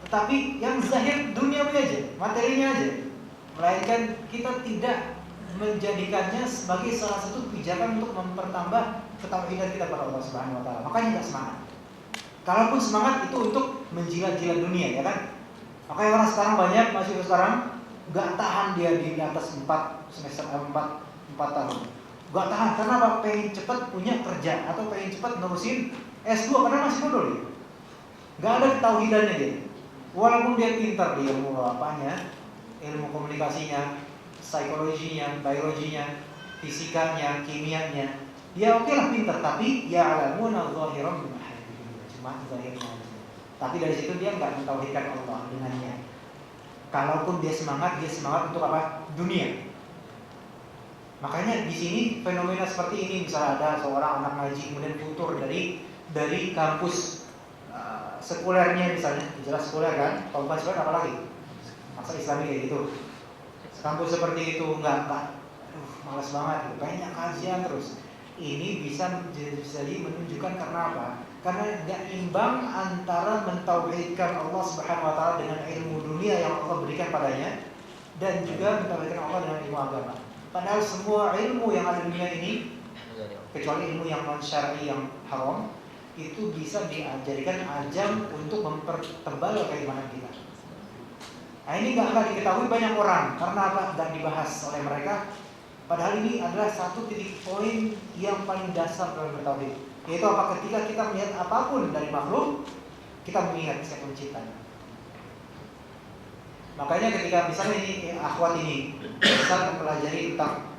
Tetapi yang zahir duniawi aja, materinya aja. Melainkan kita tidak menjadikannya sebagai salah satu pijakan untuk mempertambah ketauhidan kita pada Allah Subhanahu wa taala. Makanya enggak semangat. Kalaupun semangat itu untuk menjilat-jilat dunia, ya kan? Makanya orang sekarang banyak mahasiswa sekarang enggak tahan dia di atas 4 tahun. Enggak tahan karena apa? Pengen cepat punya kerja atau pengen cepat nerusin S2 karena masih bodoh dia. Enggak ada ketauhidannya dia. Walaupun dia pintar di ilmu apanya, ilmu komunikasinya, psikologinya, biologinya, fisikanya, kimianya, dia oke lah pintar, tapi ya alamuna zahiran min hayati dunya, cuma zahirnya aja. Tapi dari situ dia enggak mentauhidkan Allah dengannya. Kalaupun dia semangat untuk apa? Dunia. Makanya di sini fenomena seperti ini, misalnya ada seorang anak ngaji kemudian futur dari kampus sekulernya misalnya, jelas sekuler kan, kalau bukan sekuler apa lagi? Masa Islami kayak gitu? Kampus seperti itu enggak, malas banget, banyak kajian terus. Ini bisa jadi menunjukkan karena apa? Karena nggak imbang antara mentauhidkan Allah Subhanahu Wa Taala dengan ilmu dunia yang Allah berikan padanya, dan juga mentauhidkan Allah dengan ilmu agama. Padahal semua ilmu yang ada di dunia ini, kecuali ilmu yang non syar'i yang haram, itu bisa dijadikan ajang untuk mempertebal keimanan kita. Nah ini nggak diketahui banyak orang karena apa? Nggak dibahas oleh mereka. Padahal ini adalah satu titik poin yang paling dasar dalam bertauhid. Yaitu apa? Ketika kita melihat apapun dari makhluk, kita mengingat siapa penciptanya. Makanya ketika misalnya ini akhwat ini bisa mempelajari tentang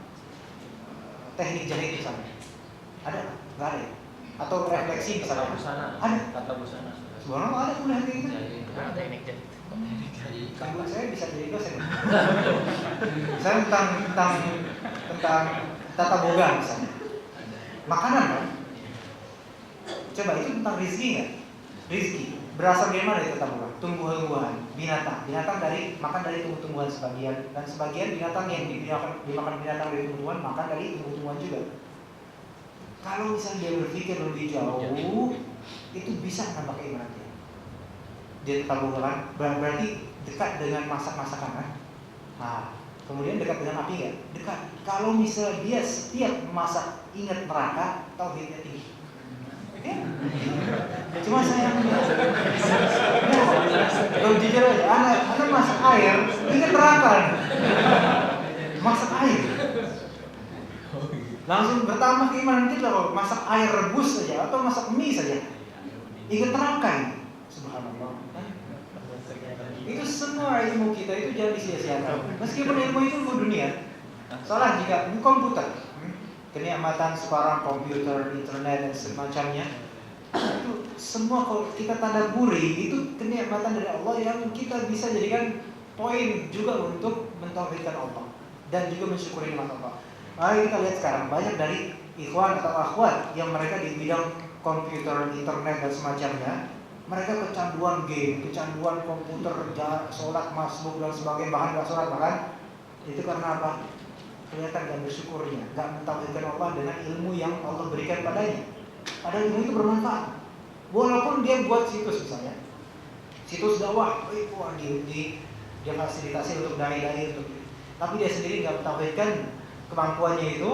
teknik jahit misalnya, ada? Nggak ada? Atau refleksi misalnya? Ada? Kata busana. Sebenarnya ada kuliah kayak gitu. Teknik jahit. Kamu saya bisa jadi dosen. Saya tentang tata boga misalnya. Makanan kan? Coba itu tentang rizki nggak? Rizki berasal dari mana itu tata boga? Tumbuh-tumbuhan, binatang dari makan dari tumbuh-tumbuhan sebagian, dan sebagian binatang yang dimakan binatang dari tumbuh-tumbuhan makan dari tumbuh-tumbuhan juga. Kalau misalnya dia berpikir lebih jauh, itu bisa menambah keimanan dia. Dia tata boga kan? Berarti dekat dengan masak-masakan kan? Nah, kemudian dekat dengan api nggak? Dekat. Kalau misalnya dia setiap masak ingat neraka, tauhidnya tinggi. Ya? Cuma saya kalau jujur aja, anak masak air, ingat neraka. Masak air. Langsung bertambah keimanan kita kalau masak air rebus saja atau masak mie saja. Ingat neraka ini. Subhanallah. Itu semua ilmu kita itu jangan disia-siakan. Meskipun ilmu itu ilmu dunia. Salah jika di komputer, kenikmatan sekarang komputer, internet dan semacamnya, itu semua kalau kita tadabburi itu kenikmatan dari Allah yang kita bisa jadikan poin juga untuk mentauhidkan Allah dan juga mensyukuri nikmat Allah. Mari kita lihat sekarang banyak dari ikhwan atau akhwat yang mereka di bidang komputer, internet dan semacamnya, mereka kecanduan game, kecanduan komputer, sholat masbuk dan sebagainya, bahkan nggak sholat bahkan. Itu karena apa? Kelihatan gak bersyukurnya, gak mentauhidkan Allah dengan ilmu yang Allah berikan padanya. Padahal ilmu itu bermanfaat. Walaupun dia buat situs misalnya, situs dakwah, dia fasilitasi untuk dai-dai untuk, tapi dia sendiri gak mentauhidkan kemampuannya itu,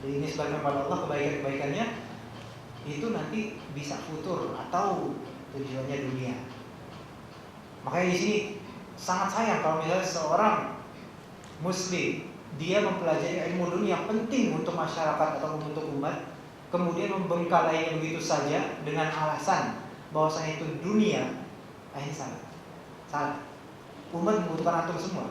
dinisbatkan pada Allah kebaikan-kebaikannya, itu nanti bisa futur atau tujuannya dunia. Makanya di sini sangat sayang kalau misalnya seorang muslim dia mempelajari ilmu dunia yang penting untuk masyarakat atau untuk umat, kemudian membengkalainya begitu saja dengan alasan bahwasanya itu dunia. Ini salah. Umat membutuhkan antum semua.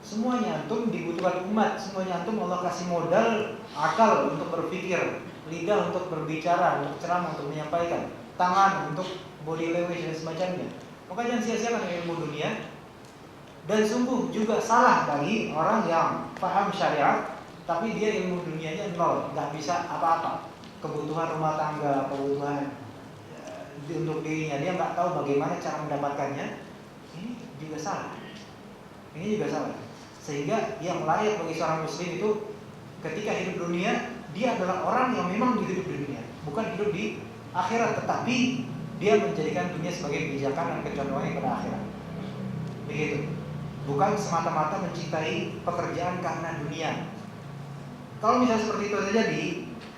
Semuanya antum dibutuhkan umat, semuanya antum Allah kasih modal akal untuk berpikir, lidah untuk berbicara, untuk ceramah, untuk menyampaikan, tangan untuk body language dan semacamnya. Maka jangan sia-siakan ilmu dunia. Dan sungguh juga salah bagi orang yang paham syariat tapi dia ilmu dunianya nol, nggak bisa apa-apa. Kebutuhan rumah tangga, kebutuhan untuk dirinya, dia nggak tahu bagaimana cara mendapatkannya. Ini juga salah. Sehingga yang layak bagi seorang muslim itu ketika hidup dunia, dia adalah orang yang memang hidup di dunia, bukan hidup di akhirat, tetapi dia menjadikan dunia sebagai pijakan dan kecontohan pada akhirat. Begitu. Bukan semata-mata mencintai pekerjaan karena dunia. Kalau misalnya seperti itu terjadi,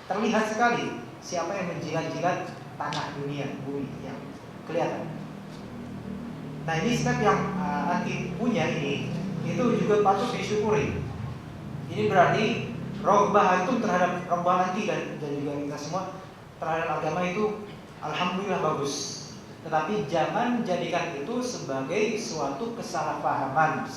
terlihat sekali siapa yang menjilat-jilat tanah dunia, bumi yang kelihatan. Nah ini step yang anti punya ini, itu juga patut disyukuri. Ini berarti rogbah itu terhadap rogbah anti dan juga kita semua terhadap agama itu alhamdulillah bagus. Tetapi jangan jadikan itu sebagai suatu kesalahpahaman.